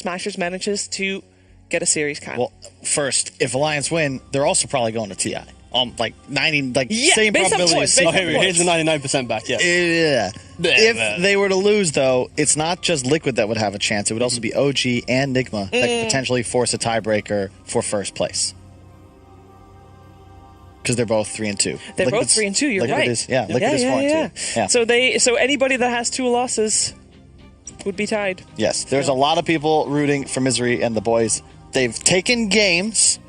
Smashers manages to get a series, Kyle. Well, first, if Alliance win, they're also probably going to TI. Like 90, like Yeah, same based on probability. points, as based on Secret. points. Here's the 99% back, yeah. Yeah. If they were to lose, though, it's not just Liquid that would have a chance. It would also be OG and Nigma that could potentially force a tiebreaker for first place. Because they're both 3 and 2. They're both 3 and 2. You're Liquid right. Is, yeah, Liquid is 4 and 2. Yeah. So anybody that has 2 losses would be tied. Yes, there's a lot of people rooting for Misery and the boys. They've taken games.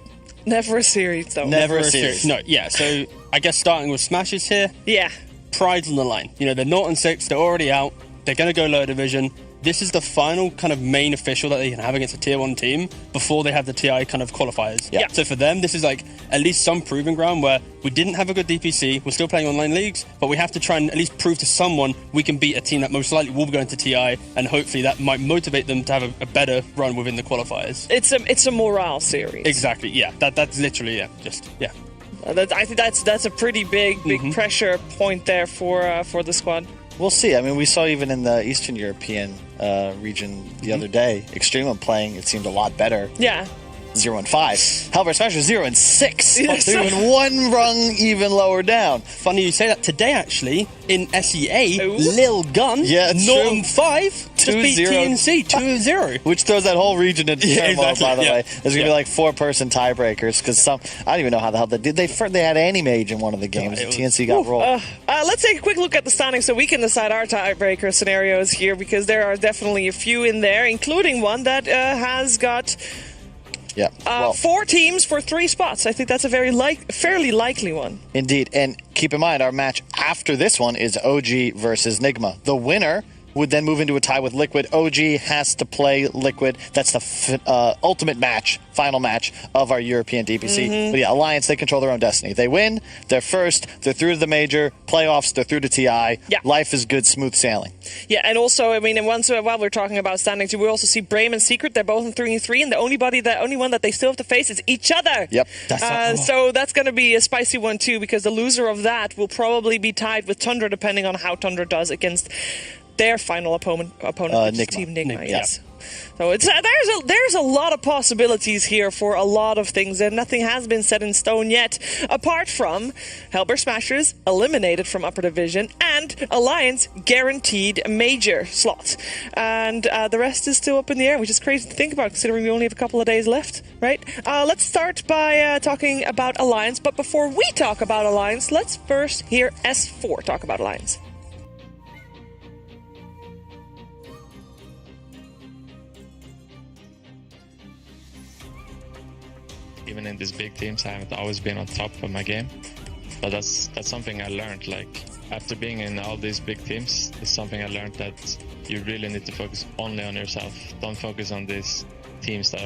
Never a series, though. Never a series. No, yeah. So I guess starting with Smashers here. Yeah. Pride's on the line. You know, they're 0-6. They're already out. They're going to go lower division. This is the final kind of main official that they can have against a tier 1 team before they have the TI kind of qualifiers. Yeah. So for them, this is like at least some proving ground where we didn't have a good DPC. We're still playing online leagues, but we have to try and at least prove to someone we can beat a team that most likely will be going to TI, and hopefully that might motivate them to have a better run within the qualifiers. It's a morale series. Exactly. Yeah. That's literally yeah. I think that's a pretty big pressure point there for the squad. We'll see. I mean, we saw even in the Eastern European region the other day, Extreme playing, it seemed a lot better. Yeah. 0-5. Halberd Smasher 0-6. Yes. They're even one rung even lower down. Funny you say that. Today, actually, in SEA, Ooh. Lil Gun, Yeah, it's 0-5, just beat 2-0. TNC 2-0. Which throws that whole region into turmoil, exactly, by the yeah. way. There's going to be like 4-person tiebreakers because I don't even know how the hell they did. They had Animage in one of the games. it was- TNC got rolled. Let's take a quick look at the standings so we can decide our tiebreaker scenarios here, because there are definitely a few in there, including one that has got Yeah. 4 teams for 3 spots. I think that's a fairly likely one. Indeed. And keep in mind, our match after this one is OG versus Nigma. The winner would then move into a tie with Liquid. OG has to play Liquid. That's the ultimate match, final match of our European DPC. But yeah, Alliance, they control their own destiny. They win, they're first, they're through to the major, playoffs, they're through to TI. Yeah. Life is good, smooth sailing. Yeah, and also, I mean, and while we're talking about standings, we also see Brame and Secret. They're both in 3 and 3, and the only one that they still have to face is each other. Yep. So that's going to be a spicy one too, because the loser of that will probably be tied with Tundra, depending on how Tundra does against their final opponent, which is Team Nigma. Yes. So there's a lot of possibilities here for a lot of things, and nothing has been set in stone yet, apart from Halberd Smashers eliminated from Upper Division and Alliance guaranteed major slot, and the rest is still up in the air, which is crazy to think about considering we only have a couple of days left, right? Let's start by talking about Alliance, but before we talk about Alliance, let's first hear S4 talk about Alliance. Even in these big teams, I haven't always been on top of my game. But that's something I learned. Like, after being in all these big teams, it's something I learned that you really need to focus only on yourself. Don't focus on these teams that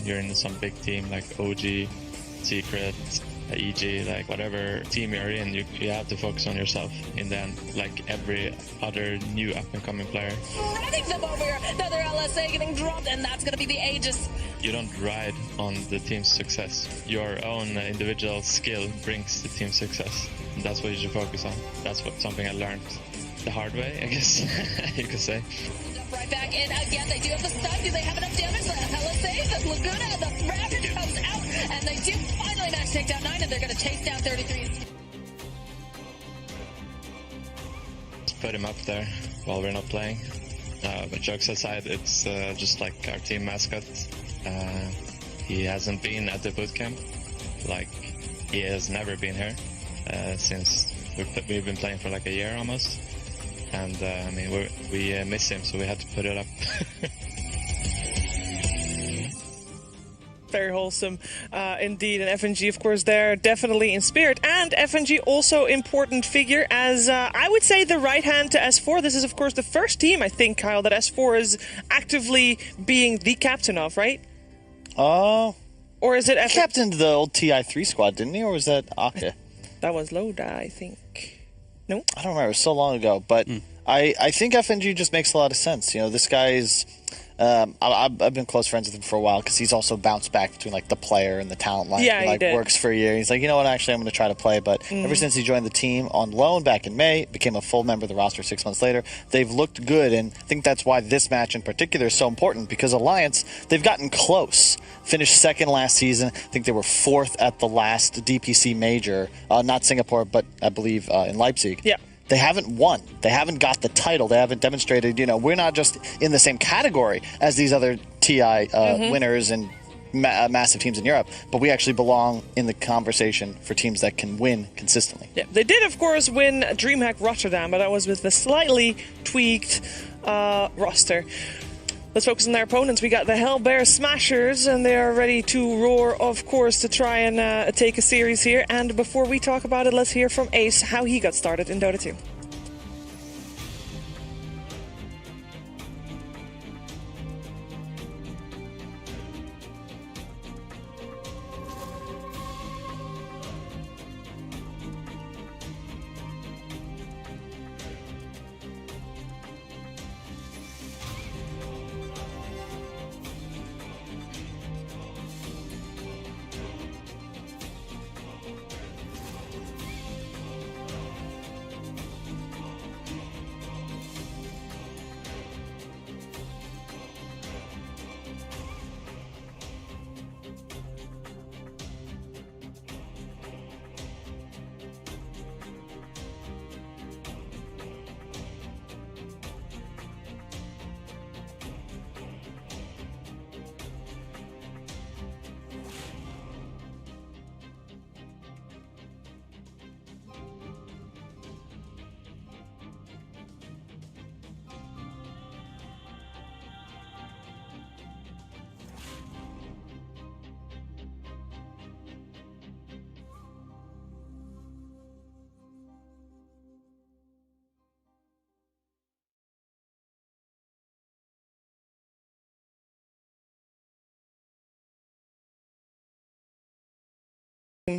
you're in some big team like OG, Secret, EG, like whatever team you're in, you have to focus on yourself. In the end, like every other new up-and-coming player. Running them over, another LSA getting dropped, and that's going to be the Aegis. You don't ride on the team's success. Your own individual skill brings the team's success. And that's what you should focus on. That's something I learned the hard way, I guess you could say. Right back in again. They do have the stun. Do they have enough damage? The LSA, the Laguna, the Ravage comes out, and they do finally manage to take down 9, and they're going to chase down 33. Let's put him up there while we're not playing. But jokes aside, it's just like our team mascot. He hasn't been at the bootcamp. Like, he has never been here since we've been playing for like a year almost. And I mean, we miss him, so we had to put it up. Very wholesome, indeed. And FNG, of course, they're definitely in spirit. And FNG also important figure as, I would say, the right hand to S4. This is, of course, the first team, I think, Kyle, that S4 is actively being the captain of, right? Oh. Or is it... He captained the old TI3 squad, didn't he? Or was that Aka? That was Loda, I think. No? I don't remember. It was so long ago. But I think FNG just makes a lot of sense. You know, this guy's I've been close friends with him for a while because he's also bounced back between like the player and the talent line. Yeah, he did. Works for a year. He's like, you know what? Actually, I'm going to try to play. But ever since he joined the team on loan back in May, became a full member of the roster 6 months later, they've looked good. And I think that's why this match in particular is so important because Alliance, they've gotten close. Finished second last season. I think they were fourth at the last DPC major, not Singapore, but I believe in Leipzig. Yeah. They haven't won. They haven't got the title. They haven't demonstrated, we're not just in the same category as these other TI winners and massive teams in Europe, but we actually belong in the conversation for teams that can win consistently. Yeah, they did, of course, win DreamHack Rotterdam, but that was with a slightly tweaked roster. Let's focus on their opponents. We got the Hellbear Smashers, and they are ready to roar, of course, to try and take a series here. And before we talk about it, let's hear from Ace how he got started in Dota 2.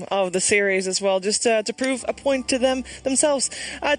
Of the series as well, just to prove a point to themselves.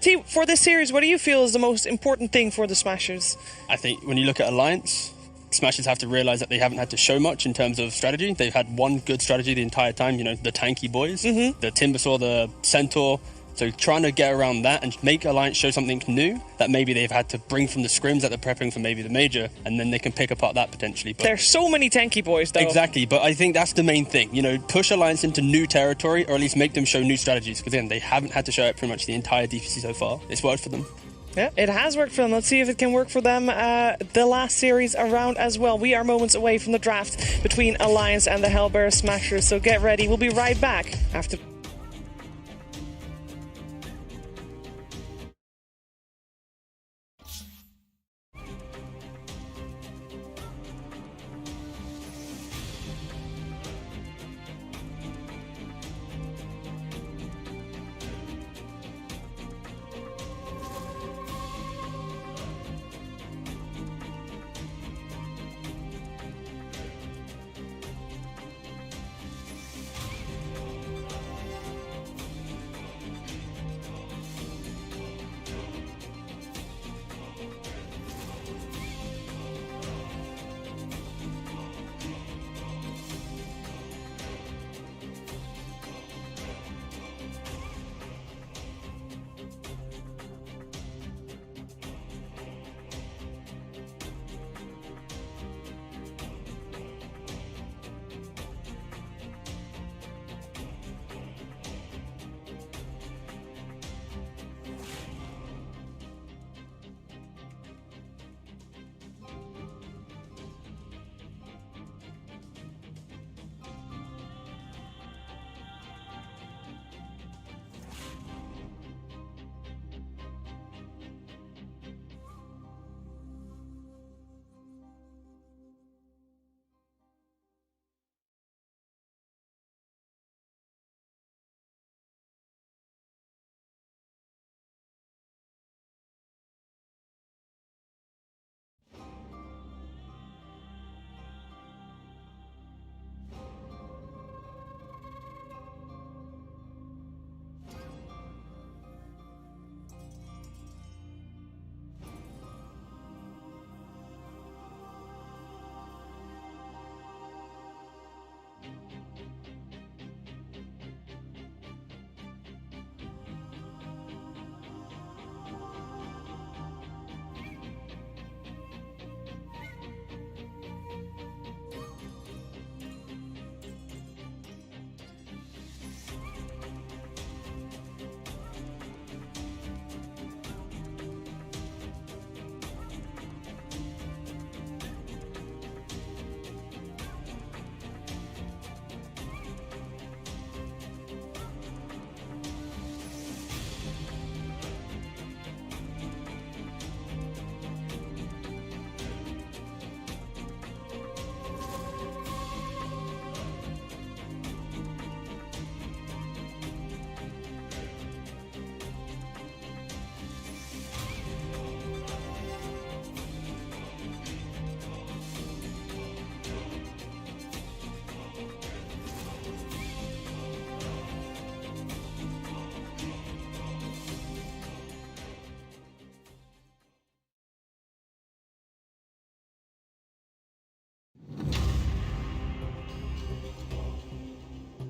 Team, for this series, what do you feel is the most important thing for the Smashers? I think when you look at Alliance, Smashers have to realize that they haven't had to show much in terms of strategy. They've had one good strategy the entire time, the tanky boys, the Timbersaw, the Centaur. So trying to get around that and make Alliance show something new that maybe they've had to bring from the scrims that they're prepping for maybe the major, and then they can pick apart that potentially. But there's so many tanky boys, though. Exactly, but I think that's the main thing. Push Alliance into new territory, or at least make them show new strategies, because again, they haven't had to show it pretty much the entire DPC so far. It's worked for them. Yeah, it has worked for them. Let's see if it can work for them the last series around as well. We are moments away from the draft between Alliance and the Hellbear Smashers, so get ready. We'll be right back after...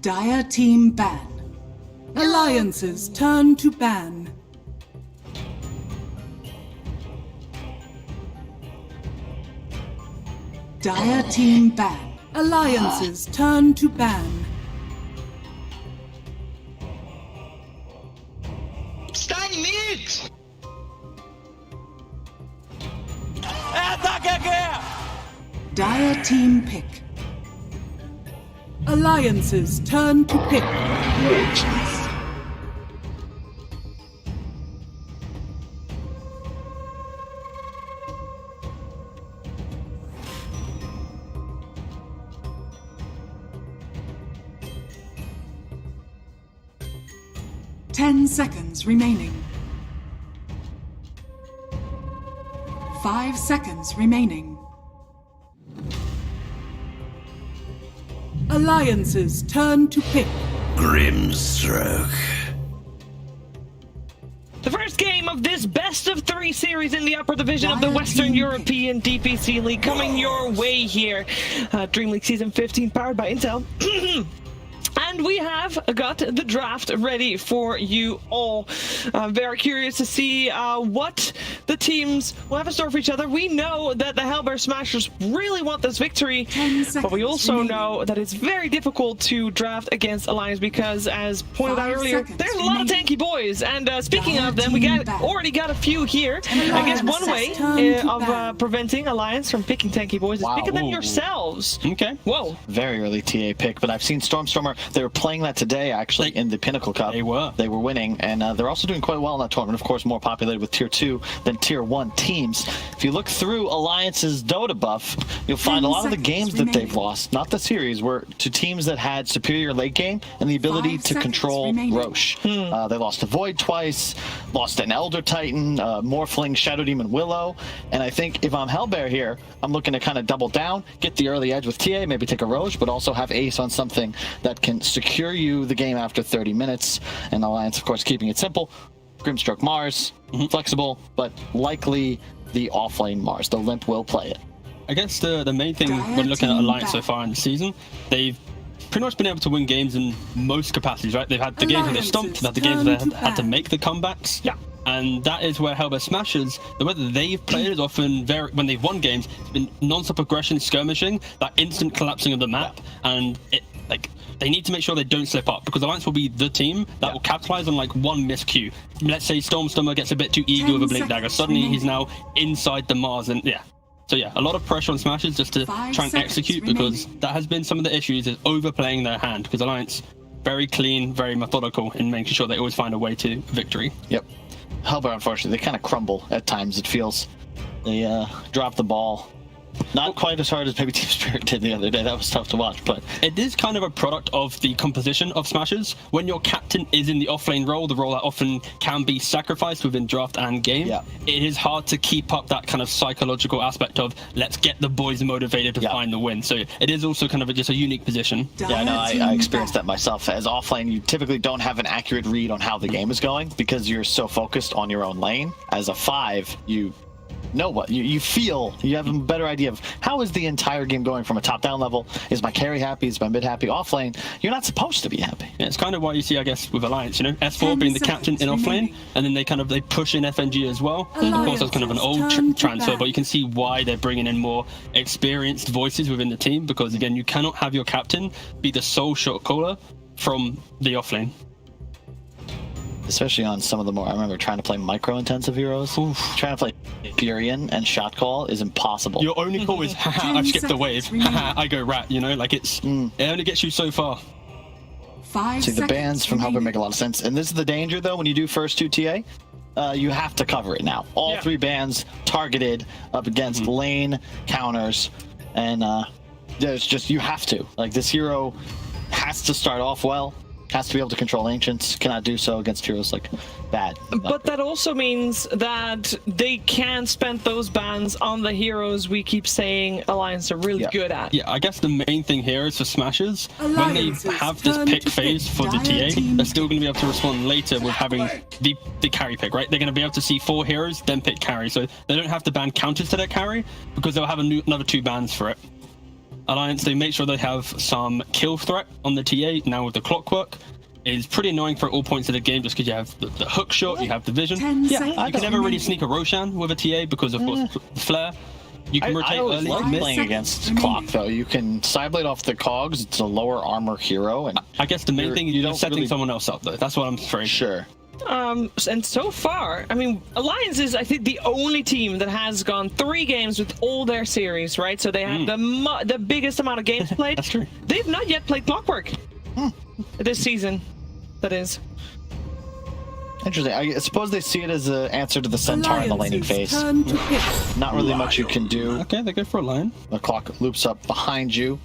Dire team ban. Alliances turn to ban. Dire team ban. Alliances turn to ban. Stay mid! Dire team pick. Alliances turn to pick. 10 seconds remaining. 5 seconds remaining. Alliances turn to pick. Grimstroke. The first game of this best-of-3 series in the upper division of the Western European DPC League coming your way here. DreamLeague Season 15 powered by Intel. And we have got the draft ready for you all. I'm very curious to see what the teams will have in store for each other. We know that the Hellbear Smashers really want this victory, but we also know that it's very difficult to draft against Alliance because, as pointed out earlier, there's a lot of tanky boys. And speaking of them, we already got a few here. I guess one way of preventing Alliance from picking tanky boys is picking them yourselves. Okay. Whoa. Very early TA pick, but I've seen Stormstormer. They were playing that today, actually, in the Pinnacle Cup. They were winning, and they're also doing quite well in that tournament. Of course, more populated with Tier 2 than Tier 1 teams. If you look through Alliance's Dota buff, you'll find a lot of the games that they've lost, not the series, were to teams that had superior late game and the ability to control Roche. They lost to Void twice, lost an Elder Titan, Morphling, Shadow Demon, Willow, and I think if I'm Hellbear here, I'm looking to kind of double down, get the early edge with TA, maybe take a Roche, but also have Ace on something that can secure you the game after 30 minutes. And Alliance, of course, keeping it simple. Grimstroke Mars, flexible, but likely the offlane Mars. The Limp will play it. I guess the main thing when looking at Alliance so far in the season, they've pretty much been able to win games in most capacities, right? They've had the games where they've stomped, they've had the games where they had to make the comebacks. Yeah. And that is where Hellbear Smashers, the way that they've played is often when they've won games, it's been non-stop aggression, skirmishing, that instant collapsing of the map, and they need to make sure they don't slip up, because Alliance will be the team that will capitalize on like one miscue. Let's say Stormstormer gets a bit too eager with a Blink Dagger. Suddenly he's now inside the Mars, and So a lot of pressure on Smashers just to try and execute, because that has been some of the issues, is overplaying their hand, because Alliance, very clean, very methodical in making sure they always find a way to victory. Yep. Hellbear, unfortunately, they kind of crumble at times, it feels. They drop the ball. Not quite as hard as maybe Team Spirit did the other day. That was tough to watch, but it is kind of a product of the composition of Smashers. When your captain is in the offlane role, the role that often can be sacrificed within draft and game, it is hard to keep up that kind of psychological aspect of let's get the boys motivated to find the win. So it is also kind of just a unique position. Yeah, no, I experienced that myself. As offlane, you typically don't have an accurate read on how the game is going because you're so focused on your own lane. As a 5, you know what you feel, you have a better idea of how is the entire game going from a top-down level. Is my carry happy? Is my mid happy? Offlane, you're not supposed to be happy. Yeah, it's kind of what you see, I guess, with Alliance, you know, S4 being the captain in offlane, and then they push in FNG as well. Of course, that's kind of an old transfer, but you can see why they're bringing in more experienced voices within the team, because again, you cannot have your captain be the sole shot caller from the offlane. Especially on some of the more, I remember trying to play micro-intensive heroes. Trying to play Furion and shot call is impossible. Your only call is, haha, I've skipped the wave, haha, I go rat, you know, like it only gets you so far. See, the bans from Hellbear make a lot of sense. And this is the danger, though, when you do first 2 TA, you have to cover it now. All 3 bans targeted up against lane counters, and there's just, you have to. Like, this hero has to start off well. Has to be able to control ancients, cannot do so against heroes like bad. But that also means that they can spend those bans on the heroes we keep saying Alliance are really good at. Yeah, I guess the main thing here is for Smashers, when they have this pick phase for the TA, they're still going to be able to respond later with having the carry pick, right? They're going to be able to see 4 heroes, then pick carry. So they don't have to ban counters to their carry, because they'll have another 2 bans for it. Alliance, they make sure they have some kill threat on the TA now with the clockwork. It's pretty annoying for all points of the game just because you have the hook shot, you have the vision. Yeah, you can never really sneak a Roshan with a TA because, of course, flare. You can rotate I always early. like playing against Clock, though. You can Sideblade off the cogs. It's a lower armor hero. And I guess the main thing is you're setting really... someone else up, though. That's what I'm afraid. Sure. And so far, I mean, Alliance is, I think, the only team that has gone 3 games with all their series, right? So they have the biggest amount of games played. That's true. They've not yet played Clockwork this season, that is. Interesting. I suppose they see it as an answer to the Centaur in the laning phase. Not really much you can do. Okay, they go for a Lion. The clock loops up behind you.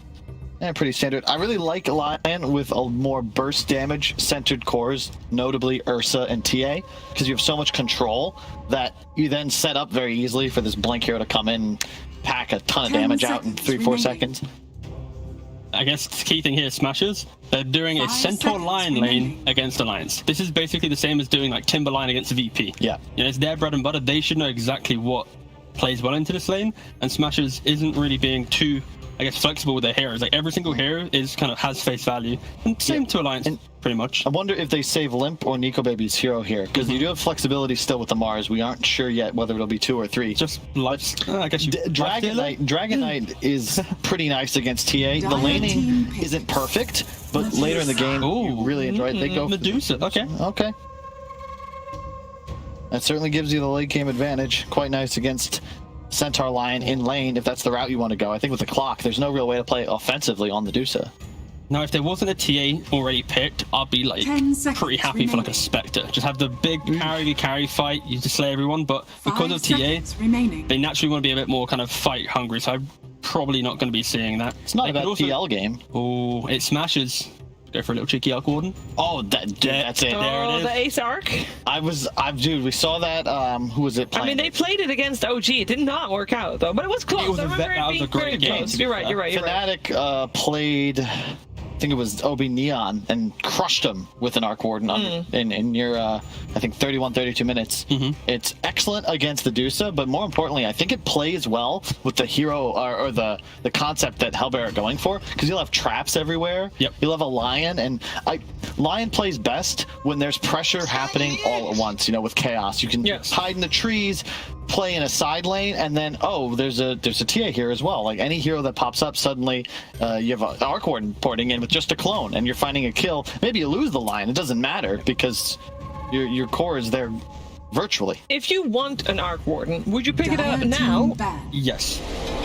And pretty standard. I really like Lion with a more burst damage centered cores, notably Ursa and TA, because you have so much control that you then set up very easily for this Blink hero to come in and pack a ton of damage out in 3-4 seconds. I guess the key thing here is Smashers. They're doing a Centaur Lion lane against Alliance. This is basically the same as doing like Timberline against VP. Yeah. You know, it's their bread and butter. They should know exactly what plays well into this lane, and Smashers isn't really being too, I guess, flexible with their heroes. Like every single hero is kind of has face value, and same to Alliance, and pretty much. I wonder if they save Limp or Nico Baby's hero here, because you do have flexibility still with the Mars. We aren't sure yet whether it'll be 2 or 3. Just life. I guess Dragon Knight is pretty nice against TA. The laning isn't perfect, but later in the game you really enjoy it. They go Medusa. Okay. That certainly gives you the late game advantage. Quite nice against Centaur Lion in lane, if that's the route you want to go. I think with the clock, there's no real way to play offensively on the Medusa. Now, if there wasn't a TA already picked, I'd be like pretty happy for like a Spectre. Just have the big carry fight, you just slay everyone. But because of TA, they naturally want to be a bit more kind of fight hungry. So I'm probably not going to be seeing that. It's not a bad TL game. Oh, it smashes. Go for a little cheeky Arc Warden. Oh, that's it. There it is. The Ace Arc. Dude, we saw that. Who was it playing? I mean, they played it against OG. It did not work out, though, but it was close. It was a great game. Close. You're right. Fnatic played, I think it was OB Neon, and crushed him with an Arc Warden in your, I think, 31-32 minutes. It's excellent against the Medusa, but more importantly, I think it plays well with the hero or the concept that Hellbear are going for, because you'll have traps everywhere. Yep. You'll have a Lion, and Lion plays best when there's pressure happening all at once. You know, with chaos, you can hide in the trees, play in a side lane, and then there's a TA here as well. Like any hero that pops up, suddenly you have an Arc Warden porting in with just a clone, and you're finding a kill. Maybe you lose the line, it doesn't matter because your core is there virtually. If you want an Arc Warden, would you pick it up now? Yes.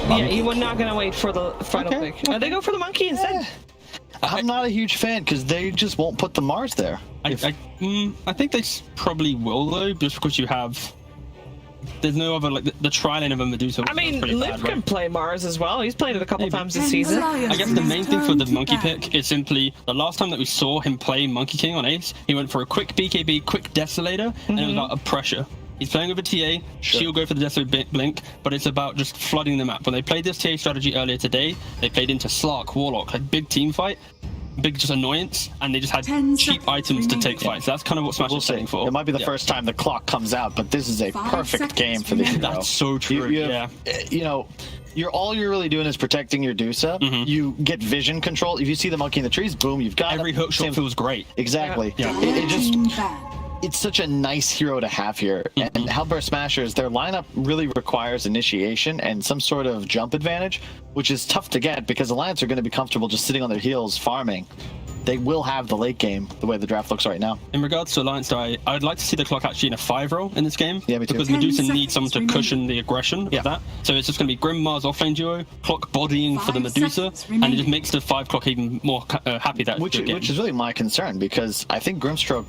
Yeah, you were not gonna wait for the final pick. They go for the monkey instead. I'm not a huge fan because they just won't put the Mars there. I think they probably will though, just because you have. There's no other, like, the tri-lane of a Medusa. I mean, Liv can play Mars as well. He's played it a couple times this season. I guess the main thing for the Monkey pick is simply the last time that we saw him play Monkey King on Ace, he went for a quick BKB, quick Desolator, and it was about a pressure. He's playing with a TA, she'll go for the Desolator Blink, but it's about just flooding the map. When they played this TA strategy earlier today, they played into Slark, Warlock, like big team fight, big just annoyance, and they just had cheap items to take fights. That's kind of what Smash is saying for. It might be the first time the clock comes out, but this is a perfect game for the hero. That's so true. You know, all you're really doing is protecting your Medusa. You get vision control. If you see the monkey in the trees, boom, you've got every hook shot feels great. Exactly. It's such a nice hero to have here. And Hellbear Smashers, their lineup really requires initiation and some sort of jump advantage, which is tough to get because Alliance are going to be comfortable just sitting on their heels farming. They will have the late game the way the draft looks right now. In regards to Alliance, I'd like to see the clock actually in a 5-roll in this game. Yeah, me too. Because Medusa needs someone to cushion the aggression of that. So it's just going to be Grim Mars offlane duo, clock bodying for the Medusa, and it just makes the 5 clock even more happy that which is really my concern, because I think Grimstroke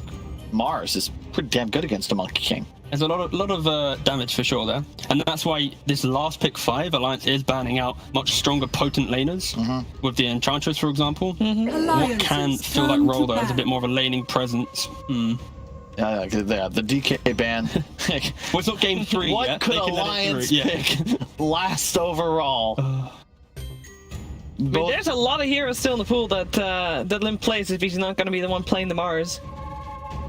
Mars is pretty damn good against a Monkey King. There's a lot of damage for sure there, and that's why this last pick 5 Alliance is banning out much stronger potent laners with the Enchantress, for example. What can fill that role though as a bit more of a laning presence? Yeah, the DK ban. Well, it's not game 3 what yet. Could Alliance pick last overall? I mean, there's a lot of heroes still in the pool that Limp plays if he's not going to be the one playing the Mars.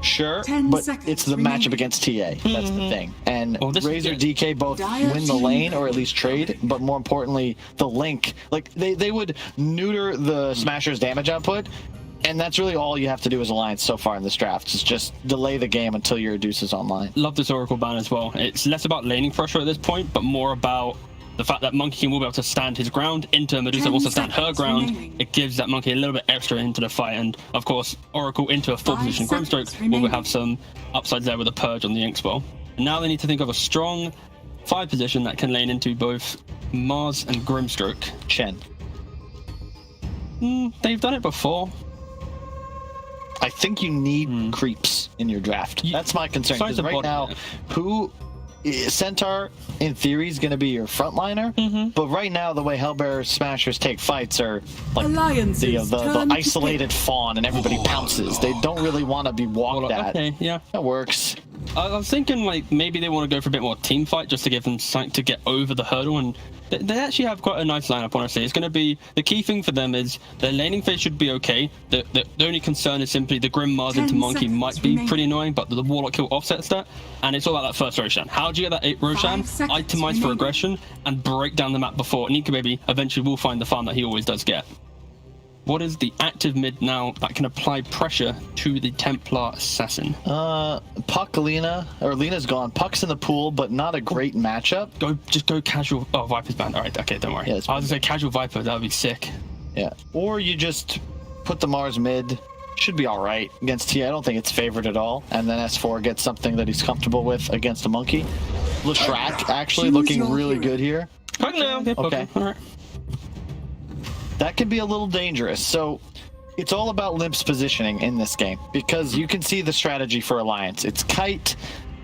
Sure, 10 but seconds it's the remaining. matchup against TA. That's the thing. And Oh, this is Razor good. DK both Dire win the team lane or at least trade, but more importantly, the link. Like they would neuter the Smasher's damage output, and that's really all you have to do as Alliance so far in this draft. Is just delay the game until your Deuce is online. Love this Oracle ban as well. It's less about laning pressure at this point, but more about the fact that Monkey King will be able to stand his ground, into Medusa 10 also stand her seconds ground. remaining. It gives that Monkey a little bit extra into the fight, and of course, Oracle into a full 5 position seconds Grimstroke will remaining. have some upsides there with a Purge on the Ink Spell. And now they need to think of a strong 5 position that can lane into both Mars and Grimstroke. Chen. They've done it before. I think you need creeps in your draft. That's my concern. Besides Because the right bottom, now, Centaur in theory is going to be your frontliner, but right now the way Hellbearer Smashers take fights are like Alliances the turn to isolated fawn and everybody pounces. They don't really want to be walked at. Okay, yeah. That works. I was thinking like maybe they want to go for a bit more team fight just to give them something to get over the hurdle, and they actually have quite a nice lineup, honestly. It's going to be the key thing for them is their laning phase should be okay. The only concern is simply the Grim Mars 10 into Monkey seconds might be remaining. pretty annoying, but the Warlock kill offsets that, and it's all about that first Roshan. How do you get that 8 Roshan, 5 seconds itemize for remaining. aggression, and break down the map before Nika Baby eventually will find the farm that he always does get? What is the active mid now that can apply pressure to the Templar Assassin? Puck, Lena's gone. Puck's in the pool, but not a great matchup. Just go casual. Oh, Viper's banned. All right, okay, don't worry. Yeah, I it's was gonna say casual Viper. That would be sick. Yeah. Or you just put the Mars mid. Should be all right against T. I don't think it's favored at all. And then S4 gets something that he's comfortable with against a Monkey. Leshrac actually Choose looking your really hero. good here. Okay. All right. That could be a little dangerous. So it's all about Limp's positioning in this game because you can see the strategy for Alliance. It's kite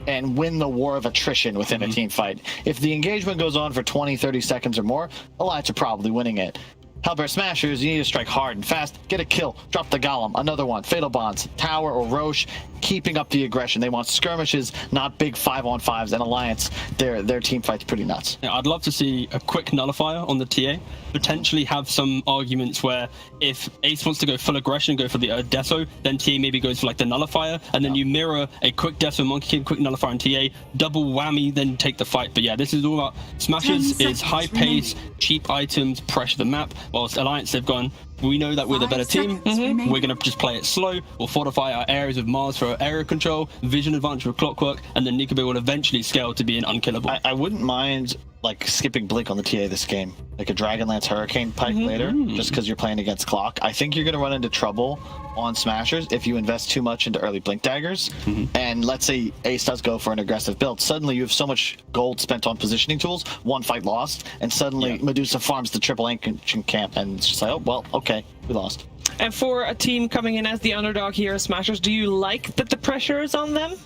and win the war of attrition within a team fight. If the engagement goes on for 20, 30 seconds or more, Alliance are probably winning it. Hellbear Smashers, you need to strike hard and fast, get a kill, drop the Golem, another one, Fatal Bonds, Tower or Roche, keeping up the aggression. They want skirmishes, not big 5-on-5s, and Alliance, their team fight's pretty nuts. Yeah, I'd love to see a quick nullifier on the TA. Potentially have some arguments where if Ace wants to go full aggression, go for the Deso, then TA maybe goes for like the nullifier, and then you mirror a quick Deso, Monkey King, quick nullifier on TA, double whammy, then take the fight. But yeah, this is all about Smashers 10 is high seconds pace, remaining. cheap items, pressure the map, whilst Alliance they've gone, we know that we're the 5 better team. seconds remaining. We're going to just play it slow. We'll fortify our areas with Mars for area control, vision advantage for clockwork, and then Nikabe will eventually scale to being unkillable. I wouldn't mind like skipping Blink on the TA this game, like a Dragonlance Hurricane Pike later, just because you're playing against clock. I think you're going to run into trouble on Smashers if you invest too much into early Blink daggers. And let's say Ace does go for an aggressive build. Suddenly you have so much gold spent on positioning tools, one fight lost, and suddenly Medusa farms the triple ancient camp, and it's just like, oh, well, okay, we lost. And for a team coming in as the underdog here, Smashers, do you like that the pressure is on them?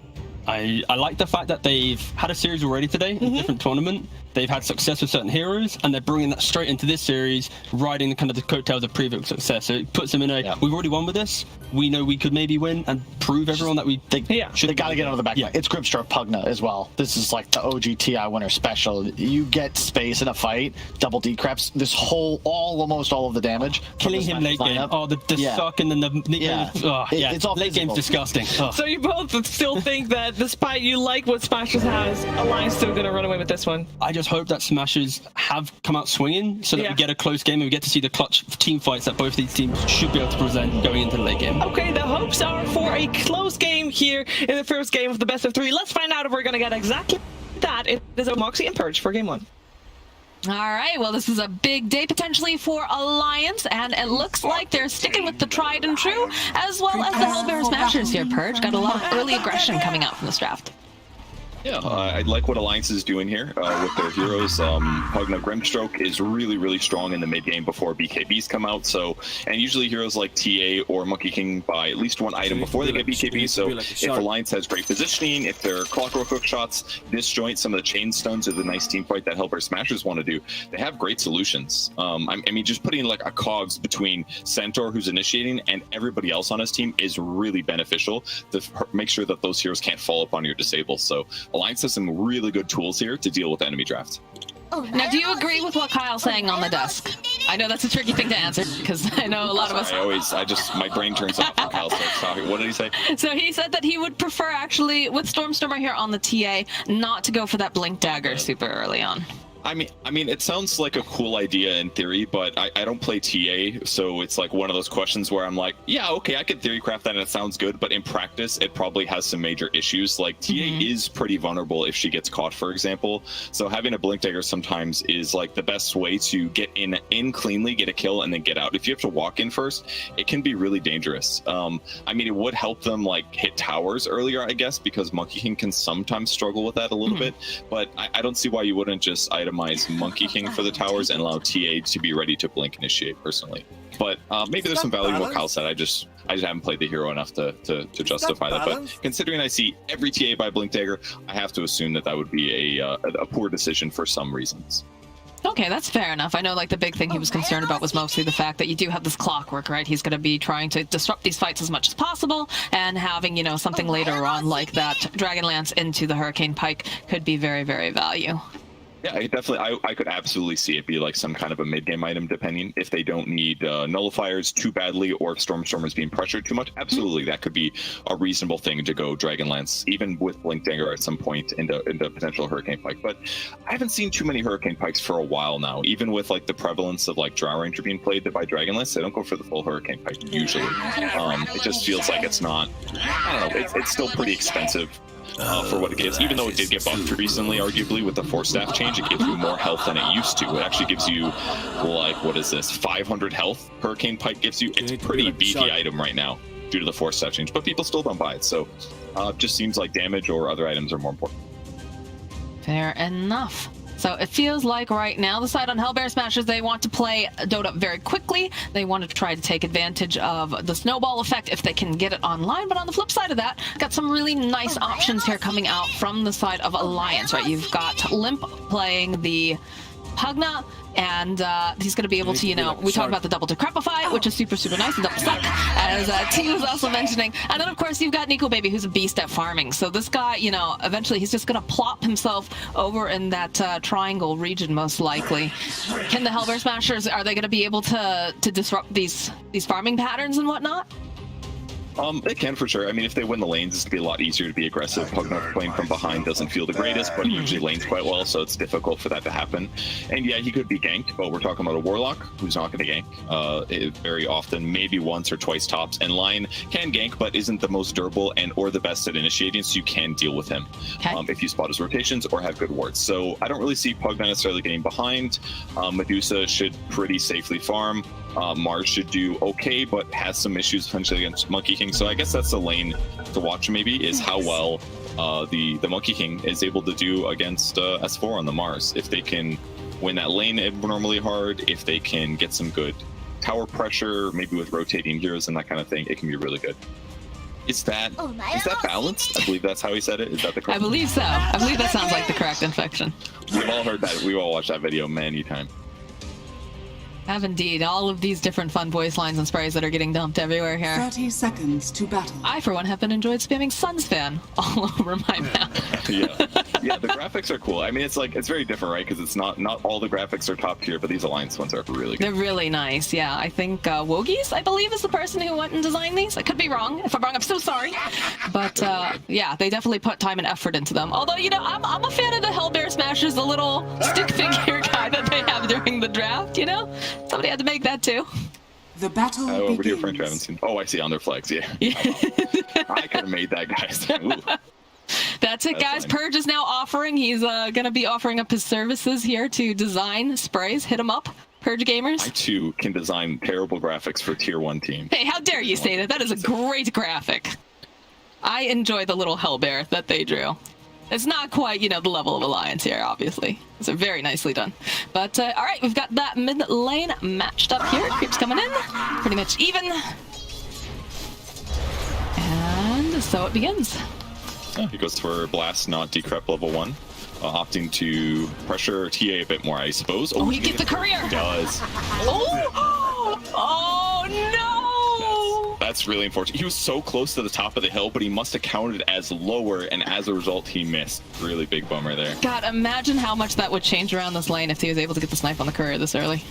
I like the fact that they've had a series already today, a different tournament. They've had success with certain heroes, and they're bringing that straight into this series, riding kind of the coattails of previous success. So it puts them in a, we've already won with this. We know we could maybe win and prove everyone that we They got to get out of the back. Yeah. It's Grimstroke Pugna as well. This is like the OG TI winner special. You get space in a fight, double decreps. Almost all of the damage. killing him late game. Oh, the suck and then the It's all late game's physical. disgusting. Oh. So you both still think that despite you like what Smashers has, Alliance still going to run away with this one? I just hope that Smashers have come out swinging so that we get a close game and we get to see the clutch team fights that both these teams should be able to present going into the late game. Okay, the hopes are for a close game here in the first game of the best of 3. Let's find out if we're going to get exactly that. It is Moxie and Purge for game 1. All right, well, this is a big day potentially for Alliance, and it looks like they're sticking with the tried and true, as well as the Hellbear Smashers here, Purge. Got a lot of early aggression coming out from this draft. Yeah, I like what Alliance is doing here with their heroes. Pugna Grimstroke is really, really strong in the mid game before BKBs come out. So, and usually heroes like TA or Monkey King buy at least one item before they get BKB. So, if Alliance has great positioning, if they're clockwork hook shots, disjoint some of the chain stones are the nice team fight that Hellbear Smashers want to do. They have great solutions. I mean, just putting like a cogs between Centaur, who's initiating, and everybody else on his team is really beneficial to make sure that those heroes can't fall upon your disable. So, Alliance has some really good tools here to deal with the enemy draft. Now, do you agree with what Kyle's saying on the desk? I know that's a tricky thing to answer because I know a lot of us. My brain turns off. Now Kyle starts talking. What did he say? So he said that he would prefer, actually, with Stormstormer here on the TA, not to go for that Blink Dagger super early on. I mean, it sounds like a cool idea in theory, but I don't play TA, so it's like one of those questions where I'm like, yeah, okay, I could theory craft that and it sounds good, but in practice, it probably has some major issues. Like, TA is pretty vulnerable if she gets caught, for example. So having a Blink Dagger sometimes is like the best way to get in cleanly, get a kill, and then get out. If you have to walk in first, it can be really dangerous. I mean, it would help them like hit towers earlier, I guess, because Monkey King can sometimes struggle with that a little bit, but I don't see why you wouldn't just itemize Monkey King for the towers and allow TA to be ready to blink initiate personally. But maybe there's some value in what Kyle said. I just haven't played the hero enough to justify that. But considering I see every TA by Blink Dagger, I have to assume that that would be a poor decision for some reasons. Okay, that's fair enough. I know, like, the big thing he was concerned about was mostly the fact that you do have this clockwork, right? He's going to be trying to disrupt these fights as much as possible, and having, you know, something later on like that Dragonlance into the Hurricane Pike could be very, very value. Yeah, I could absolutely see it be like some kind of a mid-game item, depending if they don't need nullifiers too badly or if Stormstormer's being pressured too much. Absolutely, that could be a reasonable thing to go Dragonlance, even with Blink Dagger at some point into potential Hurricane Pike. But I haven't seen too many Hurricane Pikes for a while now. Even with like the prevalence of like Drow Ranger being played by Dragonlance, they don't go for the full Hurricane Pike usually. It just feels like it's not. I don't know. It's still pretty expensive. For what it gives, even though it did get buffed recently, arguably with the Force Staff change, it gives you more health than it used to. It actually gives you, like, what is this, 500 health Hurricane Pike gives you. It's a pretty beefy item right now due to the Force Staff change, but people still don't buy it, so it just seems like damage or other items are more important. Fair enough. So it feels like right now the side on Hellbear Smashers, they want to play Dota very quickly. They want to try to take advantage of the snowball effect if they can get it online. But on the flip side of that, got some really nice options here coming out from the side of Alliance, right? You've got Limp playing the Pugna, and he's going to be able to, you know, we talked about the double Decrepify, which is super, super nice, the double suck, as T was also mentioning. And then, of course, you've got Nico Baby, who's a beast at farming. So this guy, you know, eventually he's just going to plop himself over in that triangle region, most likely. Can the Hellbear Smashers, are they going to be able to disrupt these farming patterns and whatnot? They can for sure. I mean, if they win the lanes, it's going to be a lot easier to be aggressive. Pugna playing from behind doesn't feel the greatest, but he usually lanes quite well, so it's difficult for that to happen. And yeah, he could be ganked, but we're talking about a Warlock who's not going to gank very often, maybe once or twice tops. And Lion can gank, but isn't the most durable and or the best at initiating, so you can deal with him if you spot his rotations or have good wards. So I don't really see Pugna necessarily getting behind. Medusa should pretty safely farm. Mars should do okay, but has some issues potentially against Monkey King. So I guess that's the lane to watch maybe, is how well the Monkey King is able to do against S4 on the Mars. If they can win that lane abnormally hard, if they can get some good tower pressure, maybe with rotating heroes and that kind of thing, it can be really good. Is that balanced? I believe that's how he said it. Is that the correct? I believe so. I believe that sounds like the correct inflection. We've all heard that. We've all watched that video many times. Have indeed. All of these different fun voice lines and sprays that are getting dumped everywhere here. 30 seconds to battle. I, for one, have been enjoyed spamming Suns fan all over my map. Yeah, the graphics are cool. I mean, it's very different, right? Because it's not all the graphics are top tier, but these Alliance ones are really good. They're really nice, yeah. I think Wogies, I believe, is the person who went and designed these. I could be wrong. If I'm wrong, I'm so sorry. But yeah, they definitely put time and effort into them. Although, you know, I'm a fan of the Hellbear Smashers, the little stick figure guy that they have during the draft, you know? Somebody had to make that too. The battle begins. Over to your French, I haven't seen. Oh, I see on their flags, yeah. I could have made that, guys. That's it, guys. Funny. Purge is now offering. He's going to be offering up his services here to design sprays. Hit him up, Purge Gamers. I, too, can design terrible graphics for Tier 1 teams. Hey, how dare you say that? That is a great graphic. I enjoy the little Hellbear that they drew. It's not quite, you know, the level of Alliance here, obviously. It's very nicely done. But, all right, we've got that mid lane matched up here. Creeps coming in. Pretty much even. And so it begins. Yeah, he goes for Blast, not Decrep level 1. Opting to pressure TA a bit more, I suppose. Oh, he gets the career. He does. Oh! Oh, no! That's really unfortunate. He was so close to the top of the hill, but he must have counted as lower, and as a result, he missed. Really big bummer there. God, imagine how much that would change around this lane if he was able to get the snipe on the courier this early.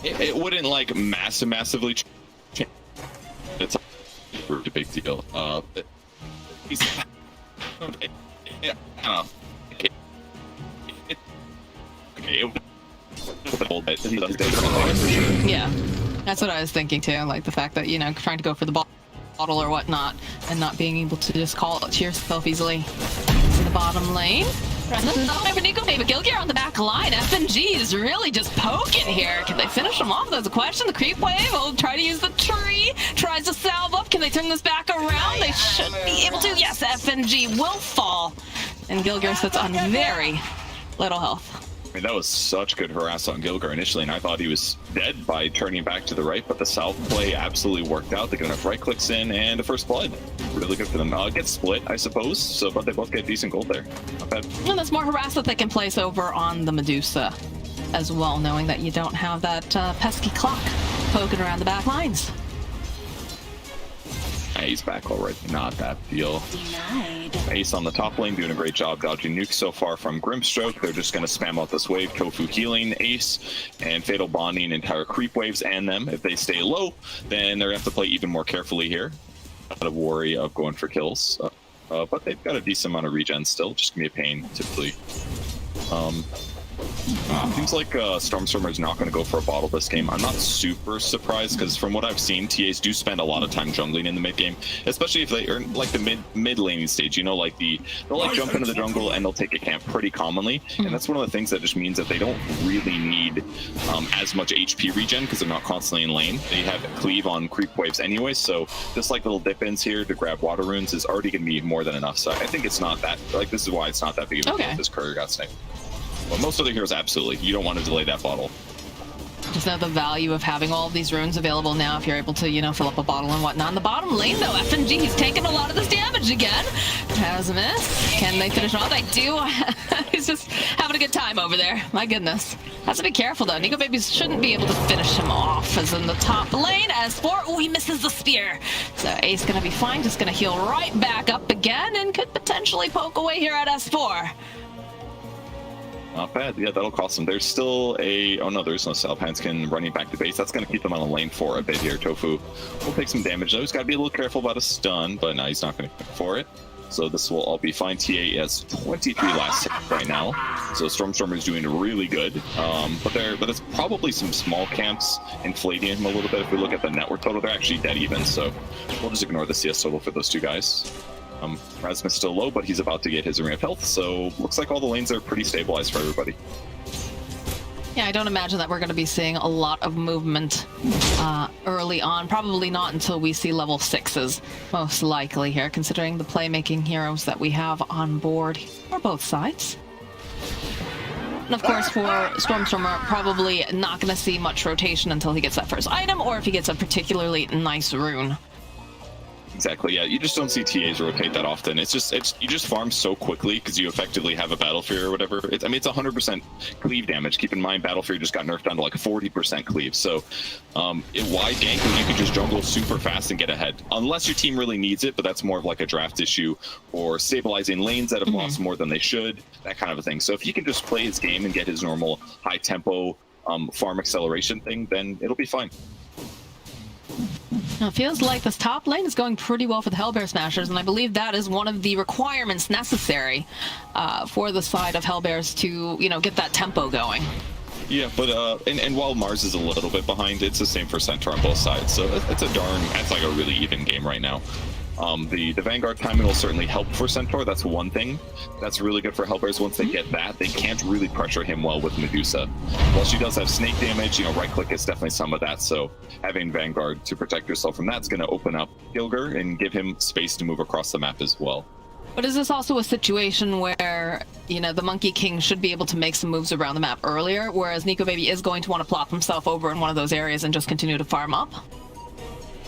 It wouldn't, like, massively change. a big deal. He's, yeah, I don't know. Yeah, that's what I was thinking too. Like the fact that, you know, trying to go for the bottle or whatnot and not being able to just call it to yourself easily. In the bottom lane. For Nico, baby, Gilgear on the back line. FNG is really just poking here. Can they finish him off? There's a question. The creep wave will try to use the tree. Tries to salve up. Can they turn this back around? They should be able to. Yes, FNG will fall. And Gilgear sits on very little health. I mean, that was such good harass on Gilgear initially, and I thought he was dead by turning back to the right, but the south play absolutely worked out. They get enough right clicks in, and a first blood. Really good for them. Gets split, I suppose, so but they both get decent gold there. Not bad. And there's more harass that they can place over on the Medusa as well, knowing that you don't have that pesky clock poking around the back lines. He's back already, not that deal. Ace on the top lane doing a great job dodging nukes so far from Grimstroke. They're just going to spam out this wave. Tofu healing Ace and Fatal bonding entire creep waves and them. If they stay low, then they're going to have to play even more carefully here. Out of worry of going for kills. But they've got a decent amount of regen still. Just going to be a pain, typically. Seems like Stormstormer is not going to go for a bottle this game. I'm not super surprised because from what I've seen, TAs do spend a lot of time jungling in the mid game, especially if they are like the mid laning stage. You know, like they'll like jump into the jungle and they'll take a camp pretty commonly, and that's one of the things that just means that they don't really need as much HP regen because they're not constantly in lane. They have cleave on creep waves anyway, so just like little dip ins here to grab water runes is already going to be more than enough. So I think it's not that like this is why it's not that big of a deal if this courier got sniped. But most other heroes, absolutely. You don't want to delay that bottle. Just know the value of having all of these runes available now if you're able to, you know, fill up a bottle and whatnot. In the bottom lane, though, FNG, he's taking a lot of this damage again. Has a miss. Can they finish off? They do. He's just having a good time over there. My goodness. Has to be careful, though. Nico Babies shouldn't be able to finish him off as in the top lane. As for, oh, he misses the spear. So Ace going to be fine. Just going to heal right back up again and could potentially poke away here at S4. Not bad. Yeah, that'll cost them. There's still a... Oh, no, there's no Salpanskin running back to base. That's going to keep them on a lane for a bit here. Tofu will take some damage, though. He's got to be a little careful about a stun, but no, he's not going to go for it. So this will all be fine. TA has 23 last hit right now. So Stormstormer is doing really good. But there's probably some small camps inflating him a little bit. If we look at the network total, they're actually dead even. So we'll just ignore the CS total for those two guys. Rasmus still low, but he's about to get his Ring of Health, so looks like all the lanes are pretty stabilized for everybody. Yeah, I don't imagine that we're going to be seeing a lot of movement early on. Probably not until we see level 6s, most likely here, considering the playmaking heroes that we have on board for both sides. And of course, for Stormstormer, probably not going to see much rotation until he gets that first item, or if he gets a particularly nice rune. Exactly, yeah. You just don't see TAs rotate that often. It's you just farm so quickly because you effectively have a Battle Fury or whatever. It's 100% cleave damage. Keep in mind, Battle Fury just got nerfed down to like 40% cleave. So, wide gank, you can just jungle super fast and get ahead. Unless your team really needs it, but that's more of like a draft issue or stabilizing lanes that have lost more than they should, that kind of a thing. So if you can just play his game and get his normal high tempo farm acceleration thing, then it'll be fine. Now, it feels like this top lane is going pretty well for the Hellbear Smashers, and I believe that is one of the requirements necessary for the side of Hellbears to, you know, get that tempo going. Yeah, but and while Mars is a little bit behind, it's the same for Centaur on both sides. So it's like a really even game right now. The Vanguard timing will certainly help for Centaur. That's one thing that's really good for Hellbears. Once they get that, they can't really pressure him well with Medusa. While she does have snake damage, you know, right click is definitely some of that. So having Vanguard to protect yourself from that's going to open up Gilgear and give him space to move across the map as well. But is this also a situation where, you know, the Monkey King should be able to make some moves around the map earlier, whereas Nico Baby is going to want to plop himself over in one of those areas and just continue to farm up?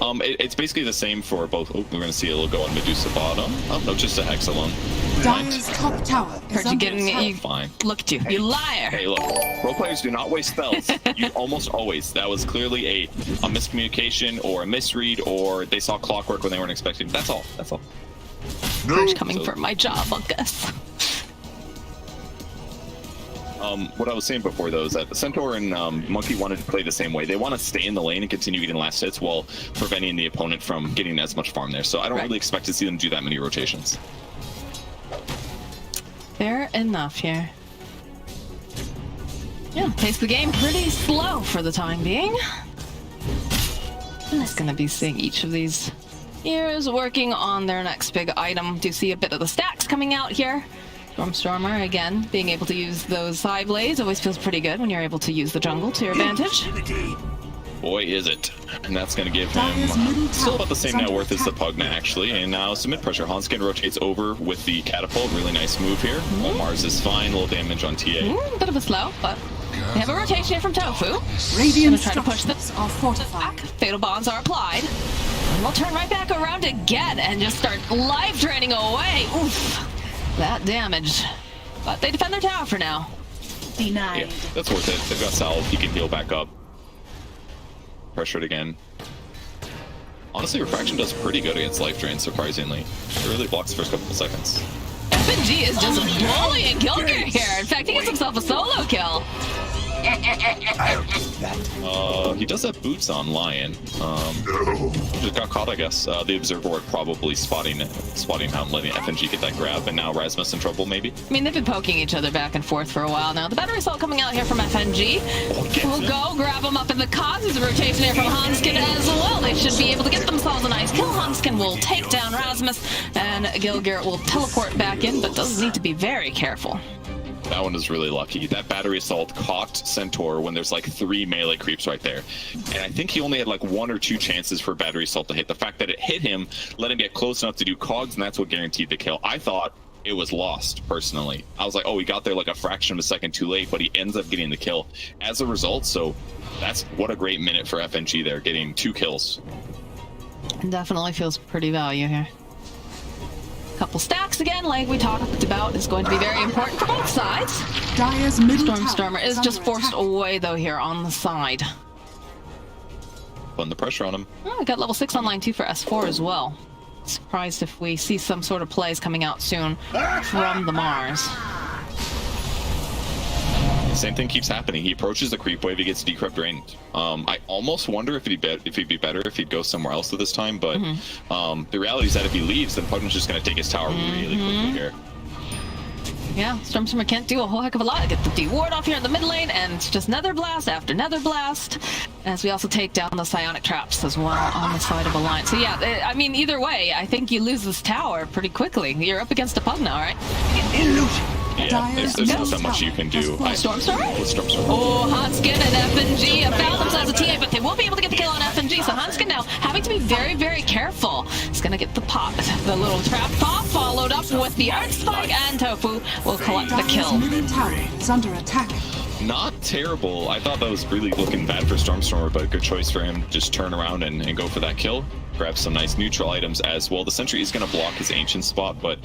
It's basically the same for both. Oh, we're going to see it'll go on Medusa bottom. Oh, no, just a Hex alone. Dire's top tower is Heard you getting you. Fine. Look at you. Hey, you liar. Hey, look. Pro players do not waste spells. You almost always. That was clearly a miscommunication or a misread, or they saw clockwork when they weren't expecting. That's all. That's all. No. Coming for my job, I guess. What I was saying before, though, is that Centaur and Monkey wanted to play the same way. They want to stay in the lane and continue getting last hits while preventing the opponent from getting as much farm there. So I don't really expect to see them do that many rotations. Fair enough here. Yeah, pace of the game pretty slow for the time being. I'm just going to be seeing each of these heroes working on their next big item. Do see a bit of the stacks coming out here. Stormstormer, again, being able to use those side blades always feels pretty good when you're able to use the jungle to your advantage. Boy, is it. And that's going to give him still about the same net worth as the Pugna, actually. And now some mid-pressure. Hanskin rotates over with the catapult. Really nice move here. Mars is fine. Little damage on TA. Bit of a slow, but they have a rotation here from Tofu. Radiant try to push them are fortified. Fatal bonds are applied. And we'll turn right back around again and just start live draining away. Oof. That damage. But they defend their tower for now. Denied. Yeah, that's worth it. They've got Salve. He can heal back up. Pressured again. Honestly, Refraction does pretty good against life drain, surprisingly. It really blocks the first couple of seconds. FNG is just bullying Gilgir here. In fact, he gets himself a solo kill. He does have boots on Lion. Just got caught, I guess. The Observer Ward probably spotting out and letting FNG get that grab, and now Rasmus in trouble, maybe? I mean, they've been poking each other back and forth for a while now. The battery assault coming out here from FNG. We'll go grab him up in the cause. There's a rotation here from Hanskin as well. They should be able to get themselves a nice kill. Hanskin will take down Rasmus, and Gilgir will teleport back in, but does need to be very careful. That one is really lucky. That battery assault caught Centaur when there's like 3 melee creeps right there. And I think he only had like 1 or 2 chances for battery assault to hit. The fact that it hit him let him get close enough to do cogs, and that's what guaranteed the kill. I thought it was lost, personally. I was like, oh, he got there like a fraction of a second too late, but he ends up getting the kill as a result. So that's what a great minute for FNG there, getting 2 kills. Definitely feels pretty value here. Couple stacks again, like we talked about, is going to be very important for both sides. Dire's middle Stormstormer is just forced away though here on the side. Putting the pressure on him. Oh, we got level 6 online too for S4 as well. Surprised if we see some sort of plays coming out soon from the Mars. Same thing keeps happening. He approaches the creep wave, he gets decrypt drained. I almost wonder if he'd be better if he'd go somewhere else at this time, but the reality is that if he leaves, then Pugna's just going to take his tower really quickly here. Yeah, Stormstormer can't do a whole heck of a lot. Get the D-ward off here in the mid lane, and it's just nether blast after nether blast, as we also take down the psionic traps as well on the side of Alliance. So yeah, I mean, either way, I think you lose this tower pretty quickly. You're up against a Pugna, all right? Yeah, there's not that much you can do. Stormstormer? Stormstormer. Oh, Hanskin and FNG have found themselves a TA, but they won't be able to get the kill on FNG, so Hanskin now having to be very, very careful. He's gonna get the pop, the little trap pop, followed up with the Earth Spike, and Tofu will collect the kill. Middle tower is under attack. Not terrible. I thought that was really looking bad for Stormstormer, but a good choice for him to just turn around and go for that kill. Grab some nice neutral items as well. The Sentry is going to block his Ancient spot, but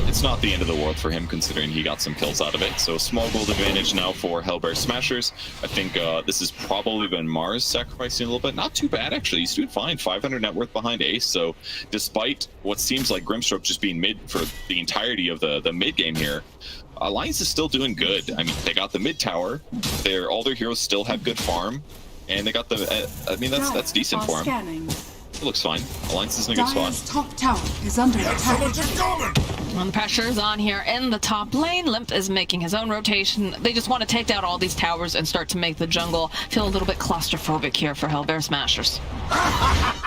it's not the end of the world for him considering he got some kills out of it. So small gold advantage now for Hellbear Smashers. I think this has probably been Mars sacrificing a little bit. Not too bad, actually. He's doing fine. 500 net worth behind Ace. So despite what seems like Grimstroke just being mid for the entirety of the mid game here, Alliance is still doing good. I mean, they got the mid tower. All their heroes still have good farm, and they got the. I mean, that's decent for him. It looks fine. Alliance is in a good spot. Top tower is under attack. When the pressure's on here in the top lane, Limp is making his own rotation. They just want to take down all these towers and start to make the jungle feel a little bit claustrophobic here for Hellbear Smashers.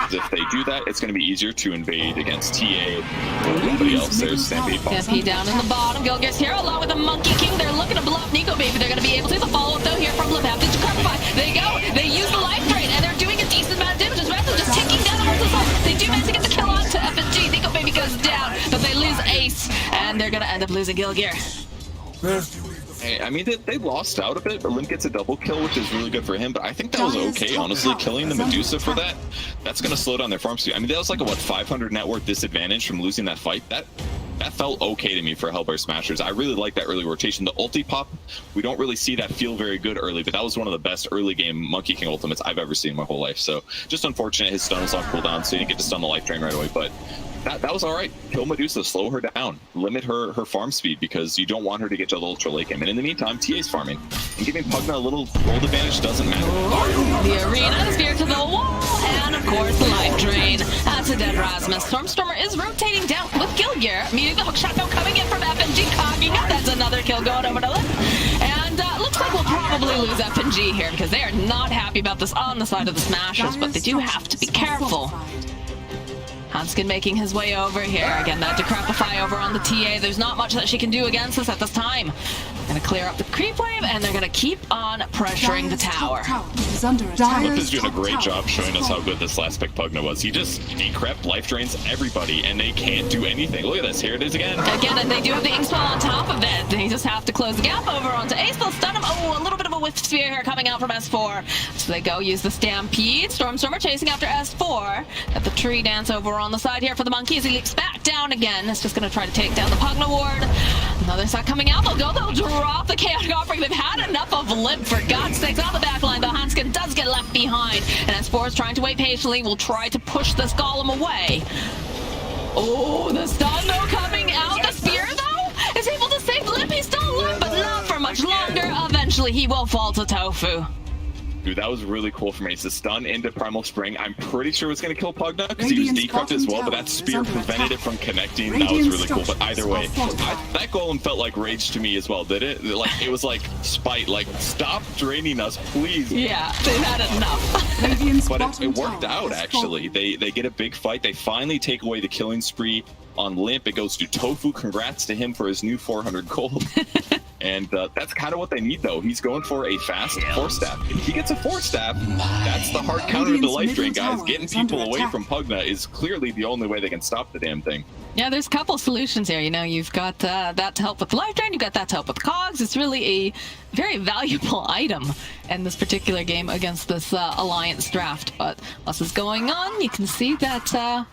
If they do that, it's going to be easier to invade against TA or anybody else. There's Stampede Bomb. Stampede down in the bottom. Gilgir's here along with the Monkey King. They're looking to blow up Nico Baby. They're going to be able to. The follow-up though here from Limp. Have to clarify. They go. They use the life drain and they're doing a decent amount of damage. As Raptor just taking down all the assault. They do manage to get the kill onto FNG. Nico Baby goes down, but they lose Ace, and they're going to end up losing Gilgir. I mean, they lost out a bit, but Limp gets a double kill, which is really good for him. But I think that was okay, honestly. Killing the Medusa for that's going to slow down their farm speed. I mean, that was like a, 500 net worth disadvantage from losing that fight. That felt okay to me for Hellbear Smashers. I really like that early rotation. The ulti pop, we don't really see that feel very good early, but that was one of the best early game Monkey King ultimates I've ever seen in my whole life. So just unfortunate his stun was on cooldown, so he didn't get to stun the life drain right away. But that was all right. Kill Medusa, slow her down, limit her farm speed because you don't want her to get to the ultra late game. And in the meantime, TA's farming and giving Pugna a little gold advantage doesn't matter. The arena, spear to the wall, and of course the life drain. That's a dead Rasmus. Stormstormer is rotating down with Gilgear, meeting the hook shot now coming in from FNG, cogging up. That's another kill going over to Lip. And looks like we'll probably lose FNG here because they are not happy about this on the side of the Smashers, but they do have to be careful. Hanskin making his way over here. Again, that Decrepify over on the TA. There's not much that she can do against us at this time. Gonna clear up the creep wave, and they're gonna keep on pressuring the tower. Flip is doing a great job showing us how good this last pick Pugna was. He just decrep life drains everybody, and they can't do anything. Look at this. Here it is again. Again, and they do have the ink spell on top of it. They just have to close the gap over onto Ace. They'll stun him. Oh, a little bit of a whiff spear here coming out from S4. So they go use the Stampede. Stormstormer chasing after S4. At the tree dance over on the side here for the monkeys. He leaks back down again. It's just gonna try to take down the Pugna ward. Another shot coming out. They'll drop the chaotic offering. They've had enough of Limp, for God's sakes. On the back line, though, Hanskin does get left behind. And S4 is trying to wait patiently. Will try to push this golem away. Oh, the stun, though, coming out. The spear, though, is able to save Limp. He's still alive, but not for much longer. Eventually, he will fall to Tofu. Dude, that was really cool from Ace. The stun into Primal Spring, I'm pretty sure was going to kill Pugna because he was decrept as well, but that spear prevented it from connecting. That was really cool, but either way, that golem felt like rage to me as well, did it? Like, it was like spite, like, stop draining us, please. Yeah, they've had enough. But it worked out, actually. They get a big fight. They finally take away the killing spree on Limp. It goes to Tofu. Congrats to him for his new 400 gold. And that's kind of what they need, though. He's going for a fast 4-staff. If he gets a 4-staff, that's the hard counter to the life drain, guys. Getting people away from Pugna is clearly the only way they can stop the damn thing. Yeah, there's a couple solutions here. You know, you've got that to help with the life drain. You've got that to help with the cogs. It's really a very valuable item in this particular game against this Alliance draft. But what's is going on? You can see that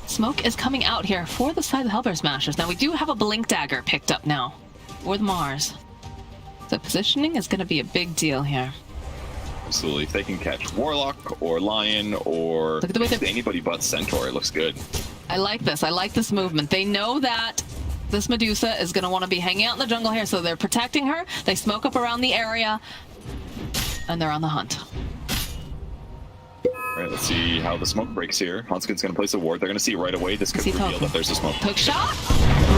smoke is coming out here for the side of the Hellbear Smashers. Now, we do have a Blink Dagger picked up now. Or the Mars. So positioning is going to be a big deal here. Absolutely. If they can catch Warlock or Lion or look at the way anybody but Centaur, it looks good. I like this. I like this movement. They know that this Medusa is going to want to be hanging out in the jungle here, so they're protecting her. They smoke up around the area, and they're on the hunt. All right, let's see how the smoke breaks here. Hanskin's going to place a ward. They're going to see it right away. This could reveal that there's a smoke. Hook shot.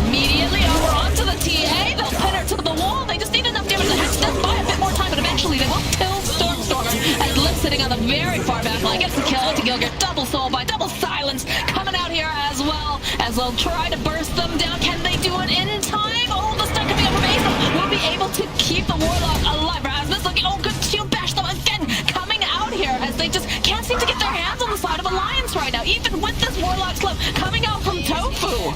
Immediately over onto the TA. They'll pin her to the wall. They just need enough damage to hex them by a bit more time, but eventually they will kill Stormstormer. As Lip sitting on the very far back line gets the kill to Gilgear. Double soul by double silence coming out here as well, as they'll try to burst them down. Can they do it in time? Oh, the stun coming up from Ace will be able to keep the Warlock alive. Rasmus looking, oh, good shield bash them again, coming out here as they just can't seem to get their hands on the side of Alliance right now, even with this Warlock slip coming out from Tofu.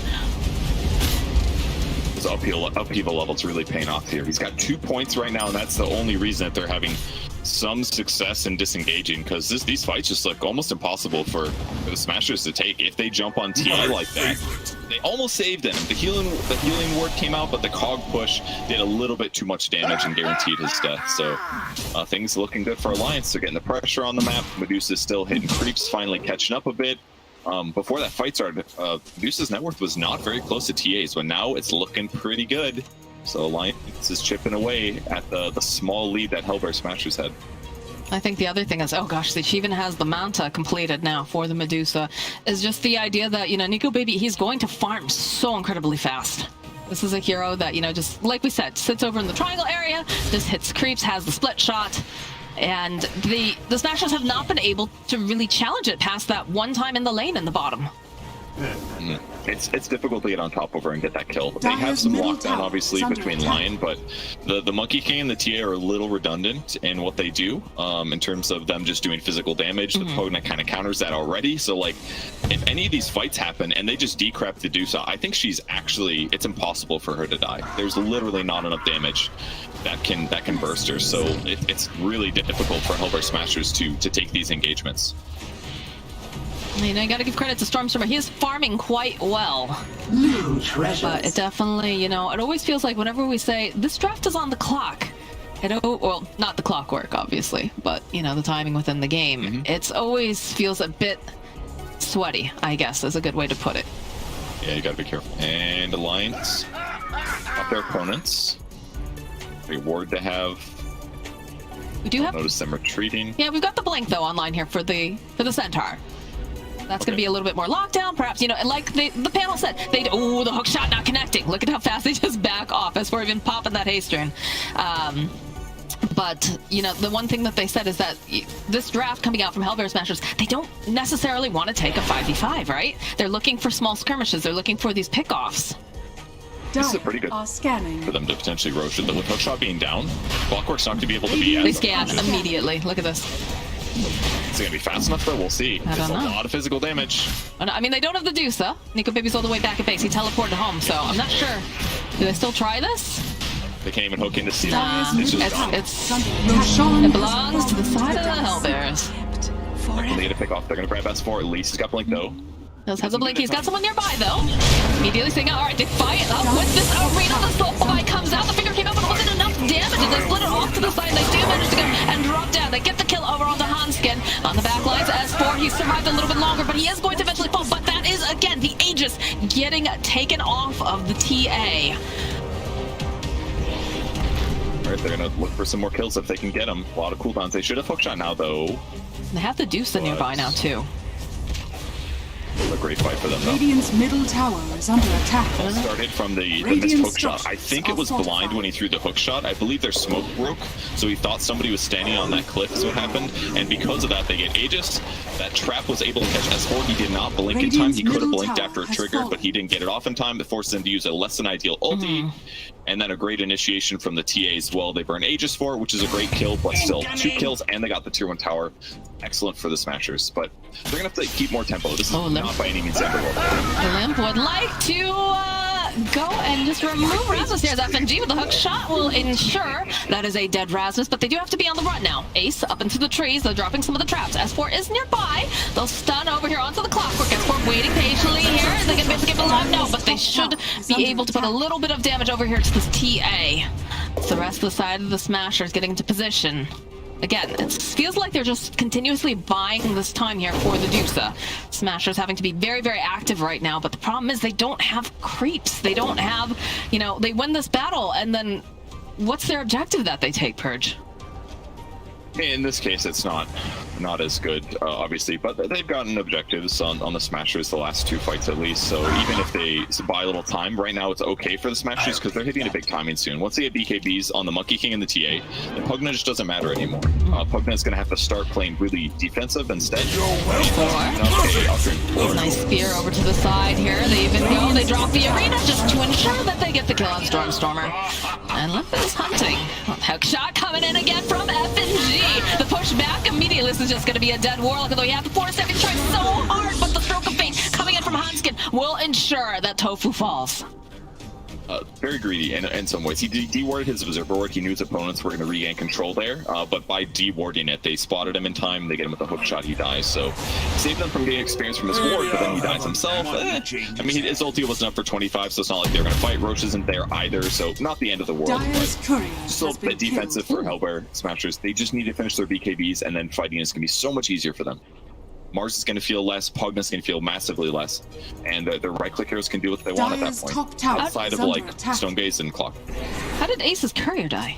His upheaval level's really paying off here. He's got 2 points right now, and that's the only reason that they're having some success in disengaging, because these fights just look almost impossible for the Smashers to take. If they jump on TA like that, they almost saved him. The healing ward came out, but the cog push did a little bit too much damage and guaranteed his death. So things looking good for Alliance. They're getting the pressure on the map. Medusa's still hitting creeps, finally catching up a bit. Before that fight started, Medusa's net worth was not very close to TA's, but now it's looking pretty good. So Alliance is chipping away at the small lead that Hellbear Smashers had. I think the other thing is, oh gosh, she even has the Manta completed now for the Medusa, is just the idea that, you know, Nico Baby, he's going to farm so incredibly fast. This is a hero that, you know, just like we said, sits over in the triangle area, just hits creeps, has the split shot. And the Smashers have not been able to really challenge it past that one time in the lane in the bottom. It's difficult to get on top of her and get that kill. They have some lockdown, obviously, between Lion, but the Monkey King and the TA are a little redundant in what they do in terms of them just doing physical damage. The Pugna kind of counters that already. So, like, if any of these fights happen and they just decrep the Medusa, I think it's impossible for her to die. There's literally not enough damage that can burst her. So it's really difficult for Hellbear Smashers to take these engagements. You know, you gotta give credit to Stormstormer. He is farming quite well. But it definitely, you know, it always feels like whenever we say, this draft is on the clock. Well, not the clockwork, obviously, but, you know, the timing within the game. It always feels a bit sweaty, I guess, is a good way to put it. Yeah, you gotta be careful. And Alliance got their opponents. Reward to have. We do have. Notice them retreating. Yeah, we've got the blink though online here for the Centaur. That's going to be a little bit more lockdown, perhaps. You know, like the panel said, oh, the hook shot not connecting. Look at how fast they just back off as for even popping that haste rune. But, you know, the one thing that they said is that this draft coming out from Hellbear Smashers, they don't necessarily want to take a 5v5, right? They're looking for small skirmishes. They're looking for these pickoffs. This is pretty good for them to potentially roach it. With hookshot being down, Clockwork's not going to be able to be as... They scan immediately. Look at this. Is it going to be fast enough, though? We'll see. I don't know. A lot of physical damage. I mean, they don't have the Deuce, Nico Baby's all the way back at base. He teleported home, so I'm not sure. Do they still try this? They can't even hook into C. It belongs to the side of the Hellbears. They get a pick off. They're going to grab S4. At least he's got blink, though. Does have the blink. He's got someone nearby, though. Immediately saying, all right, they fight up with this arena. The Soulfly comes out. The finger came up, but it wasn't enough damage. And they split it off to the side. They do manage to go and drop down. They get the kill over onto Hanskin. On the back lines, S4, he survived a little bit longer, but he is going to eventually fall. But that is, again, the Aegis getting taken off of the TA. All right, they're going to look for some more kills if they can get them. A lot of cooldowns. They should have hookshot now, though. They have the Deuce nearby now, too. A great fight for them, though. Radiant's middle tower is under attack. All started from the missed hookshot. I think it was blind when he threw the hookshot. I believe their smoke broke, so he thought somebody was standing on that cliff is what happened. And because of that, they get Aegis. That trap was able to catch S4. He did not blink in time. He could have blinked after a trigger, but he didn't get it off in time. That forced him to use a less than ideal ulti. And then a great initiation from the TA as well. They burn Aegis for it, which is a great kill, but still 2 kills, and they got the tier 1 tower. Excellent for the Smashers, but they're going to have to keep more tempo. This is not by any means end of the world. The Limp would like to go and just remove Rasmus here. As FNG with the hook shot will ensure that is a dead Rasmus, but they do have to be on the run now. Ace up into the trees. They're dropping some of the traps. S4 is nearby. They'll stun over here onto the Clockwork. S4 waiting patiently here. Are they going to be able to get alive? No, but they should be able to put a little bit of damage over here to this TA. It's the rest of the side of the Smashers getting into position. Again, it feels like they're just continuously buying this time here for the Deusa. Smashers having to be very, very active right now, but the problem is they don't have creeps. They don't have, you know, they win this battle, and then what's their objective that they take, Purge? In this case, it's not as good, obviously, but they've gotten objectives on the Smashers the last 2 fights at least, so even if they buy a little time, right now it's okay for the Smashers because they're hitting a big timing soon. Once they get BKBs on the Monkey King and the TA, the Pugna just doesn't matter anymore. Pugna's going to have to start playing really defensive instead. Nice spear over to the side here. They even go, they drop the arena just to ensure that they get the kill on Stormstormer. And Limp is hunting. Hook shot coming in again from FNG. The push back immediately. This is just going to be a dead Warlock, although he had to force everything. Tried so hard, but the stroke of fate coming in from Hanskin will ensure that Tofu falls. Very greedy in some ways. He de-warded his Berserker Ward. He knew his opponents were going to regain control there, but by de-warding it, they spotted him in time. They get him with a hook shot. He dies, so saved them from getting experience from his ward, but then he dies himself. I mean, his ulti wasn't up for 25, so it's not like they're going to fight. Roche isn't there either, so not the end of the world, but still a bit defensive for Hellbear Smashers. They just need to finish their BKBs, and then fighting is going to be so much easier for them. Mars is going to feel less, Pugna's going to feel massively less, and the right-click heroes can do what they want at that point, outside of, like, Stone Gaze and Clock. How did Ace's courier die?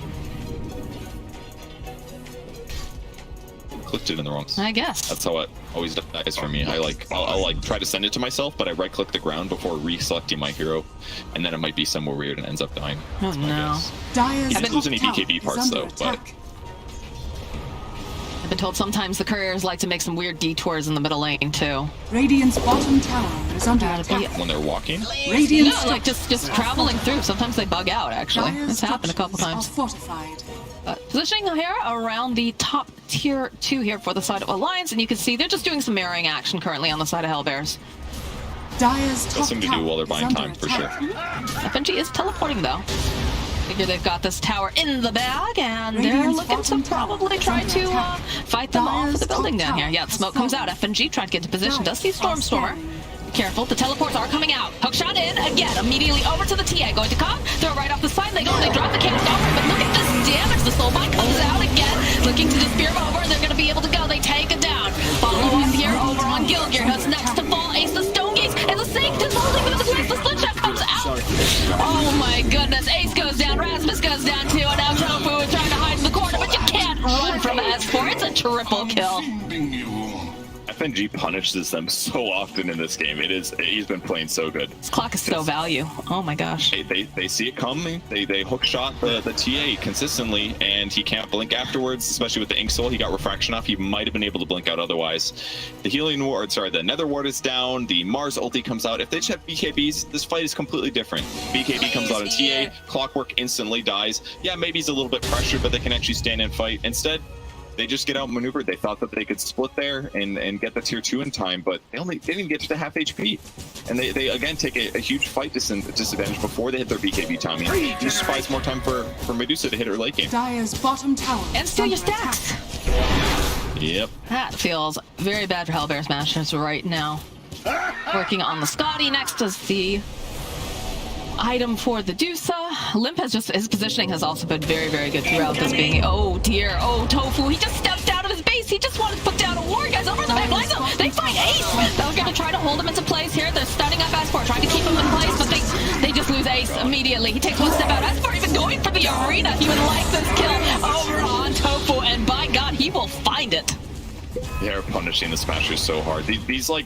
Clicked it in the wrong spot. I guess. That's how it always dies for me. I'll try to send it to myself, but I right-click the ground before reselecting my hero, and then it might be somewhere weird and ends up dying. Oh, no. He didn't lose any BKB parts, though, but... I've been told sometimes the couriers like to make some weird detours in the middle lane too. Radiant's bottom tower is under attack. When they're walking? No, like just traveling through. Sometimes they bug out, actually. It's happened a couple times. Positioning here around the top tier 2 here for the side of Alliance, and you can see they're just doing some mirroring action currently on the side of Hellbears. That's something to do while they're buying time, for sure. FNG is teleporting, though. Figure they've got this tower in the bag, and they're looking to probably try to fight them off of the building down here. Yeah, the smoke comes out. FNG trying to get into position. Does see Stormstormer. Careful, the teleports are coming out. Hookshot in, again, immediately over to the TA. Going to come, throw right off the side. They go, they drop the cannon over, but look at this damage. The Soulbind comes out again, looking to the spear over. They're going to be able to go. They take it down. Follow up here over on Gilgear, who's next to goodness. Ace goes down, Rasmus goes down too, and now Tofu is trying to hide in the corner, but you can't run from S4. It's a triple kill. FNG punishes them so often in this game. He's been playing so good. This clock is so value. Oh my gosh. They see it coming. They hook shot the TA consistently, and he can't blink afterwards, especially with the Ink Soul. He got refraction off. He might have been able to blink out otherwise. The healing ward, sorry, the Nether ward is down. The Mars ulti comes out. If they just have BKBs, this fight is completely different. BKB comes out in TA, Clockwork instantly dies. Yeah, maybe he's a little bit pressured, but they can actually stand and fight. Instead, they just get outmaneuvered. They thought that they could split there and get the tier 2 in time, but they didn't get to half HP. And they again take a huge fight disadvantage before they hit their BKB timing. It just buys more time for Medusa to hit her late game. Dire's bottom tower. And steal your stacks. Yep. That feels very bad for Hellbear Smashers right now. Working on the Scotty next to the item for the Dusa. Limp has just, his positioning has also been very, very good throughout this being, oh dear, oh Tofu, he just stepped out of his base. He just wanted to put down a ward, guys, over the back line zone. They find Ace. They're going to try to hold him into place here. They're stunning up S4, trying to keep him in place, but they just lose Ace immediately. He takes one step out. S4 even going for the arena. He would like this kill over on Tofu, and by God, he will find it. They're punishing the Smashers so hard. These like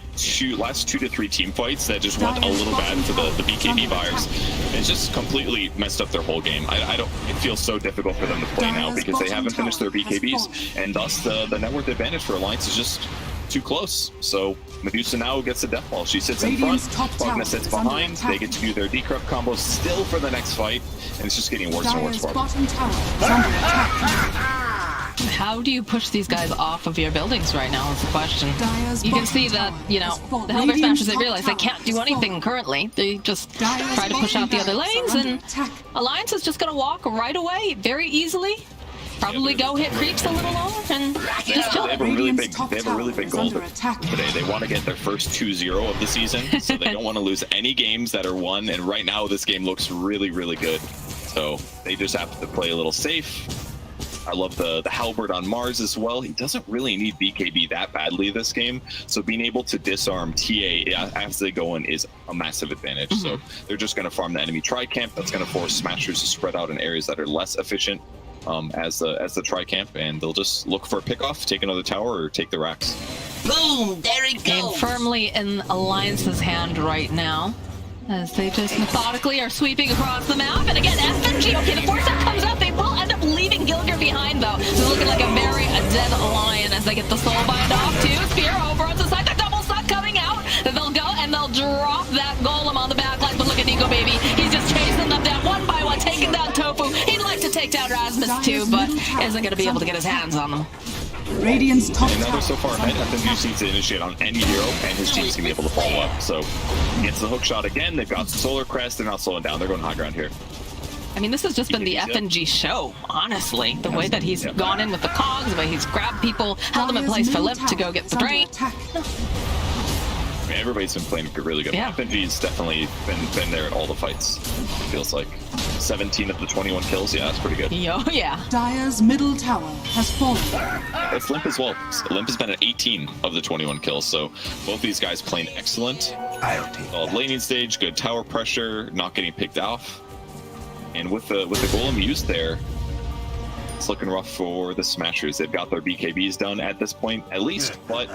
last 2 to 3 team fights that just went a little bad for the BKB buyers. It's just completely messed up their whole game. It feels so difficult for them to play now because they haven't finished their BKBs, and thus the net worth advantage for Alliance is just too close. So Medusa now gets the death ball. She sits in front, Bugna sits behind. They get to do their decrypt combo still for the next fight, and it's just getting worse and worse for them. How do you push these guys off of your buildings right now is the question. You can see that, you know, the Hellbear Smashers, they realize they can't do anything currently. They just try to push out the other lanes, and Alliance is just going to walk right away very easily. Probably go hit creeps a little lower and just chill. They have a really big goal today. They want to get their first 2-0 of the season, so they don't want to lose any games that are won, and right now this game looks really, really good. So they just have to play a little safe. I love the halberd on Mars as well. He doesn't really need BKB that badly this game, so being able to disarm TA as they go in is a massive advantage. So they're just going to farm the enemy tri-camp. That's going to force Smashers to spread out in areas that are less efficient as the tri-camp, and they'll just look for a pick-off, take another tower, or take the racks. Boom! There it Game goes! firmly in Alliance's hand right now, as they just methodically are sweeping across the map. And again, FNG, okay, the force that comes out, they will end up leaving Gilgir behind, though. This is looking like a very dead lion as they get the soul bind off, too. Spear over on the side, the double suck coming out. Then they'll go and they'll drop that golem on the backline. But look at Nico, baby. He's just chasing them down one by one, taking down Tofu. He'd like to take down Rasmus, too, but isn't going to be able to get his hands on them. Radiant's top and now they're so far ahead, FNG just needs to initiate on any hero, and his team's gonna be able to follow up. So he gets the hook shot again. They've got the Solar Crest. They're not slowing down. They're going high ground here. I mean, this has just been the FNG show, honestly. The way that he's gone in with the cogs, the way he's grabbed people, held them in place for Limp to go get the drain. I mean, everybody's been playing really good. Yeah. FNG's definitely been there at all the fights. It feels like 17 of the 21 kills. Yeah, that's pretty good. Oh, yeah. Dire's middle tower has fallen. It's Limp as well. Limp has been at 18 of the 21 kills, so both these guys playing excellent. Solid laning stage, good tower pressure, not getting picked off. And with the golem used there, it's looking rough for the Smashers. They've got their BKBs done at this point, at least, but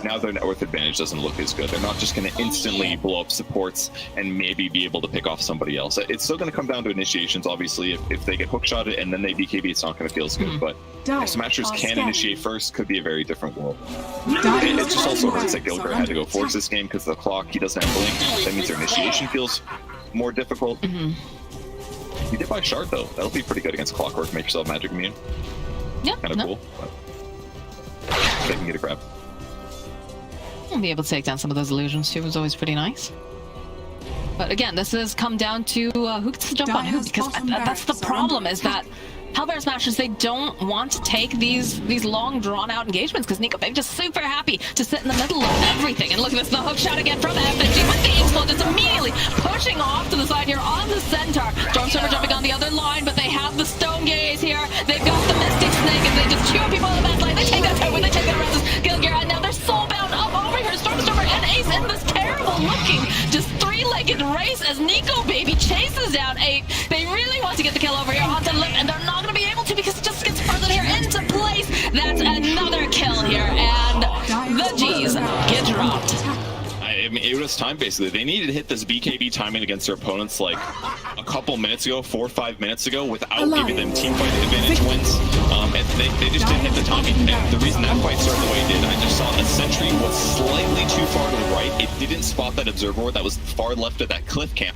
now their net worth advantage doesn't look as good. They're not just going to instantly blow up supports and maybe be able to pick off somebody else. It's still going to come down to initiations, obviously. If they get hookshotted and then they BKB, it's not going to feel as good. But if Smashers can initiate first, could be a very different world. It just also hurts that Gilgir had to go force this game because of the clock. He doesn't have blink. That means their initiation feels more difficult. You did buy Shard, though. That'll be pretty good against Clockwork. Make yourself magic immune. Yeah, kind of cool. But they can get a grab. And be able to take down some of those illusions, too, was always pretty nice. But again, this has come down to who gets to jump on who, because that's the problem, is that Hellbear Smashers, they don't want to take these long, drawn-out engagements, because Nico Babe just super happy to sit in the middle of everything. And look at this, the hook shot again from FNG with the Explode, just immediately pushing off to the side here on the centaur. Stormstormer jumping on the other line, but they have the Stone Gaze here. They've got the Mystic Snake, and they just chew people on the back line. They take that Tower, they take that Rasmus, Gilgir, and now they're soulbound up over here. Stormstormer and Ace in this terrible-looking, just three-legged race as Nico Baby chases down 8. They really I mean, it was time basically. They needed to hit this BKB timing against their opponents like a couple minutes ago, 4 or 5 minutes ago, without giving them team fight advantage wins. And they just didn't hit the timing. And the reason that fight started the way it did, I just saw the sentry was slightly too far to the right. It didn't spot that observer ward that was far left of that cliff camp.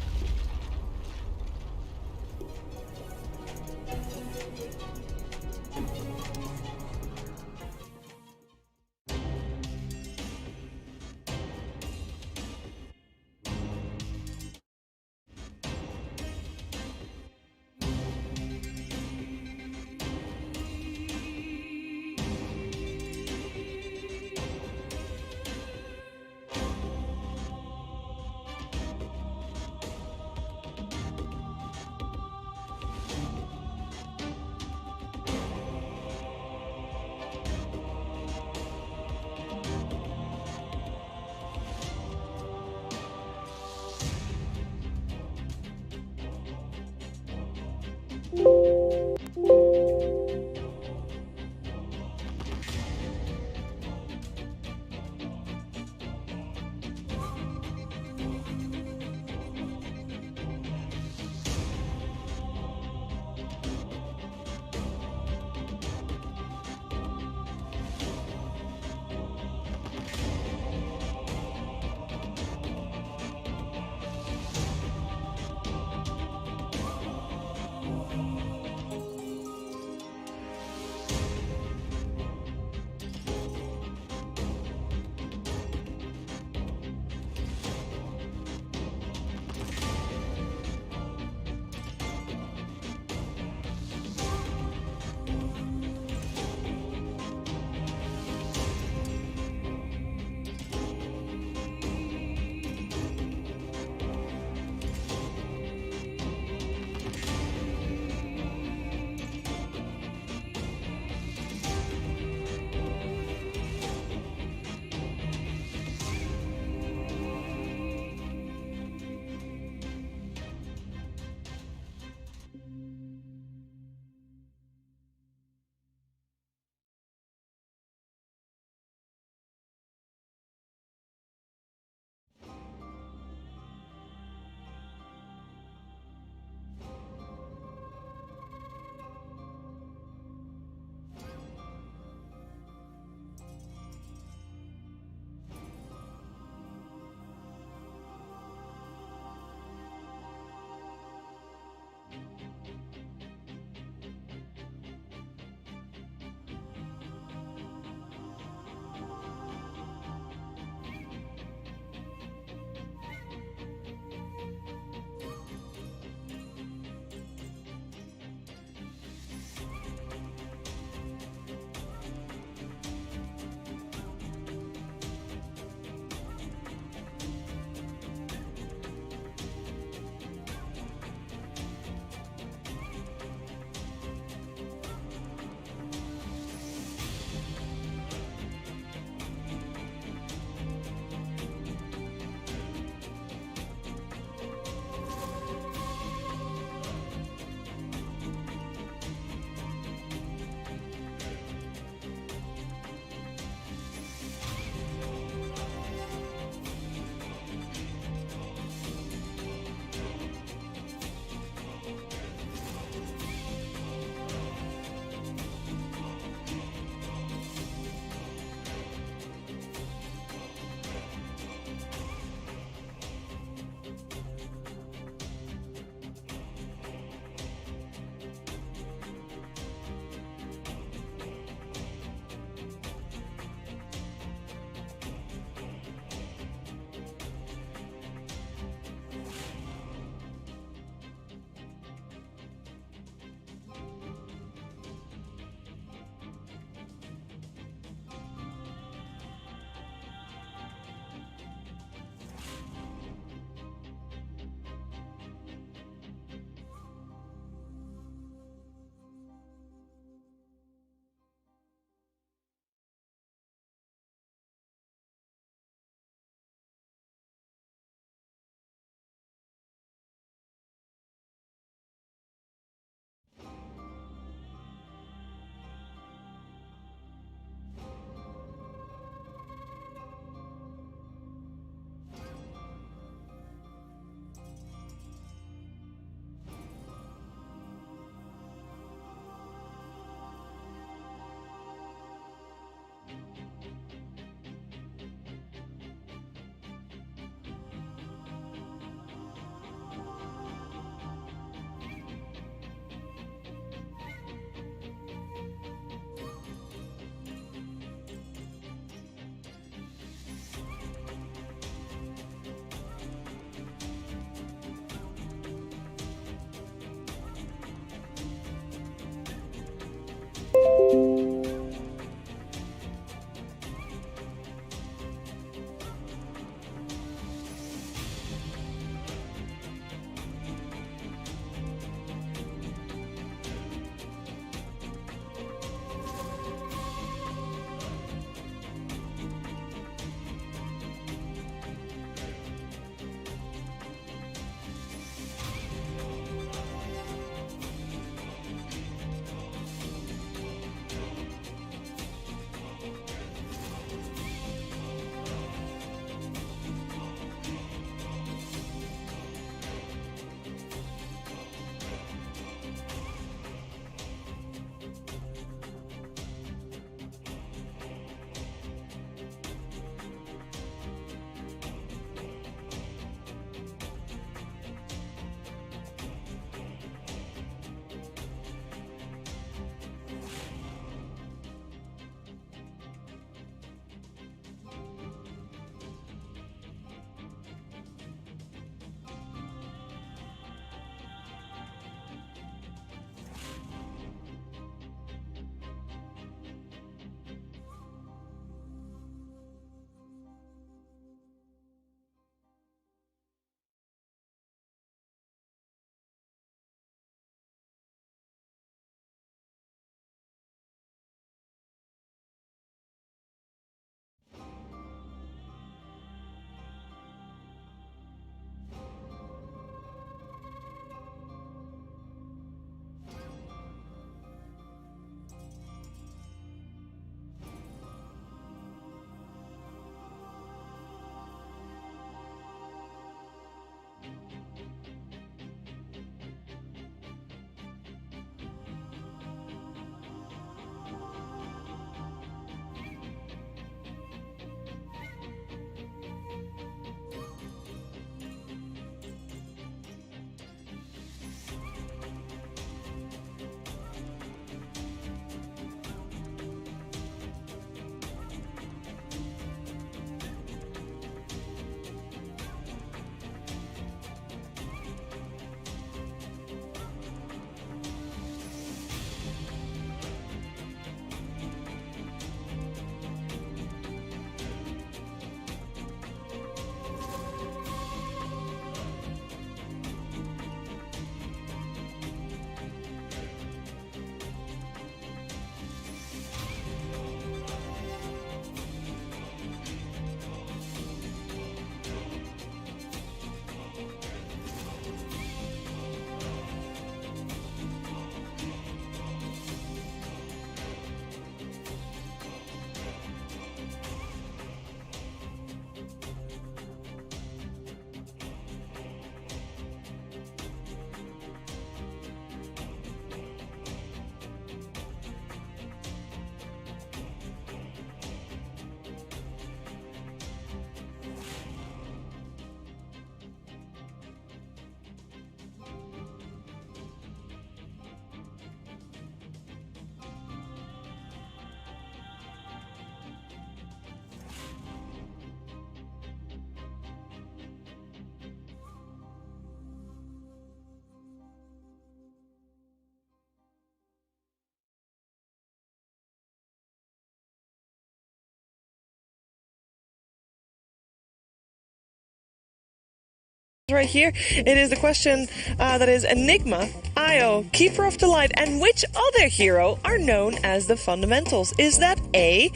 right here. It is the question that is Enigma, Io, Keeper of the Light, and which other hero are known as the fundamentals? Is that A,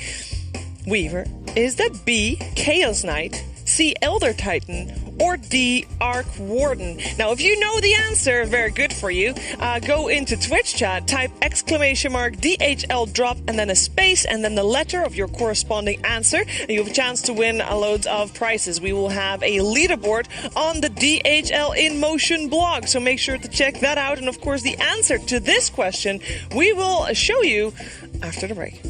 Weaver? Is that B, Chaos Knight? C, Elder Titan? Or D, Arc Warden? Now, if you know the answer, very good for you. Go into Twitch chat, type !DHL drop, and then a space, and then the letter of your corresponding answer, and you have a chance to win loads of prizes. We will have a leaderboard on the DHL in Motion blog, so make sure to check that out. And of course, the answer to this question we will show you after the break.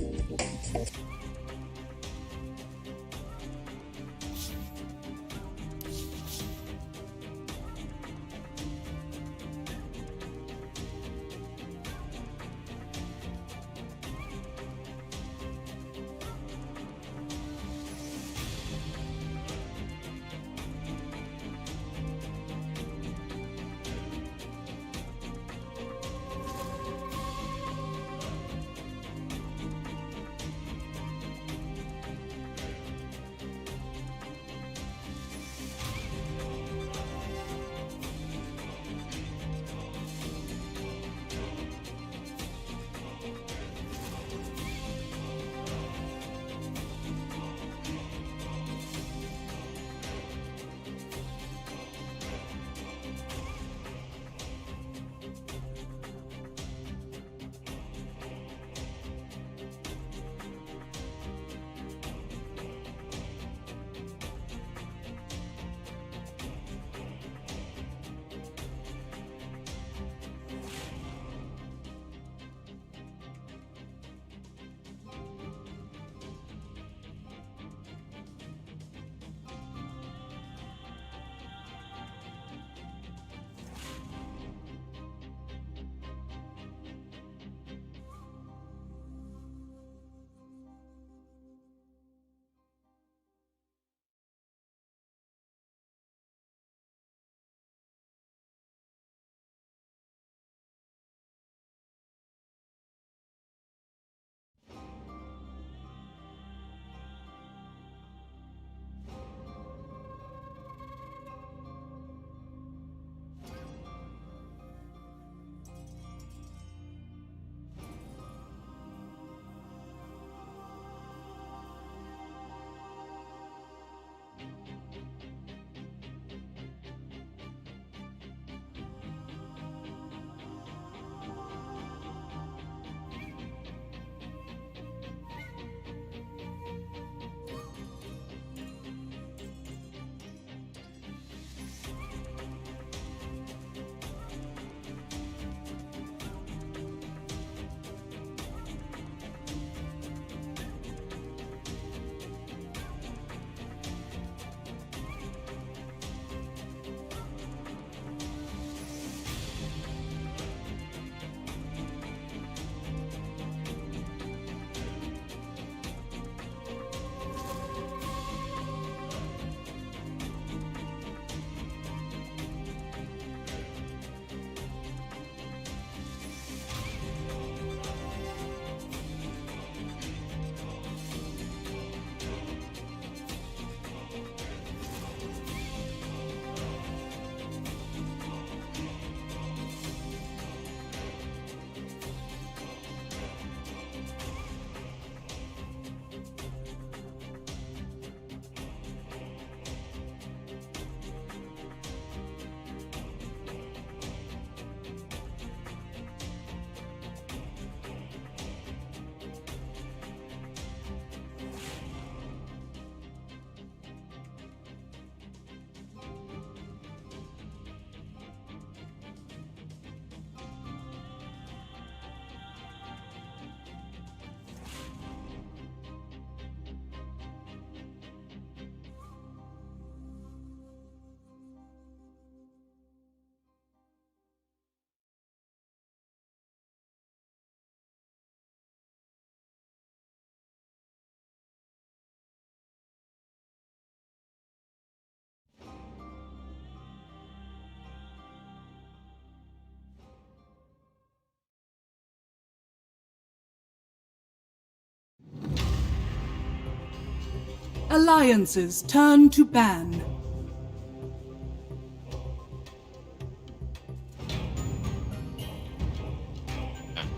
Alliances turn to ban.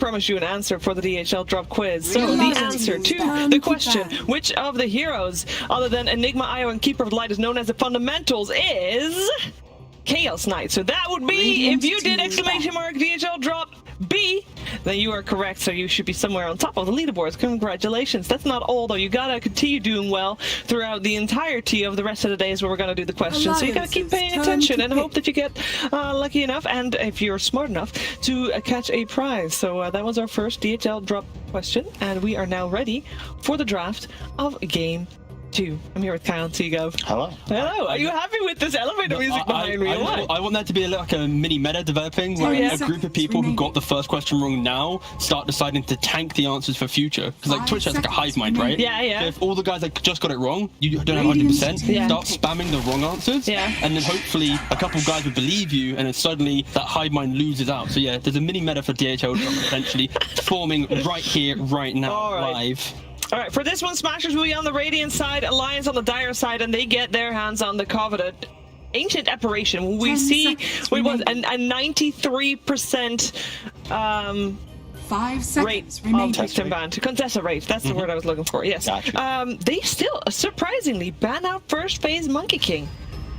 promise you an answer for the DHL drop quiz. So the answer to the question, which of the heroes other than Enigma, Io, and Keeper of Light is known as the fundamentals, is Chaos Knight. So that would be, if you did exclamation mark DHL drop B, then you are correct. So you should be somewhere on top of the leaderboards. Congratulations. That's not all though. You gotta continue doing well throughout the entirety of the rest of the days where we're gonna do the questions. So you gotta keep paying attention and hope that you get lucky enough, and if you're smart enough, to catch a prize. So that was our first DHL drop question, and we are now ready for the draft of Game 2. I'm here with Kyle Tigo. Hello. Hello. Are you happy with this elevator music behind me? I want that to be like a mini meta developing where a group of people who got the first question wrong now start deciding to tank the answers for future. Because like Twitch has like a hive mind, right? Yeah. So if all the guys that just got it wrong, you don't have 100%, start spamming the wrong answers, and then hopefully a couple of guys will believe you, and then suddenly that hive mind loses out. So yeah, there's a mini meta for DHL potentially forming right here, right now, live. All right, for this one, Smashers will be on the Radiant side, Alliance on the Dire side, and they get their hands on the coveted Ancient Apparition. We see what was a 93% 5 seconds rate remaining. of victim ban. Contested rate. That's the word I was looking for. Yes. Gotcha. They still surprisingly ban out first phase Monkey King.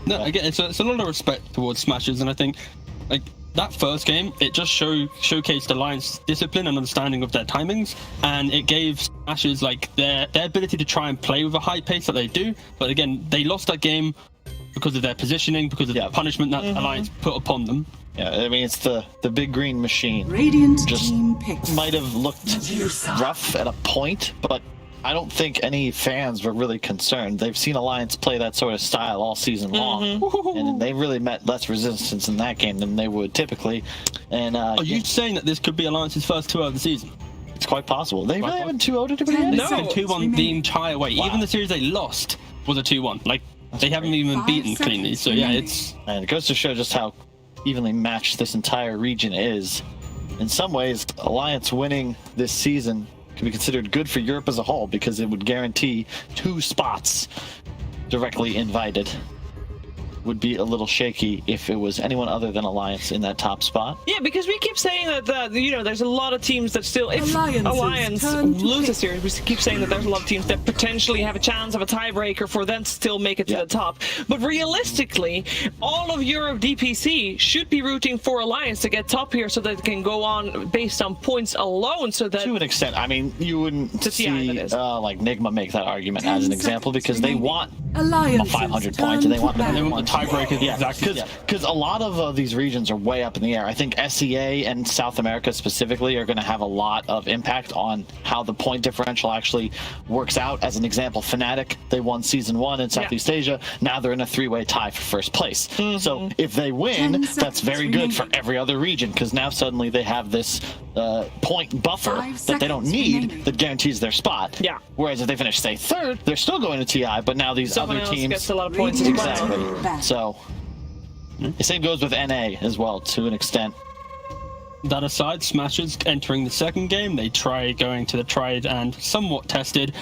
No, again, it's a lot of respect towards Smashers, and I think like that first game, it just showcased Alliance discipline and understanding of their timings, and it gave Smashers like their ability to try and play with a high pace that they do. But again, they lost that game because of their positioning, because of the punishment that Alliance put upon them. Yeah, I mean, it's the big green machine. Radiant just team picks. might have looked rough at a point, but I don't think any fans were really concerned. They've seen Alliance play that sort of style all season long, and they really met less resistance in that game than they would typically. And are you saying that this could be Alliance's first 2-0 of the season? It's quite possible. They really haven't 2-0'd anybody yet? No, 2-1 the entire way. Even the series they lost was a 2-1. Like they haven't even beaten cleanly. So yeah, it's and it goes to show just how evenly matched this entire region is. In some ways, Alliance winning this season can be considered good for Europe as a whole, because it would guarantee 2 spots directly invited. Would be a little shaky if it was anyone other than Alliance in that top spot. Yeah, because we keep saying that there's a lot of teams that still, if Alliance loses this series, we keep saying that there's a lot of teams that potentially have a chance of a tiebreaker for them to still make it to the top. But realistically, all of Europe DPC should be rooting for Alliance to get top here, so that it can go on based on points alone. So that to an extent, I mean, you wouldn't see like Nigma make that argument as an example, because they want a 500 points and they want the tiebreaker. Because a lot of these regions are way up in the air. I think SEA and South America specifically are going to have a lot of impact on how the point differential actually works out. As an example, Fnatic, they won Season 1 in Southeast Asia. Now they're in a 3-way tie for first place. So if they win, that's very good for every other region, because now suddenly they have this point buffer that they don't need that guarantees their spot. Yeah. Whereas if they finish, say, 3rd, they're still going to TI, but now these other teams gets a lot of points as well. So the same goes with NA as well, to an extent. That aside, Smashers entering the second game, they try going to the tried and somewhat tested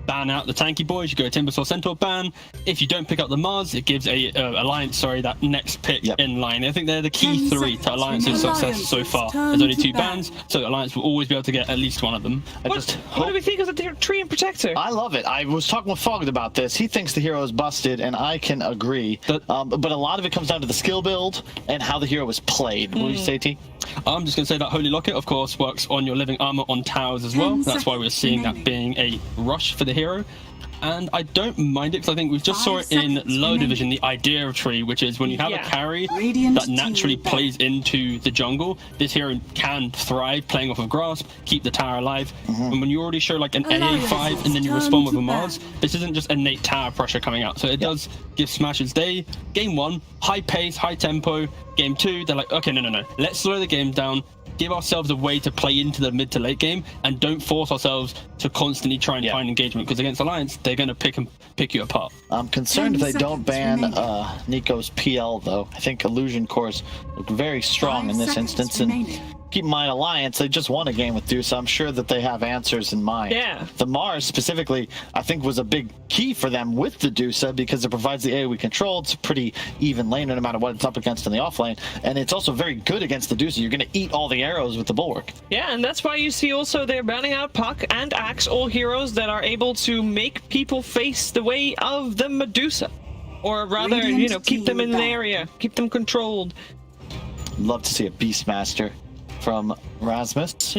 ban out the tanky boys. You go Timbersaw Centaur ban. If you don't pick up the Mars, it gives Alliance that next pick in line. I think they're the key 3 to Alliance's success so far. There's only 2 bans, so Alliance will always be able to get at least one of them. What do we think of the Tree and Protector? I love it. I was talking with Fogged about this. He thinks the hero is busted, and I can agree. But a lot of it comes down to the skill build and how the hero is played. What do you say, T? I'm just going to say that Holy Locket, of course, works on your living armor on towers as well. That's why we're seeing that being a rush for the hero. And I don't mind it, because I think we've just saw it in low division, the idea of Tree, which is when you have a carry that naturally plays into the jungle, this hero can thrive playing off of grasp, keep the tower alive. And when you already show like an AA5 and then you respond with a Mars, this isn't just innate tower pressure coming out. So it does give Smashers game 1, high pace, high tempo. Game 2, they're like, okay, no, let's slow the game down, give ourselves a way to play into the mid to late game, and don't force ourselves to constantly try and find engagement, because against Alliance, they're going to pick you apart. I'm concerned if they don't ban Nico's PL, though. I think Illusion Cores look very strong in this instance, and keep in mind, Alliance, they just won a game with Deuce. I'm sure that they have answers in mind. Yeah. The Mars specifically, I think, was a big key for them with the Deuce because it provides the AoE control. It's a pretty even lane no matter what it's up against in the off lane. And it's also very good against the Deuce. You're going to eat all the arrows with the Bulwark. Yeah, and that's why you see also they're banning out Puck and Axe, all heroes that are able to make people face the way of the Medusa. Or rather, Radiant, you know, keep them in an area, keep them controlled. Love to see a Beastmaster from Rasmus.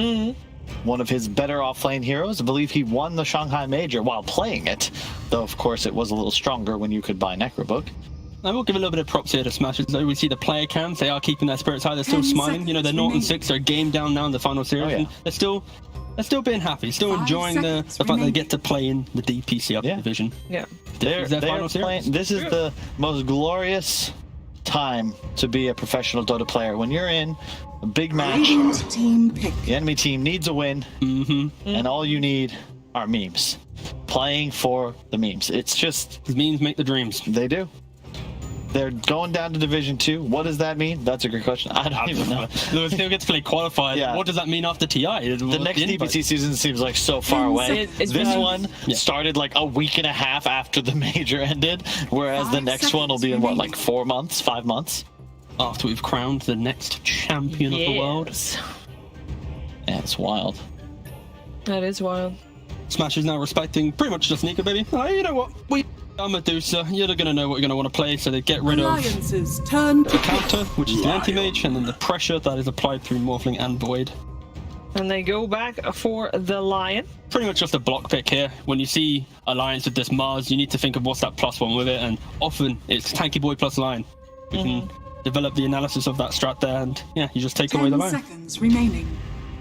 One of his better offlane heroes. I believe he won the Shanghai Major while playing it, though of course it was a little stronger when you could buy Necrobook. I will give a little bit of props here to Smashers. Though we see the player cams, they are keeping their spirits high. They're still smiling. You know, they're 0-6. They're a game down now in the final series. And they're still being happy, still enjoying the fact that they get to play in the DPC up division. Yeah, They're final series. This is the most glorious time to be a professional Dota player. When you're in a big match, the enemy team needs a win, and all you need are memes. Playing for the memes. It's just... memes make the dreams. They do. They're going down to Division 2. What does that mean? That's a good question. I don't even know. They still get to play qualified. Yeah. What does that mean after TI? The next DPC season seems like so far away. This one started like a week and a half after the major ended, whereas the next one will be in, what, like 4 months, 5 months? After we've crowned the next champion of the world. Yeah, it's wild. That is wild. Smash is now respecting pretty much just Nika, baby. Oh, you know what? I'm Medusa. You're going to know what you're going to want to play, so they get rid of the counter, which is the anti-mage, and then the pressure that is applied through Morphling and Void. And they go back for the Lion. Pretty much just a block pick here. When you see Alliance with this Mars, you need to think of what's that +1 with it, and often it's Tanky Boy plus Lion. We can develop the analysis of that strat there, and yeah, you just take away the Lion. 10 seconds remaining.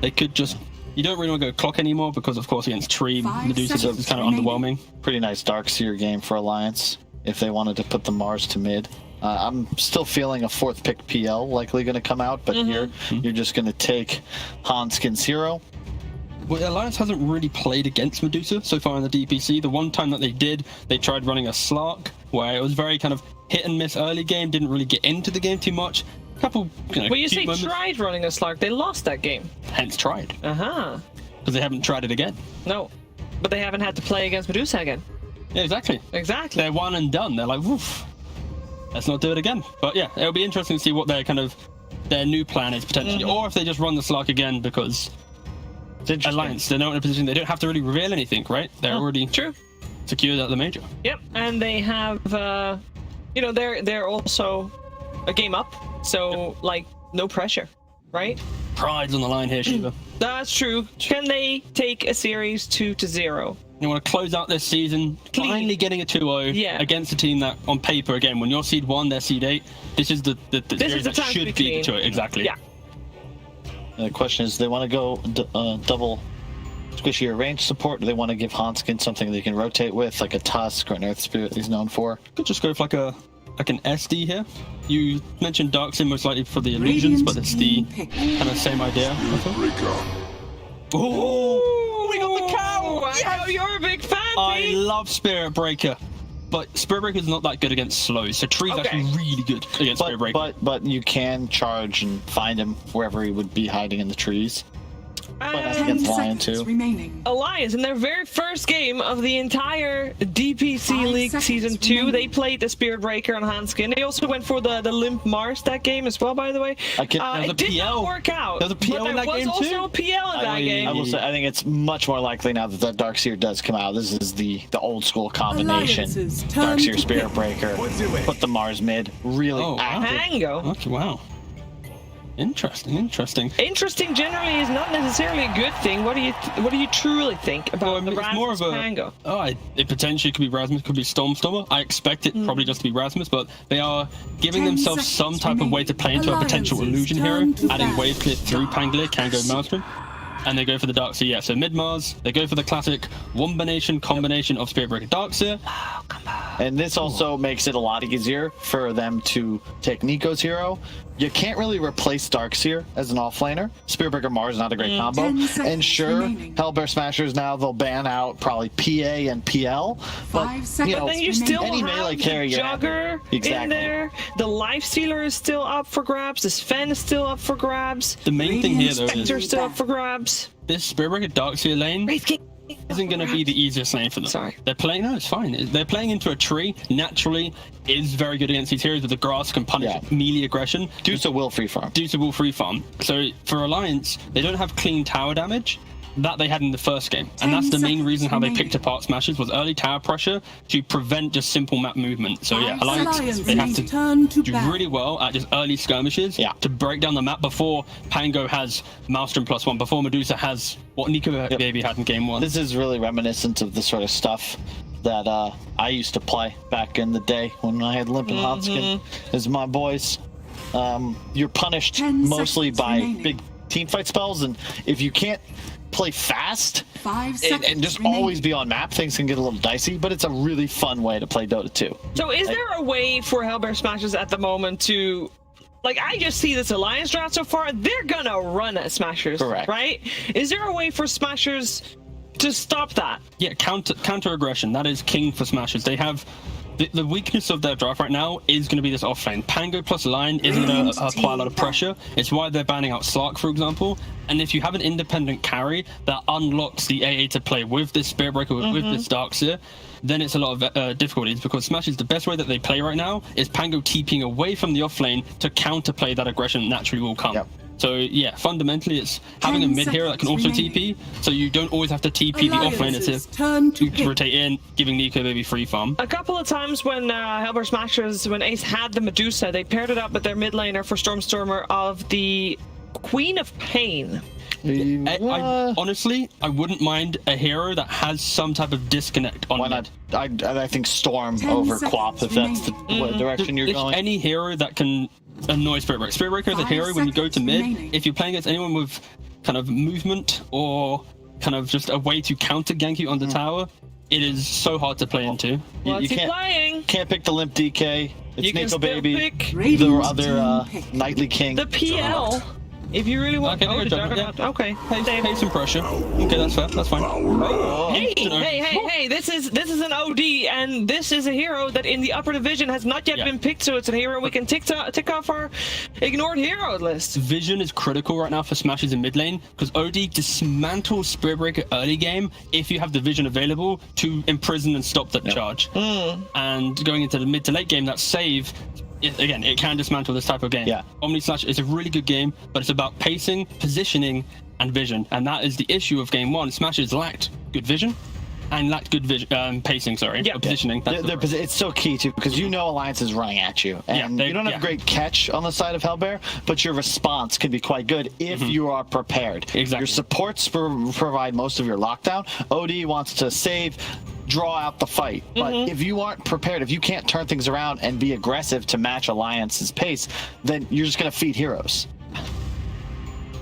They could just... You don't really want to go clock anymore because, of course, against Tree, Medusa is kind of underwhelming. Pretty nice Darkseer game for Alliance if they wanted to put the Mars to mid. I'm still feeling a 4th pick PL likely going to come out, but here you're just going to take Hanskin's hero. Well, Alliance hasn't really played against Medusa so far in the DPC. The one time that they did, they tried running a Slark, where it was very kind of hit and miss early game, didn't really get into the game too much. Couple, well, you say tried running a Slark, they lost that game. Hence tried. Because they haven't tried it again. No, but they haven't had to play against Medusa again. Yeah, exactly. They're one and done. They're like, woof, let's not do it again. But yeah, it'll be interesting to see what their new plan is potentially, or if they just run the Slark again because Alliance, they're not in a position, they don't have to really reveal anything, right? They're already secured at the major. Yep, and they have, you know, they're also a game up. So, like, no pressure, right? Pride's on the line here, Shiva. That's true. Can they take a series 2-0? You want to close out this season, finally getting a 2-0 against a team that, on paper, again, when you're seed 1, they're seed 8. This is the series that should be the 2-0. Exactly. Yeah. The question is, do they want to go double squishier range support? Do they want to give Hanskin something they can rotate with, like a Tusk or an Earth Spirit he's known for? Could just go for like an SD here. You mentioned Darkseer most likely for the illusions, but it's the kind of same idea. Oh, we got the cow! Wow, you're a big fan, I love Spirit Breaker, but Spirit Breaker is not that good against slows, so Tree's actually really good against Spirit Breaker. But you can charge and find him wherever he would be hiding in the trees. But that's against Lion too. Alliance, in their very first game of the entire DPC League Season 2, they played the Spirit Breaker on Hanskin. They also went for the Limp Mars that game as well, by the way. It did not work out. There was a PL in that game too? There was also a PL in that game. I will say, I think it's much more likely now that Darkseer does come out. This is the old school combination. Darkseer, Spirit Breaker, put the Mars mid, really active. Tango. Okay, wow. Interesting. Interesting generally is not necessarily a good thing. What do you truly think about the Rasmus Tango? It potentially could be Rasmus, could be Stormstormer. I expect it probably just to be Rasmus, but they are giving themselves some type of way to play into a potential illusion hero, adding wave clear through Pangolier, can go Maelstrom, and they go for the Darkseer. Yeah, so mid Mars, they go for the classic combination of Spirit Breaker Darkseer. Oh, come on. And this also makes it a lot easier for them to take Nico's hero. You can't really replace Darkseer as an offlaner. Spearbreaker Mars is not a great combo. And sure, Hellbear Smashers now, they'll ban out probably PA and PL. But, you know, then you still any have melee the carry Jugger in there. The Lifestealer is still up for grabs. The Sven is still up for grabs. The main thing here, though, Spectre's still up for grabs. this Spearbreaker Darkseer lane isn't going to be the easiest lane for them. Sorry. They're playing, no, it's fine. They're playing into a tree. Naturally, is very good against these heroes, but the grass can punish melee aggression. Dusa will free farm. Dusa will free farm. So for Alliance, they don't have clean tower damage that they had in the first game. And that's the main reason how they picked apart Smashers was early tower pressure to prevent just simple map movement. So yeah, Alliance, they have to do really well at just early skirmishes to break down the map before Pango has Maelstrom +1, before Medusa has what Nico Baby had in game 1. This is really reminiscent of the sort of stuff that I used to play back in the day when I had Limp and Hotskin as my boys. You're punished mostly by big team fight spells, and if you can't play fast and just always be on map, things can get a little dicey, but it's a really fun way to play Dota 2. So is there a way for Hellbear Smashers at the moment to, like, I just see this Alliance draft so far, they're gonna run at Smashers, right? Is there a way for Smashers to stop that? Yeah, counter aggression, that is king for Smashers. They have the weakness of their draft right now is going to be this offlane. Pango plus Lion isn't going to apply a lot of pressure. It's why they're banning out Slark, for example. And if you have an independent carry that unlocks the AA to play with this Spearbreaker, with this Darkseer, then it's a lot of difficulties, because Smash is the best way that they play right now is Pango TPing away from the offlane to counterplay that aggression naturally will come. So yeah, fundamentally it's having a mid hero that can also TP, so you don't always have to TP the offlaner to rotate in, giving Nico Baby free farm. A couple of times when Hellbear Smashers, when Ace had the Medusa, they paired it up with their mid laner for Stormstormer of the Queen of Pain. Honestly, I wouldn't mind a hero that has some type of disconnect on mid. I think Storm over Quap, if that's the direction you're going. Any hero that can annoy Spiritbreaker. Spiritbreaker is a hero when you go to mid. If you're playing against anyone with kind of movement or kind of just a way to counter gank you on the tower, it is so hard to play into. You can't pick the Limp DK. It's you Nico Baby. Pick the other Nightly King. The PL. If you really want okay. Pay some pressure. Okay, that's fair. That's fine. Hey! This is an OD, and this is a hero that in the upper division has not yet been picked. So it's a hero we can tick off our ignored hero list. Vision is critical right now for Smashers in mid lane, because OD dismantles Spearbreaker early game if you have the vision available to imprison and stop that charge. And going into the mid to late game, that save. Again, it can dismantle this type of game. Omni Slash is a really good game, but it's about pacing, positioning, and vision. And that is the issue of game 1. Smashers lacked good vision and lacked good pacing, positioning. It's so key, too, because you know Alliance is running at you. And you don't have a great catch on the side of Hellbear, but your response can be quite good if you are prepared. Your supports provide most of your lockdown. OD wants to save, draw out the fight, but if you aren't prepared, if you can't turn things around and be aggressive to match Alliance's pace, then you're just going to feed heroes.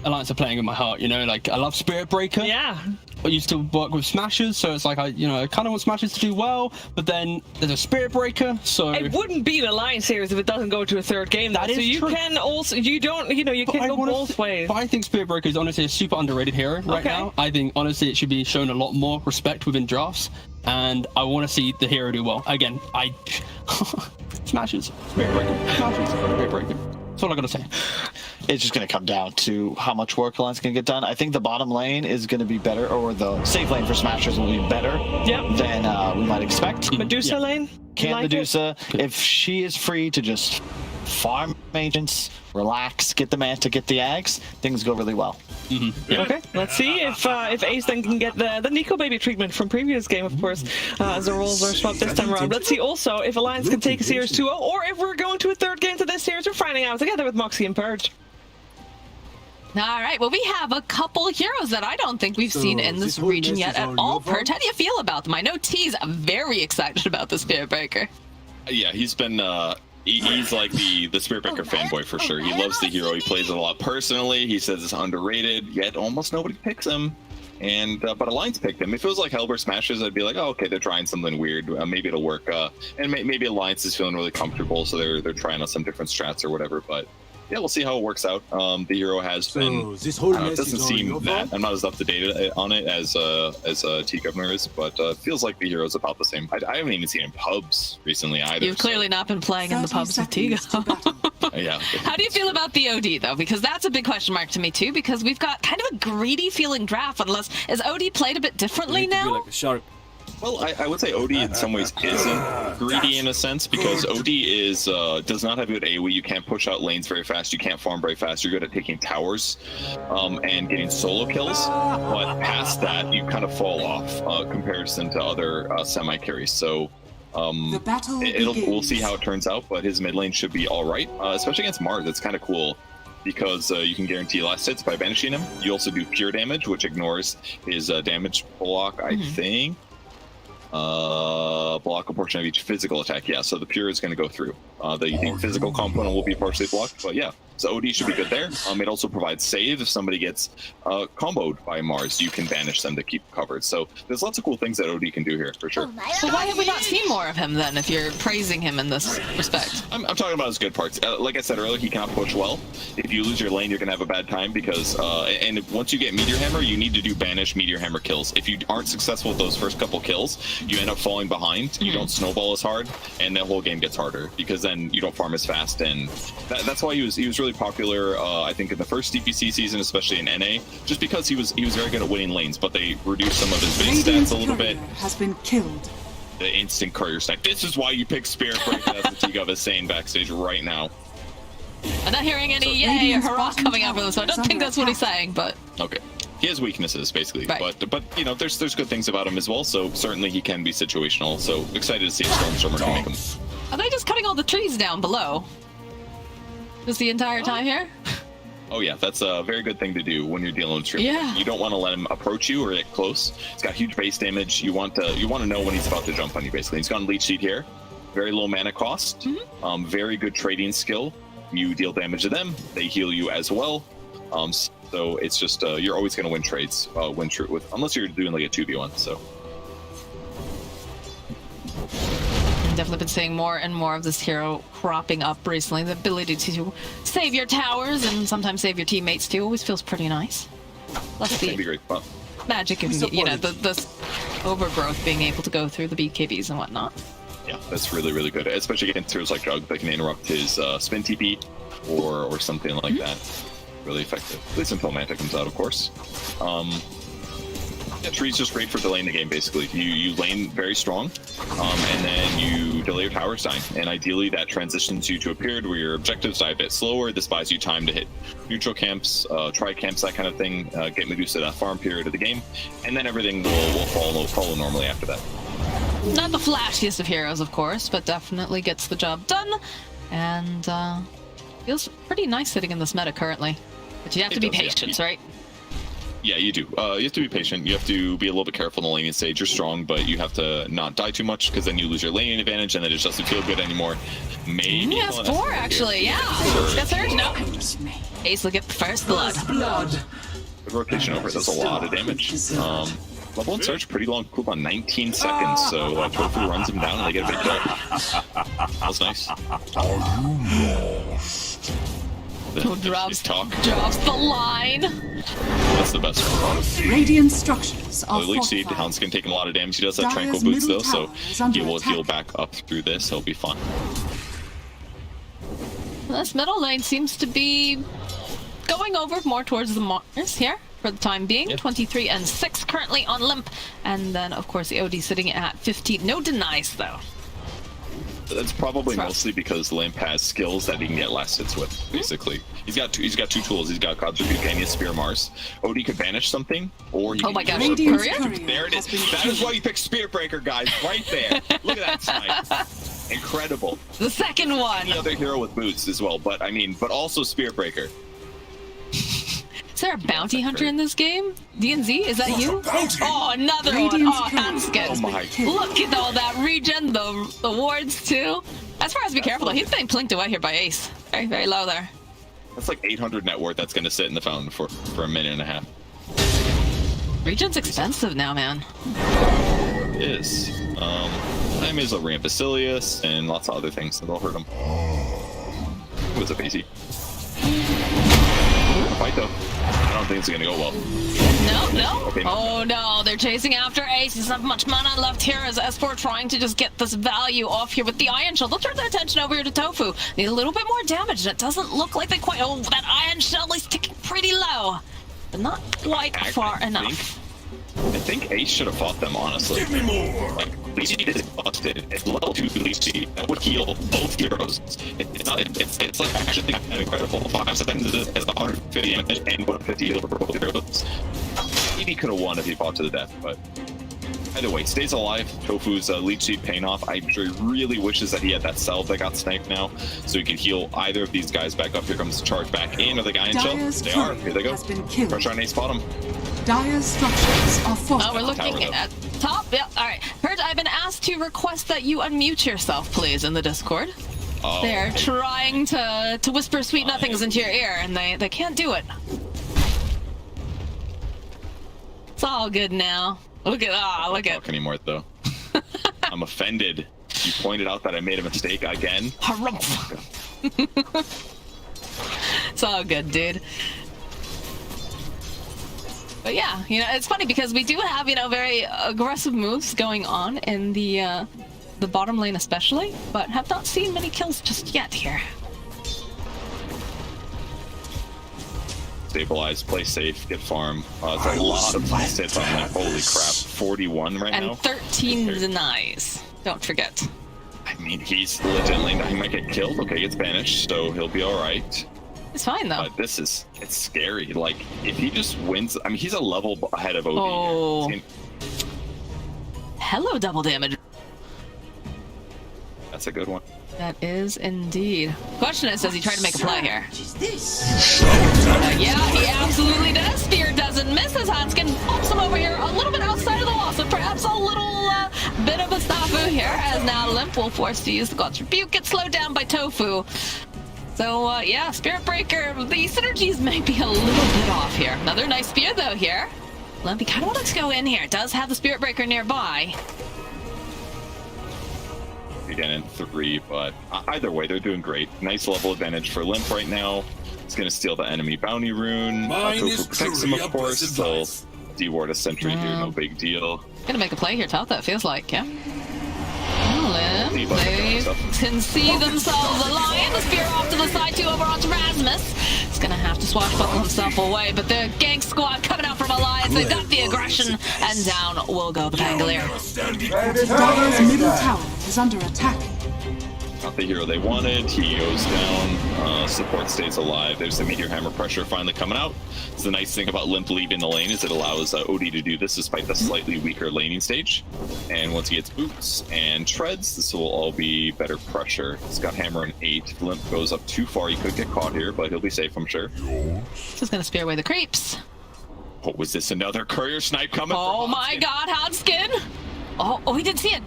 Alliance are playing with my heart, you know, like I love Spiritbreaker. I used to work with Smashers, so it's like I kind of want Smashers to do well, but then there's a Spiritbreaker, so it wouldn't be an Alliance series if it doesn't go to a third game. That is true. Can also you can go both ways. But I think Spiritbreaker is honestly a super underrated hero right now. I think honestly it should be shown a lot more respect within drafts, and I want to see the hero do well. Again, Smashers, Spiritbreaker, Smashers, Spiritbreaker. That's all I gotta say. It's just going to come down to how much work Alliance can get done. I think the bottom lane is going to be better, or the safe lane for Smashers will be better than we might expect. Medusa lane? Can't Medusa. If she is free to just farm agents, relax, get the Manta, get the Ags, things go really well. Okay, let's see if Ace then can get the Nico Baby treatment from previous game, of course, as the roles are swapped this time around. Let's see also if Alliance can take a series 2-0, or if we're going to a third game to this series. We're finding out together with Moxie and Purge. All right, well, we have a couple heroes that I don't think we've seen in this region yet at all. Purge, how do you feel about them? I know T's very excited about the Spiritbreaker. Yeah, he's been he's like the Spiritbreaker fanboy for sure. He loves the hero. He plays it a lot personally. He says it's underrated, yet almost nobody picks him. And but Alliance picked him. If it was like Hellburst Smashers, I'd be like, oh, okay, they're trying something weird. Maybe it'll work. And maybe Alliance is feeling really comfortable, so they're trying out some different strats or whatever. But yeah, we'll see how it works out. The hero has been. It doesn't seem that I'm not as up to date on it as T Governor is, but feels like the hero's about the same. I haven't even seen him in pubs recently either. You've clearly not been playing in the pubs with Tigo. Yeah. How do you feel about the OD though? Because that's a big question mark to me too. Because we've got kind of a greedy feeling draft. Unless is OD played a bit differently now? Like a shark. Well, I would say OD in some ways isn't greedy in a sense because OD is does not have good AoE. You can't push out lanes very fast. You can't farm very fast. You're good at taking towers and getting solo kills. But past that, you kind of fall off comparison to other semi carries. So we'll see how it turns out. But his mid lane should be all right, especially against Mars. That's kind of cool. Because you can guarantee last hits by banishing him. You also do pure damage, which ignores his damage block, I think. Block a portion of each physical attack. Yeah, so the pure is going to go through. The physical component will be partially blocked, but yeah. So OD should be good there. It also provides save if somebody gets comboed by Mars. You can banish them to keep covered. So there's lots of cool things that OD can do here for sure. So why have we not seen more of him then? If you're praising him in this respect, I'm talking about his good parts. Like I said earlier, he cannot push well. If you lose your lane, you're gonna have a bad time because and once you get Meteor Hammer, you need to do banish Meteor Hammer kills. If you aren't successful with those first couple kills, you end up falling behind. You don't snowball as hard, and the whole game gets harder because then you don't farm as fast. And that's why he was really popular. I think in the first DPC season, especially in NA, just because he was very good at winning lanes, but they reduced some of his base stats a little bit. Has been killed. The instant courier stack. This is why you pick Spirit Breaker, as the T-Gov is saying backstage right now. I'm not hearing any yay or hurrah coming out of this, so I don't think that's what he's saying, but... Okay. He has weaknesses, basically, right. but you know, there's good things about him as well, so certainly he can be situational, so excited to see if Stormstormer can make him. Are they just cutting all the trees down below? Just the entire time here? Oh yeah, that's a very good thing to do when you're dealing with Triple. Yeah. You don't want to let him approach you or get close. He's got huge base damage. You want to know when he's about to jump on you, basically. He's got Leech Seed here. Very low mana cost. Very good trading skill. You deal damage to them, they heal you as well. So it's just you're always going to win trades unless you're doing like a 2v1. So definitely been seeing more and more of this hero cropping up recently. The ability to save your towers and sometimes save your teammates too always feels pretty nice. Plus the great fun. magic and the overgrowth being able to go through the BKBs and whatnot. Yeah, that's really good, especially against heroes like Jug that can interrupt his spin TP or something like that. Really effective. At least until Manta comes out, of course. Yeah, Tree's just great for delaying the game, basically. You lane very strong, and then you delay your towers dying. And ideally, that transitions you to a period where your objectives die a bit slower. This buys you time to hit neutral camps, try camps, that kind of thing, get Medusa that farm period of the game, and then everything will follow normally after that. Not the flashiest of heroes, of course, but definitely gets the job done, and feels pretty nice sitting in this meta currently. But you have to be patient, right? Yeah, you do. You have to be patient. You have to be a little bit careful in the laning stage. You're strong, but you have to not die too much because then you lose your laning advantage and then it just doesn't feel good anymore. Maybe. Yes, 4 actually, yeah. That's Surge? No. Ace will get the first blood. The rotation over does a lot of damage. Level 1 Surge, pretty long cooldown, 19 seconds, so Tofu runs him down and they get a big kill. That was nice. Drops the line. That's the best one. Radiant structures are Leech Seed, Hound's can take a lot of damage. He does have Tranquil Boots though, so he will heal back up through this. He'll be fine. This middle lane seems to be going over more towards the Mars here for the time being. 23 and 6 currently on Limp, and then of course the OD sitting at 15. No denies though. That's probably mostly because Limp has skills that he can get last hits with, basically. He's got two tools. He's got God's Rebuke and he has Spear Mars. OD could banish something, or he oh my gosh, Courier? There it is. That is why you pick Spirit Breaker, guys, right there. Look at that snipe. Incredible. The second one. Any other hero with boots as well, but also Spirit Breaker. Is there a bounty hunter in this game? DNZ, is that you? Oh, another one. Oh, that's good. Oh my. Look at all that regen, the wards too. As far as be careful though, he's being plinked away here by Ace. Very, very low there. That's like 800 net worth that's going to sit in the fountain for a minute and a half. Region's expensive now, man. It is. I'm is a Ramp Basilius and lots of other things that'll hurt him. It was a easy. Fight though. I don't think it's gonna go well. No. Okay, oh no, they're chasing after Ace. There's not much mana left here as S4 trying to just get this value off here with the Iron Shell. They'll turn their attention over here to Tofu. Need a little bit more damage, and it doesn't look like they quite... Oh, that Iron Shell is ticking pretty low, but not quite far enough. I think Ace should have fought them, honestly. Give me more! Like, Leech is busted. It's level 2 Leech. That would heal both heroes. It's like actually kind of incredible. 5 seconds is 150 damage and 150 heal for both heroes. Maybe could have won if he fought to the death, but either way, stays alive. Tofu's Leech Seed paying off. I'm sure he really wishes that he had that Salve that got sniped now, so he could heal either of these guys back up. Here comes the charge back in, or the guy in shell. They are. Here they go. Pressure on Ace bottom. Dire's structures are fortified. Oh, we're looking at top. Yeah, all right. Purge, I've been asked to request that you unmute yourself, please, in the Discord. Oh. They're trying to whisper sweet nothings into your ear, and they can't do it. It's all good now. Look at look at. Talk anymore though. I'm offended. You pointed out that I made a mistake again. It's all good, dude. But yeah, you know, it's funny because we do have, you know, very aggressive moves going on in the bottom lane especially, but have not seen many kills just yet here. Stabilize, play safe, get farm. It's a lot of sits on that. Holy crap, 41 right now. And 13 denies. Don't forget. I mean, he's legitimately, he might get killed. Okay, gets banished, so he'll be all right. It's fine though. But it's scary. Like, if he just wins, I mean, he's a level ahead of OD. Oh. Hello, double damage. That's a good one. That is indeed. Question is, does he try to make a play here? Yeah, he absolutely does. Spear doesn't miss as Hanskin pops him over here a little bit outside of the wall, so perhaps a little bit of a snafu here, as now Limp will force to use the God's Rebuke, gets slowed down by Tofu. So, yeah, Spirit Breaker, the synergies may be a little bit off here. Another nice spear, though, here. Limp, he kind of wants to go in here. Does have the Spirit Breaker nearby. Again in 3, but either way, they're doing great. Nice level advantage for Limp right now. He's going to steal the enemy bounty rune. Tofu protects him, of course. They'll deward a sentry here, no big deal. Gonna make a play here, top, that feels like, yeah. Limp, they can see themselves alive. The spear off to the side, too, over onto Rasmus. He's gonna have to swashbuckle himself away, but the gank squad coming out from Alliance. They've got the aggression, and down will go the Pangolier. Dire's middle tower is under attack. Not the hero they wanted. He goes down. Support stays alive. There's the Meteor Hammer pressure finally coming out. So the nice thing about Limp leaving the lane is it allows OD to do this despite the slightly weaker laning stage. And once he gets boots and treads, this will all be better pressure. He's got Hammer and 8. If Limp goes up too far, he could get caught here, but he'll be safe, I'm sure. Just gonna spear away the creeps. Oh, was this another courier snipe coming? Oh my god, Hanskin! Oh, he did see it.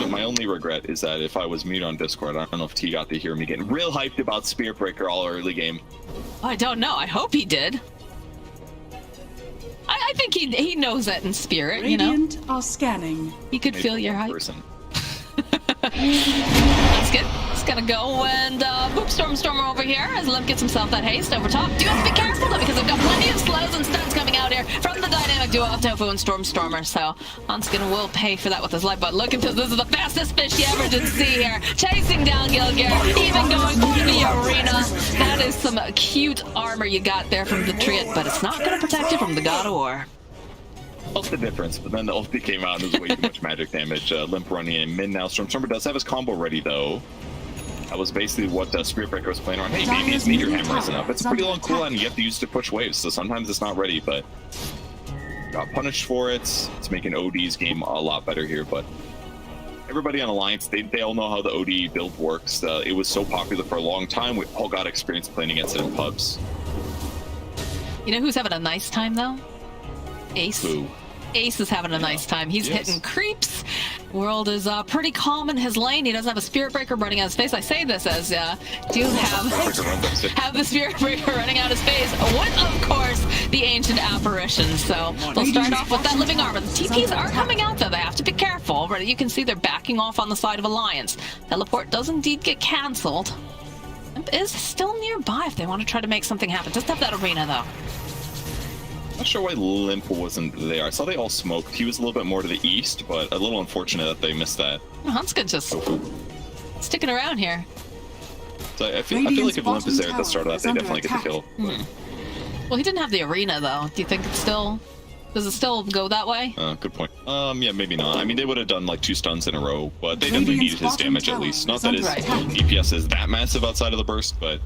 My only regret is that if I was mute on Discord, I don't know if T got to hear me getting real hyped about Spirit Breaker all early game. I don't know. I hope he did. I think he knows that in spirit, you know? Radiant are scanning. He could feel your hype. That's good. It's gonna go and boop Stormer over here as Limp gets himself that haste over top. Do have to be careful though because they've got plenty of slows and stuns coming out here from the dynamic duo of Tofu and Stormer. So Hanskin will pay for that with his life. But look at this. This is the fastest fish he ever did see here. Chasing down Gilgir, even going for the arena. That is some cute armor you got there from the Triad, but it's not gonna protect you from the God of War. What's the difference? But then the ulti came out and it was way too much magic damage. Limp running in mid now. Stormer does have his combo ready though. That was basically what Spirit Breaker was playing on. Hey, maybe his Meteor Hammer isn't up. It's a pretty long cooldown and you have to use it to push waves, so sometimes it's not ready, but got punished for it. It's making OD's game a lot better here, but everybody on Alliance, they all know how the OD build works. It was so popular for a long time. We all got experience playing against it in pubs. You know who's having a nice time though? Ace. Who? Ace is having a nice time. He's hitting creeps, World is pretty calm in his lane. He doesn't have a Spirit Breaker running out of space. I say this as do have the Spirit Breaker running out of space with, of course, the Ancient Apparitions. So they'll start off with that Living Armor. The TPs are coming out, though. They have to be careful. Right? You can see they're backing off on the side of Alliance. Teleport does indeed get cancelled. Limp is still nearby if they want to try to make something happen. Just have that arena, though. Not sure why Limp wasn't there. I saw they all smoked. He was a little bit more to the east, but a little unfortunate that they missed that. Huntskin just sticking around here. So I feel like if Limp is there at the start of that, they definitely get the kill. Well, he didn't have the arena, though. Do you think it's still... Does it still go that way? Good point. Yeah, maybe not. I mean, they would have done like 2 stuns in a row, but they definitely needed his damage at least. Not that his DPS is that massive outside of the burst, but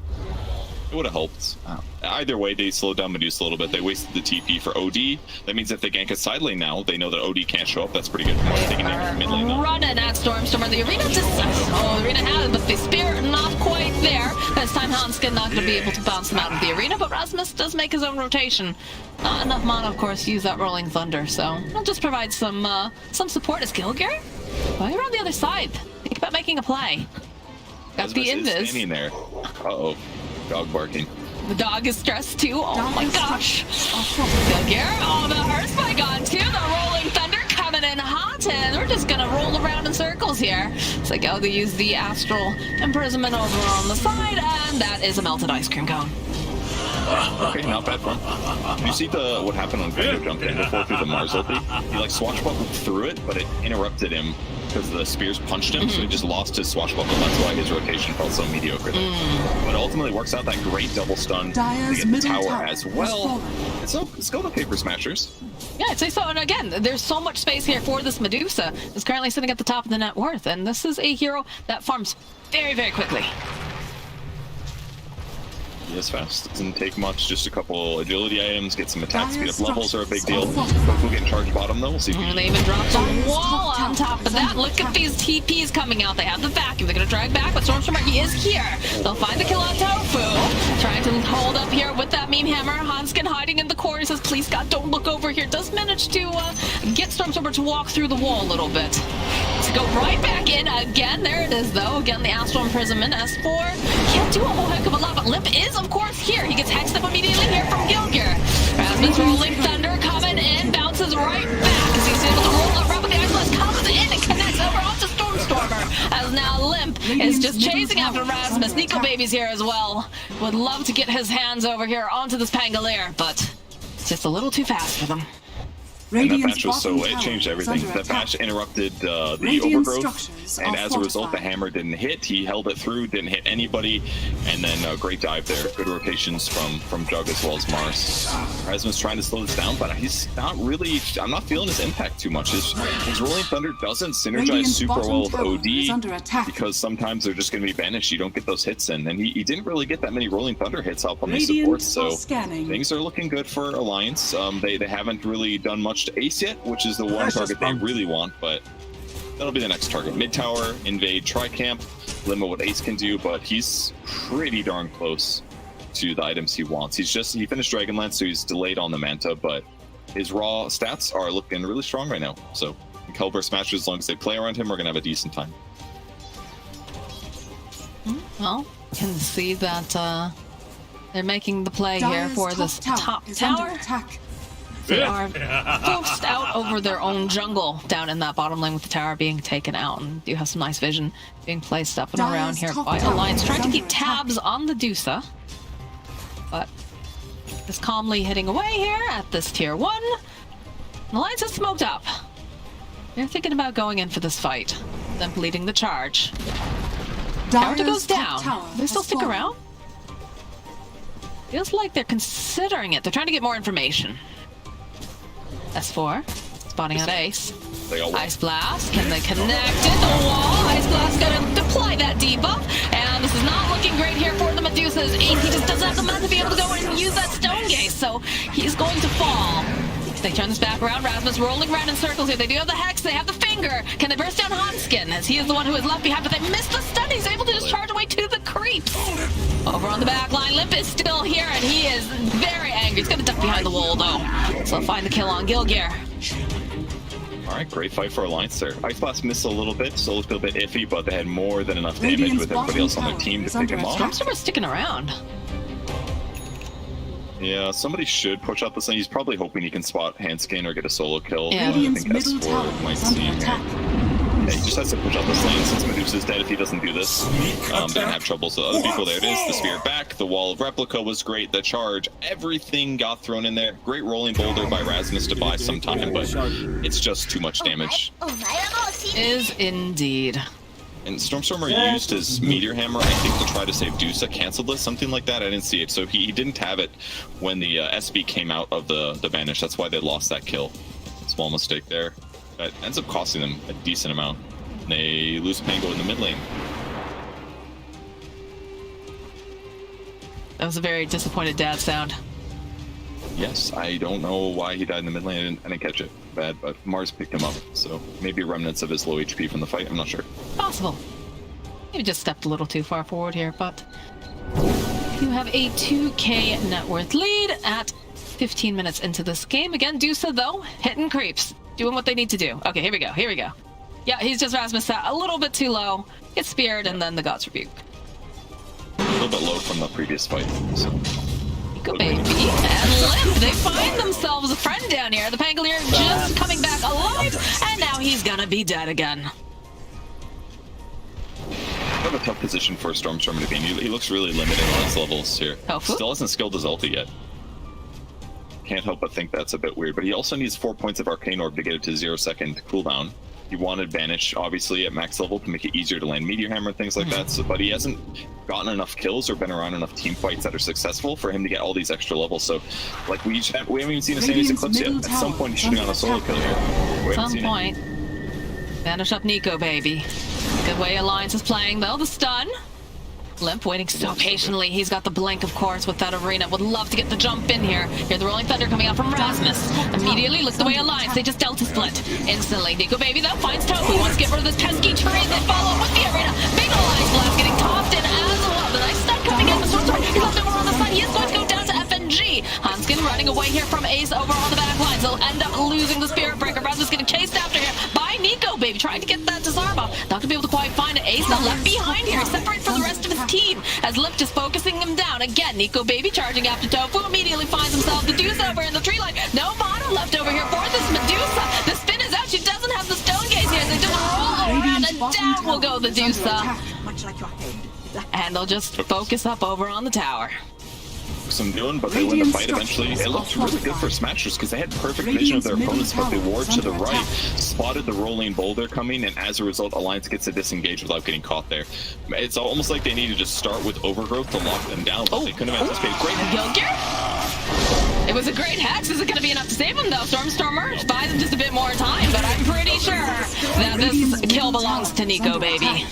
it would have helped. Either way, they slowed down Medusa a little bit. They wasted the TP for OD. That means if they gank a side lane now, they know that OD can't show up. That's pretty good. They can gank mid lane now. Running at Stormstormer. The arena just... Oh, the arena has it, but the Spirit not quite there. This time, Hanskin not going to be able to bounce him out of the arena, but Rasmus does make his own rotation. Not enough mana, of course, to use that Rolling Thunder, so he'll just provide some support as Gilgir. Well, you're on the other side. Think about making a play. Got the invis. Standing there. Uh-oh. Dog barking. The dog is stressed too. Oh my gosh. Gilgir. Oh, the Hearth Spike on too. The Rolling Thunder coming in hot, and we're just gonna roll around in circles here. It's like, oh, they use the Astral Imprisonment over on the side, and that is a melted ice cream cone. Okay, not bad fun. Did you see what happened when Gringo jumped in before through the Mars ulti? He like swashbuckled through it, but it interrupted him because the spears punched him, so he just lost his swashbuckle. That's why his rotation felt so mediocre there. But ultimately works out that great double stun to get the tower as well. So let's go to Paper Smashers. Yeah, I'd say so. And again, there's so much space here for this Medusa. It's currently sitting at the top of the net worth, and this is a hero that farms very, very quickly. He is fast. Doesn't take much, just a couple agility items, get some attack speed up levels are a big deal. Hopefully get in charge bottom though, we'll see. They even dropped a wall on top of that. Look at these TPs coming out. They have the vacuum. They're going to drag back, but Stormstormer, he is here. They'll find the kill on Tofu. Trying to hold up here with that meme hammer. Hanskin hiding in the corner. Says, please God, don't look over here. Does manage to get Stormstormer to walk through the wall a little bit. To go right back in again. There it is though. Again, the Astral Imprisonment. S4 can't do a whole heck of a lot, but Limp is, of course, here. He gets hexed up immediately here from Gilgir. Rasmus Rolling Thunder coming in, bounces right back as he's able to roll up. Rapidly Ice Blast comes in and connects over onto Stormstormer. As now Limp is just chasing after Rasmus. Nico Baby's here as well. Would love to get his hands over here onto this Pangolier, but it's just a little too fast for them. And that patch was it changed everything. That patch interrupted the overgrowth, and as a result, the hammer didn't hit. He held it through, didn't hit anybody, and then great dive there. Good rotations from Jug as well as Mars. Rasmus trying to slow this down, but he's not really. I'm not feeling his impact too much. His Rolling Thunder doesn't synergize super well with OD because sometimes they're just going to be banished. You don't get those hits in, and he didn't really get that many Rolling Thunder hits up on these supports. So things are looking good for Alliance. They haven't really done much to Ace yet, which is the one target they really want, but that'll be the next target. Mid tower, invade, tri-camp, limit what Ace can do, but he's pretty darn close to the items he wants. He finished Dragonlance, so he's delayed on the Manta, but his raw stats are looking really strong right now. So Caliber Smashers, as long as they play around him, we're gonna have a decent time. Well, you can see that they're making the play here for this top tower. They are forced out over their own jungle down in that bottom lane with the tower being taken out, and do have some nice vision being placed up and around here by Alliance, trying to keep tabs on the Dusa, but just calmly hitting away here at this tier 1. Alliance is smoked up. They're thinking about going in for this fight, them leading the charge. Tower goes down. They still stick around? Feels like they're considering it. They're trying to get more information. S4, spotting out Ace. Ice Blast, can they connect it? The wall, Ice Blast gonna deploy that debuff, and this is not looking great here for the Medusa's Ace. He just doesn't have the mana to be able to go in and use that Stone Gaze, so he's going to fall. They turn this back around, Rasmus rolling around in circles here. They do have the Hex, they have the Finger. Can they burst down Hanskin, as he is the one who is left behind, but they missed the stun. He's able to just charge away to the creeps. Over on the back line, Limp is still here, and he is very angry. He's gonna duck behind the wall, though. So find the kill on Gilgir. All right, great fight for Alliance there. Ice Blast missed a little bit, so it looked a bit iffy, but they had more than enough damage with everybody else on their team to pick him off. Stormstormer's sticking around. Yeah, somebody should push out this thing. He's probably hoping he can spot Handskin or get a solo kill. Yeah. I think S4 might see him here. Yeah, he just has to push out this lane since Medusa's dead if he doesn't do this. They're gonna have troubles with other people. There it is. The Spirit back. The Wall of Replica was great. The charge. Everything got thrown in there. Great rolling boulder by Rasmus to buy some time, but it's just too much damage. Is indeed. And Stormstormer used his Meteor Hammer, I think, to try to save Dusa. Canceled this, something like that. I didn't see it. So he didn't have it when the SB came out of the Vanish. That's why they lost that kill. Small mistake there. That ends up costing them a decent amount. They lose Pango in the mid lane. That was a very disappointed dad sound. Yes, I don't know why he died in the mid lane. I didn't catch it. Bad, but Mars picked him up. So maybe remnants of his low HP from the fight. I'm not sure. Possible. Maybe just stepped a little too far forward here, but you have a 2K net worth lead at 15 minutes into this game. Again, Dusa, though, hitting creeps. Doing what they need to do. Okay, here we go. Here we go. Yeah, he's just Rasmus sat a little bit too low. Gets speared, and then the God's Rebuke. A little bit low from the previous fight. So. Go baby. And Limp, they find themselves a friend down here. The Pangolier just coming back alive, and now he's gonna be dead again. Kind of a tough position for a Stormstormer to be in. He looks really limited on his levels here. Still hasn't skilled his ulti yet. Can't help but think that's a bit weird, but he also needs 4 points of Arcane Orb to get it to 0-second cooldown. He wanted Vanish, obviously, at max level to make it easier to land Meteor Hammer, things like that, but he hasn't gotten enough kills or been around enough team fights that are successful for him to get all these extra levels. So, like, we haven't even seen a Sandy's Eclipse yet. At some point, he should have gotten a solo kill here. At some point. Vanish up Nico, baby. Good way Alliance is playing, though. The stun. Limp waiting so patiently. He's got the blink, of course, with that arena. Would love to get the jump in here. Hear the Rolling Thunder coming out from Rasmus. Immediately looks the way Alliance. They just Delta split. Instantly. Nico Baby, though, finds Tofu. Wants to get rid of this pesky tree. They follow with the arena. Big Alliance blast getting tossed in as well. The nice stun coming in. The Sorcerer is left over on the side. He is going to go down to FNG. Hanskin running away here from Ace over on the back lines. They'll end up losing the Spirit Breaker. Rasmus getting chased after here by Nico Baby. Trying to get that disarm off. Not going to be able to quite find it. Ace now left behind here. Separate from the rest of his team. As Limp is focusing him down. Again, Nico Baby charging after Tofu. Immediately finds himself Medusa over in the tree line. No mono left over here for this Medusa. The spin is out. She doesn't have the stone gaze here. They just roll around and down will go the Medusa. And they'll just focus up over on the tower. Some doing, but they win the fight eventually. It looked really good for Smashers because they had perfect vision of their opponents, but they ward to the right, spotted the rolling boulder coming, and as a result, Alliance gets to disengage without getting caught there. It's almost like they need to just start with Overgrowth to lock them down, but they couldn't have anticipated. Great Gilgir? It was a great hex. Is it going to be enough to save him, though? Stormstormer buys him just a bit more time, but I'm pretty sure that this kill belongs to Nico Baby.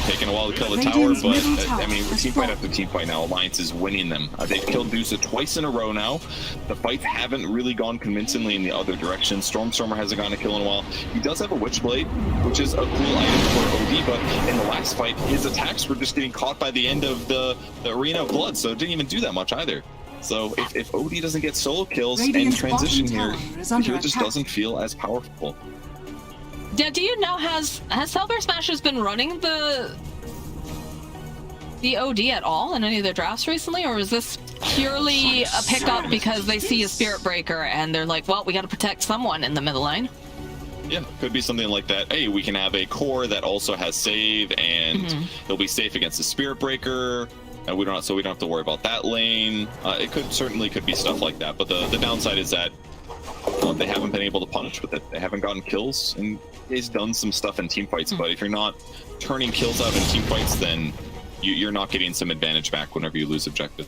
Taking a while to kill the tower, but I mean, team fight after team fight now, Alliance is winning them. They've killed Dusa twice in a row now. The fights haven't really gone convincingly in the other direction. Stormstormer hasn't gotten a kill in a while. He does have a Witchblade, which is a cool item for OD, but in the last fight, his attacks were just getting caught by the end of the Arena of Blood, so it didn't even do that much either. So if OD doesn't get solo kills and transition here, it just doesn't feel as powerful. Yeah, do you know, has Cellbear Smashers been running the OD at all in any of their drafts recently, or is this purely a pickup because they see a Spirit Breaker and they're like, well, we got to protect someone in the middle lane? Yeah, could be something like that. Hey, we can have a core that also has save, and he'll be safe against the Spirit Breaker. And we don't have to worry about that lane. It could be stuff like that. But the downside is that they haven't been able to punish with it. They haven't gotten kills, and he's done some stuff in team fights. But if you're not turning kills out in team fights, then you're not getting some advantage back whenever you lose objective.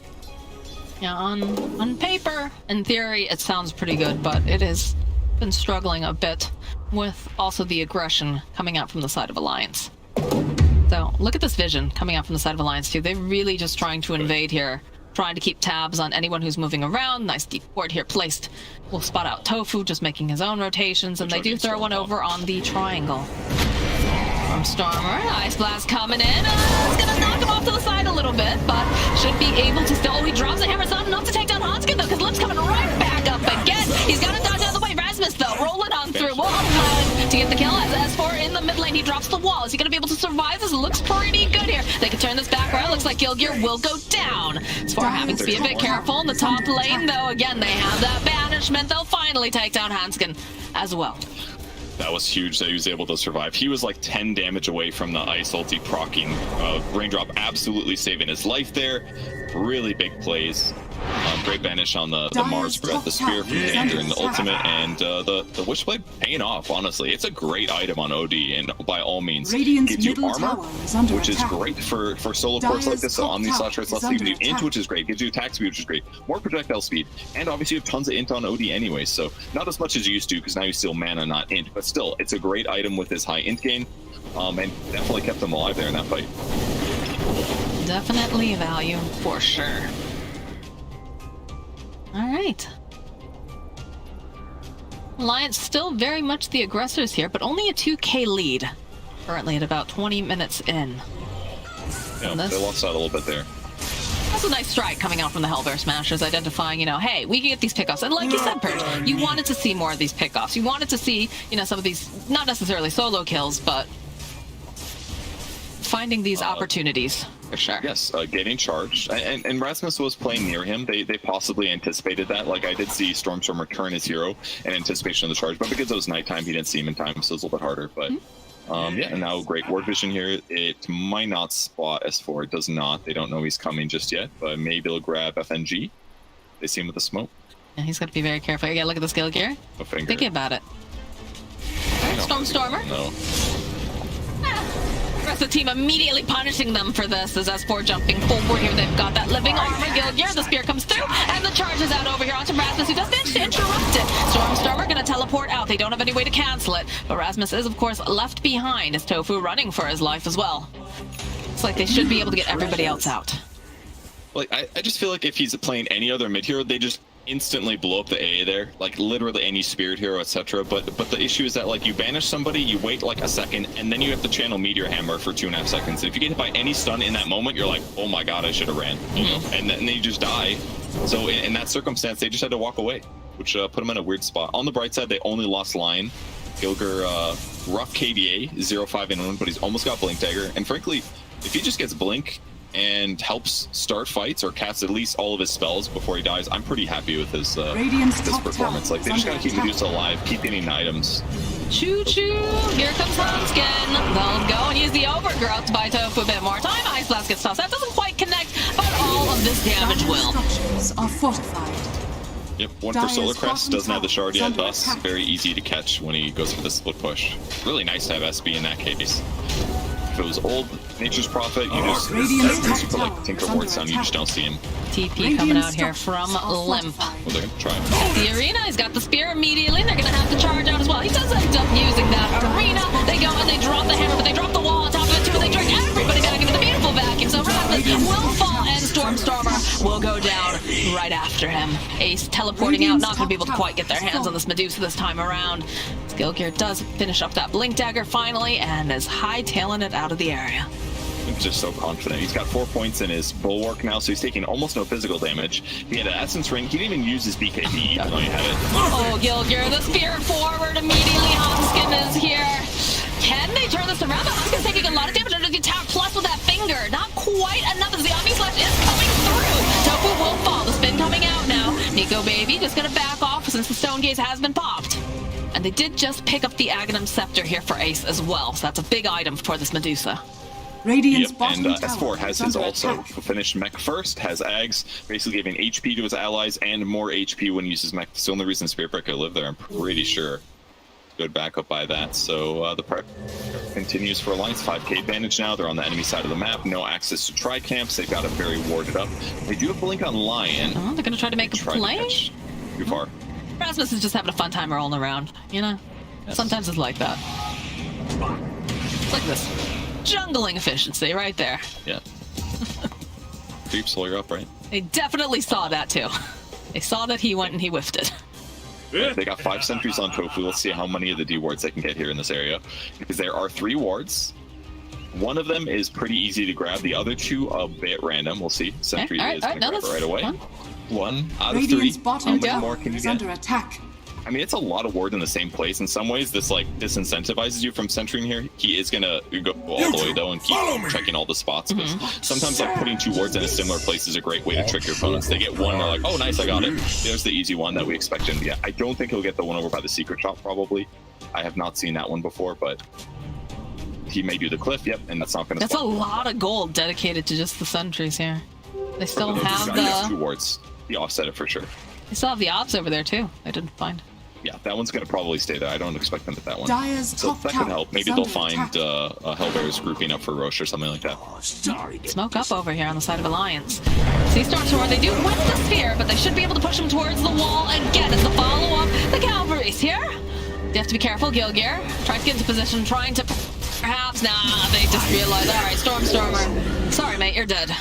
Yeah, on paper, in theory, it sounds pretty good, but it has been struggling a bit with also the aggression coming out from the side of Alliance. So look at this vision coming out from the side of Alliance too. They're really just trying to invade here, trying to keep tabs on anyone who's moving around. Nice deep ward here placed. We'll spot out Tofu just making his own rotations, and they do throw one over on the triangle. From Stormer, Ice Blast coming in. It's gonna knock him off to the side a little bit, but should be able to still. Oh, he drops a hammer. It's not enough to take down Hanskin though, because Limp's coming right back up again. He's got to dodge out of the way. Rasmus, though, rolling on through. Wall to get the kill. As S4 in the mid lane, he drops the wall. Is he going to be able to survive? This looks pretty good here. They can turn this back around. Looks like Gilgear will go down. S4 having to be a bit careful in the top lane, though. Again, they have that banishment. They'll finally take down Hanskin as well. That was huge that he was able to survive. He was like 10 damage away from the ice ulti proccing. Raindrop absolutely saving his life there. Really big plays. Great banish on the Mars Breath, the Spear from Danger and the ultimate, and the Wishblade paying off, honestly. It's a great item on OD, and by all means, gives you armor, which is great for solo cores like this, so Omni/Red Celeste gives you int, which is great, gives you attack speed, which is great, more projectile speed, and obviously you have tons of int on OD anyway, so not as much as you used to, because now you steal mana, not int, but still, it's a great item with his high int gain, and definitely kept them alive there in that fight. Definitely value, for sure. All right. Alliance still very much the aggressors here, but only a 2k lead. Currently at about 20 minutes in. Yeah, they lost out a little bit there. That's a nice strike coming out from the Hellbear Smashers, identifying, you know, hey, we can get these pickoffs. And like you said, Purge, you wanted to see more of these pickoffs. You wanted to see, you know, some of these, not necessarily solo kills, but finding these opportunities. For sure. Yes, getting charged. And Rasmus was playing near him. They possibly anticipated that. Like, I did see Stormstormer turn his hero in anticipation of the charge, but because it was nighttime, he didn't see him in time, so it was a little bit harder. But, yeah, and now great ward vision here. It might not spot S4. It does not. They don't know he's coming just yet, but maybe they'll grab FNG. They see him with the smoke. Yeah, he's got to be very careful. Yeah, look at the skill gear. Thinking about it. Stormstormer. No. The rest of the team immediately punishing them for this as S4 jumping forward here. They've got that living armor. Gilgear, the spear comes through, and the charge is out over here onto Rasmus, who does manage to interrupt it. Stormstormer going to teleport out. They don't have any way to cancel it, but Rasmus is, of course, left behind as Tofu running for his life as well. It's like they should be able to get everybody else out. Like, I just feel like if he's playing any other mid hero, they just instantly blow up the AA there, like literally any spirit hero, etc. But the issue is that, like, you banish somebody, you wait like a second, and then you have to channel Meteor Hammer for 2.5 seconds. And if you get hit by any stun in that moment, you're like, oh my god, I should have ran, you know? And then you just die. So in that circumstance, they just had to walk away, which put them in a weird spot. On the bright side, they only lost line. Gilgear, rough KDA, 0-5 and 1, but he's almost got Blink Dagger. And frankly, if he just gets Blink and helps start fights or casts at least all of his spells before he dies, I'm pretty happy with his performance. Like, they just gotta keep Medusa alive, keep getting items. Choo-choo! Here comes Hanskin. They'll go and use the Overgrowth to buy Tofu a bit more time. Ice Blast gets tossed. That doesn't quite connect, but all of this damage will. Are fortified. Yep, one for Solar Crest, doesn't have the shard yet, thus very easy to catch when he goes for the split push. Really nice to have SB in that case. If it was old Nature's Prophet, you just put like Tinker Wards down, you just don't see him. TP coming out here from Limp. Well, they're gonna try. The arena, he's got the spear immediately, and they're gonna have to charge out as well. He does end up using that arena. They go and they drop the hammer, but they drop the wall on top of it too, and they drag everybody back into the beautiful vacuum. So Rasmus will fall, and Stormstormer will go down right after him. Ace teleporting out, not gonna be able to quite get their hands on this Medusa this time around. Gilgear does finish up that Blink Dagger finally, and is hightailing it out of the area. He's just so confident. He's got 4 points in his Bulwark now, so he's taking almost no physical damage. He had an Essence Ring. He didn't even use his BKB, even though he had it. Oh, Gilgear, the spear forward immediately. Hanskin is here. Can they turn this around? Hanskin's taking a lot of damage under the attack, plus with that finger. Not quite enough as the Omni Slash is coming through. Tofu will fall. The spin coming out now. Nico Baby just gonna back off since the Stone Gaze has been popped. And they did just pick up the Aghanim Scepter here for Ace as well, so that's a big item for this Medusa. Radiant's yep, and S4 has his also finished mech first, has Ags, basically giving HP to his allies and more HP when he uses mech. It's the only reason Spirit Breaker lived there, I'm pretty sure. Good backup by that. So the prep continues for Alliance. 5k advantage now. They're on the enemy side of the map. No access to tri-camps. They've got it very warded up. They do have Blink on Lion. Oh, they're going to try to make a play? Too far. Rasmus is just having a fun time rolling around, you know? Yes. Sometimes it's like that. Look at this. Jungling efficiency right there. Yeah. Creep Sawyer up, right? They definitely saw that too. They saw that he went and he whiffed it. They got 5 sentries on Tofu. Let's see how many of the D wards they can get here in this area. Because there are 3 wards. One of them is pretty easy to grab. The other 2 a bit random. We'll see. Sentry is going to grab it right away. 1 out of 3. Radiant's How bottom many more tower can you is get? under attack. I mean, it's a lot of ward in the same place. In some ways, this like disincentivizes you from centering here. He is gonna go all the way though and keep checking all the spots. Because sometimes like putting 2 wards in a similar place is a great way to trick your opponents. They get one, they're like, oh nice, I got it. There's the easy one that we expect him to get. I don't think he'll get the one over by the secret shop probably. I have not seen that one before, but he may do the cliff. Yep, and that's not gonna. That's a lot of gold dedicated to just the sentries here. They still have the 2 wards. He offset it for sure. They still have the ops over there too. I didn't find. Yeah, that one's gonna probably stay there. I don't expect them to that one. Dyer's So top that could tower help. Maybe is they'll under find attack. Hellbearers grouping up for Roche or something like that. Smoke up over here on the side of Alliance. Sea Storm Sword, they do win the sphere, but they should be able to push him towards the wall again as the follow-up. The cavalry's here. You have to be careful, Gilgear. Trying to get into position, trying to perhaps. Nah, they just realize, alright, Stormer. Sorry, mate, you're dead.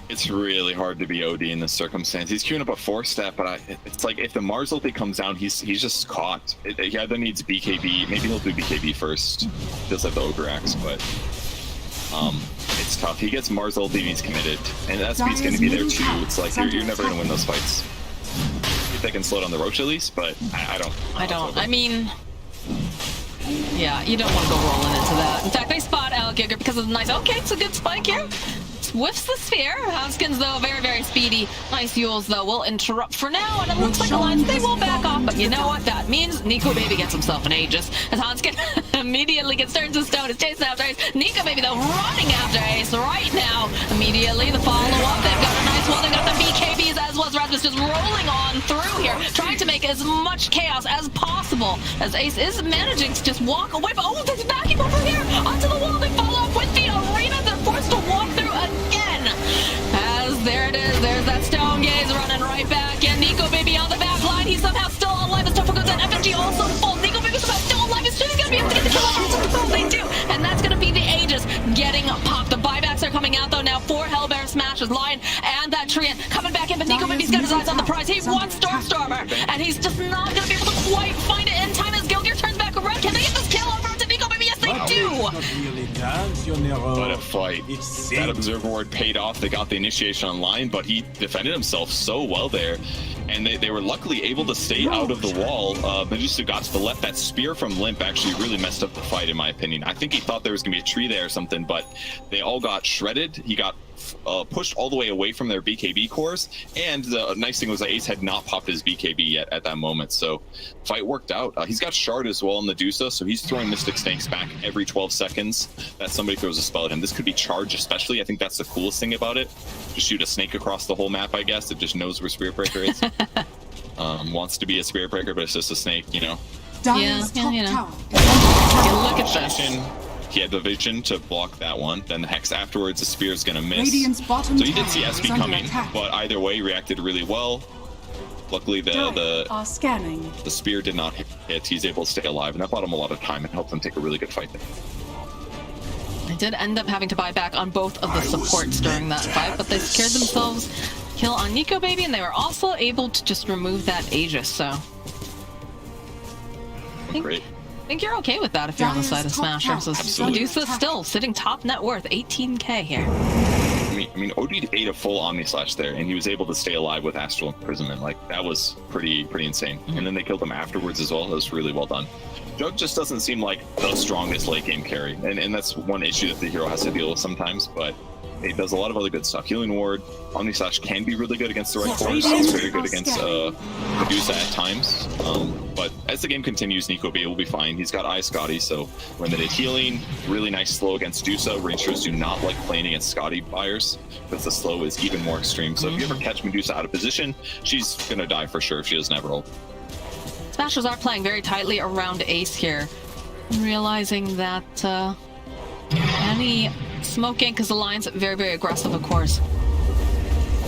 It's really hard to be OD in this circumstance. He's queuing up a 4-step, but it's like if the Mars ulti comes down, he's just caught. He either needs BKB, maybe he'll do BKB first. Feels like the Ogre Axe, but it's tough. He gets Mars ulti, he's committed, and SP's going to be there too. It's like you're never going to win those fights. If they can slow down the Roche at least, but I don't. I mean, yeah, you don't want to go rolling into that. In fact, they spot out Giger because of the nice. Okay, it's a good spike here. Whiffs the sphere. Houndskins, though, very, very speedy. Nice Yules, though, will interrupt for now, and it looks like Alliance, they will back off, but you know what that means? Nico Baby gets himself an Aegis, as Houndskin immediately gets turned to stone, is chasing after Ace. Nico Baby, though, running after Ace right now. Immediately, the follow-up, they've got a nice one, they've got the BKBs, as well as Rasmus just rolling on through here, trying to make as much chaos as possible, as Ace is managing to just walk away, but oh, they're backing over here, onto the wall, they follow up with the arena, they're forced to walk through again, as there it is, there's that Stone Gaze running right back, and Nico Baby on the back line, he's somehow still alive, as Topher goes in, FNG also full, Nico Baby somehow still alive, he's gonna be able to get the kill off, they do, and that's gonna be the Aegis getting popped. The buybacks are coming out though now for Hellbear Smashes, Lion and that Treant coming back in, but Nico Baby's got his eyes on the prize, he wants Stormer, and he's just not gonna be able to quite find it in time as Gilgear turns back around, can they get this kill over to Nico Baby? Yes they do! What a fight. That Observer Ward paid off. They got the initiation online, but he defended himself so well there. And they were luckily able to stay out of the wall. Medusa got to the left. That spear from Limp actually really messed up the fight, in my opinion. I think he thought there was going to be a tree there or something, but they all got shredded. He got pushed all the way away from their BKB cores, and the nice thing was that Ace had not popped his BKB yet at that moment, so fight worked out. He's got Shard as well in the Medusa, so he's throwing Mystic Snakes back every 12 seconds that somebody throws a spell at him. This could be Charge especially. I think that's the coolest thing about it. Just shoot a snake across the whole map, I guess. It just knows where Spirit Breaker is. Wants to be a Spirit Breaker, but it's just a snake, you know. Yeah, you know. Look at this. He had the vision to block that one. Then the Hex afterwards, the spear is going to miss. Radiant's bottom So he did see tower SP is under coming, attack. but either way, he reacted really well. Luckily, Are scanning. the spear did not hit. He's able to stay alive, and that bought him a lot of time and helped him take a really good fight there. They did end up having to buy back on both of the supports during that fight, but they secured themselves kill on Nico Baby, and they were also able to just remove that Aegis, so Great. I think you're okay with that if you're on the side of Smasher. So Medusa still sitting top net worth, 18k here. I mean, OD ate a full Omni Slash there, and he was able to stay alive with Astral Imprisonment. Like, that was pretty insane. And then they killed him afterwards as well. That was really well done. Jug just doesn't seem like the strongest late game carry, and that's one issue that the hero has to deal with sometimes, but it does a lot of other good stuff. Healing Ward, Omni Slash can be really good against the right cores. It's very good against Medusa at times. But as the game continues, Nico B will be fine. He's got Eye Scotty, so limited healing. Really nice slow against Dusa. Rangers do not like playing against Scotty buyers because the slow is even more extreme. So if you ever catch Medusa out of position, she's gonna die for sure if she doesn't have her ult. Smashers are playing very tightly around Ace here, realizing that any smoking, because the line's very, very aggressive, of course.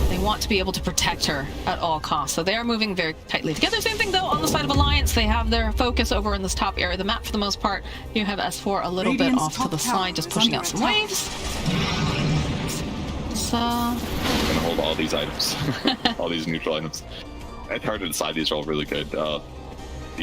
They want to be able to protect her at all costs, so they are moving very tightly together. Same thing, though, on the side of Alliance. They have their focus over in this top area of the map for the most part. You have S4 a little bit off to the side, just pushing out some waves. So I'm gonna hold all these items, all these neutral items. It's hard to decide. These are all really good.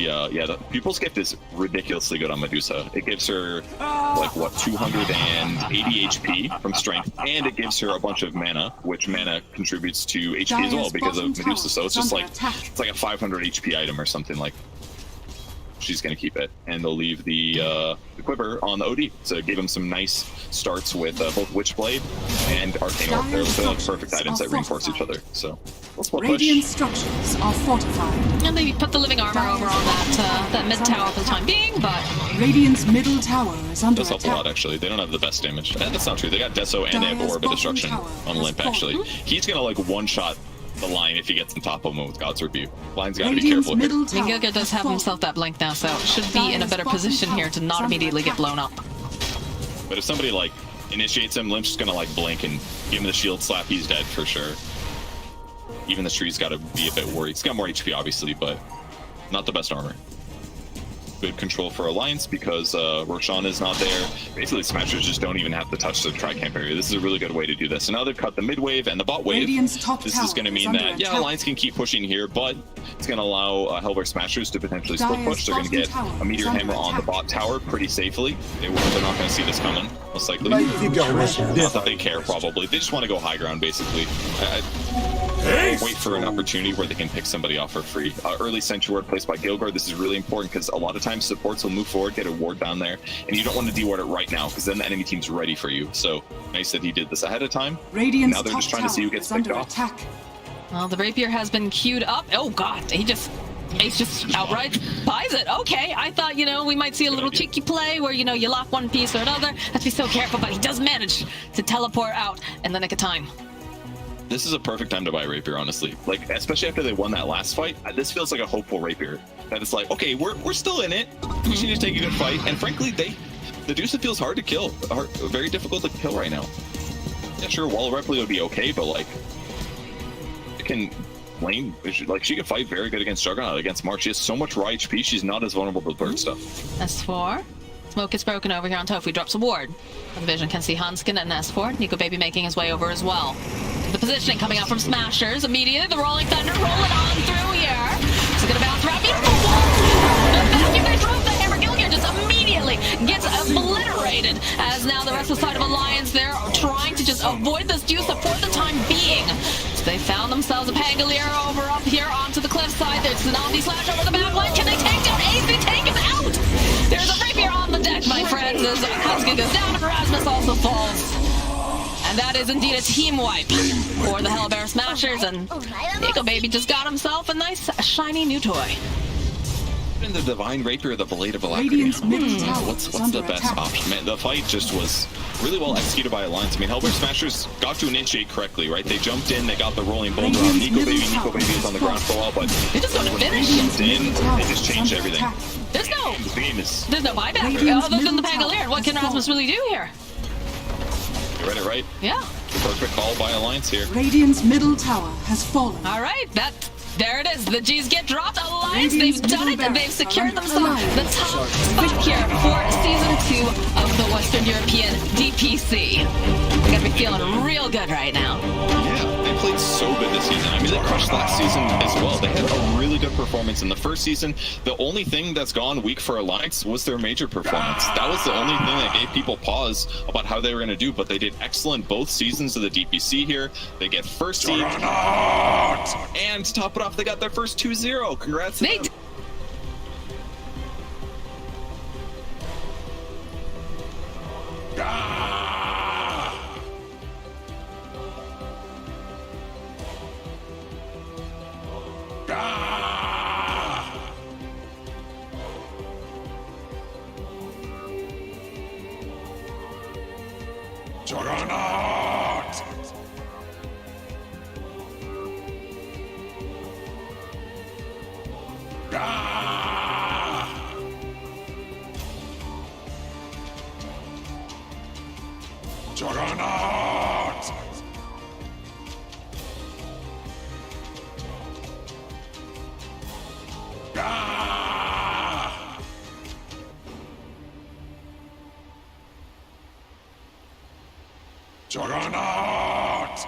The Pupil's Gift is ridiculously good on Medusa. It gives her, like, what, 280 HP from strength, and it gives her a bunch of mana, which mana contributes to HP as well because of Medusa, so it's just like, it's like a 500 HP item or something. Like, she's going to keep it, and they'll leave the Quiver on the OD. So it gave him some nice starts with both Witchblade and Arcane Orb. They're like perfect items that reinforce each other. So let's push. Radiant structures are fortified. And they put the living armor over on that mid tower for the time being, but Radiant's middle tower is under does help a lot, actually. They don't have the best damage. That's not true. They got Deso and they have Orb of Destruction on Limp, actually. He's going to, like, one-shot the line if he gets on top of him with God's Rebuke. Line's got to be careful here. Gilga does have himself that blink now, so should be in a better position here to not immediately get blown up. But if somebody, like, initiates him, Limp's just going to, like, blink and give him the shield slap. He's dead for sure. Even the tree's got to be a bit worried. He's got more HP, obviously, but not the best armor. Good control for Alliance because Roshan is not there. Basically, Smashers just don't even have to touch the tri-camp area. This is a really good way to do this. And now they've cut the mid wave and the bot wave. This is going to mean that, yeah, Alliance can keep pushing here, but it's going to allow Hellbear Smashers to potentially split push. They're going to get a Meteor Hammer on the bot tower pretty safely. They're not going to see this coming, most likely. Not that they care, probably. They just want to go high ground, basically. Wait for an opportunity where they can pick somebody off for free. Early Sentry Ward placed by Gilgard. This is really important because a lot of times supports will move forward, get a ward down there, and you don't want to deward it right now because then the enemy team's ready for you. So nice that he did this ahead of time. Now they're just trying to see who gets picked off. Well, the Rapier has been queued up. Oh god, Ace just outright buys it. Okay, I thought, we might see a little cheeky play where, you lock one piece or another. Have to be so careful, but he does manage to teleport out in the nick of time. This is a perfect time to buy Rapier, honestly. Like, especially after they won that last fight, this feels like a hopeful Rapier. That it's like, okay, we're still in it. We should just take a good fight. And frankly, the Dusa feels hard to kill. Very difficult to kill right now. Yeah, sure, Wall Repli would be okay, but, like, it can lane, like, she can fight very good against Juggernaut, against Mark. She has so much raw HP, she's not as vulnerable to bird stuff. S4. Smoke is broken over here on Tofu. Drops a ward. The Vision can see Hanskin and S4. Nico Baby making his way over as well. The positioning coming out from Smashers. Immediately, the Rolling Thunder rolling on through here. It's going to bounce around. Beautiful wall! The vacuum, they drop the hammer. Gilgard just immediately gets obliterated. As now the rest of the side of Alliance, they're trying to just avoid this Dusa for the time being. So they found themselves a Pangolier over up here onto the cliffside. There's an Omni Slash over the back line. Can they take down Ace? They take him out! There's a Rapier on the deck, my friends, as Hanskin goes down and Erasmus also falls. And that is indeed a team wipe for the Hellbear Smashers, and Nico Baby just got himself a nice, shiny new toy. In the Divine Rapier, the Blade of Alacrity. What's the best option? Man, the fight just was really well executed by Alliance. I mean, Hellbear Smashers got to initiate correctly, right? They jumped in, they got the rolling boulder on Nico Baby. Nico Baby was on the ground for a while, but they just want to finish. Jumped in, they just changed everything. There's no buyback other than the Pangolier. What can Rasmus really do here? You read it right? Yeah. The perfect call by Alliance here. Radiant's middle tower has fallen. All right, there it is. The G's get dropped. Alliance, they've done it, and they've secured themselves the top spot here for Season 2 of the Western European DPC. They're going to be feeling real good right now. Yeah, they played so good this season. I mean, they crushed last season as well. They had a really good performance in the first season. The only thing that's gone weak for Alliance was their major performance. That was the only thing that gave people pause about how they were going to do, but they did excellent both seasons of the DPC here. They get first seed. And to top it off, they got their first 2-0. Congrats to them. Juggernaut! Juggernaut! Juggernaut!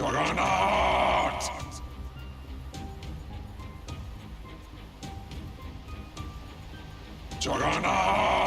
Juggernaut! Juggernaut!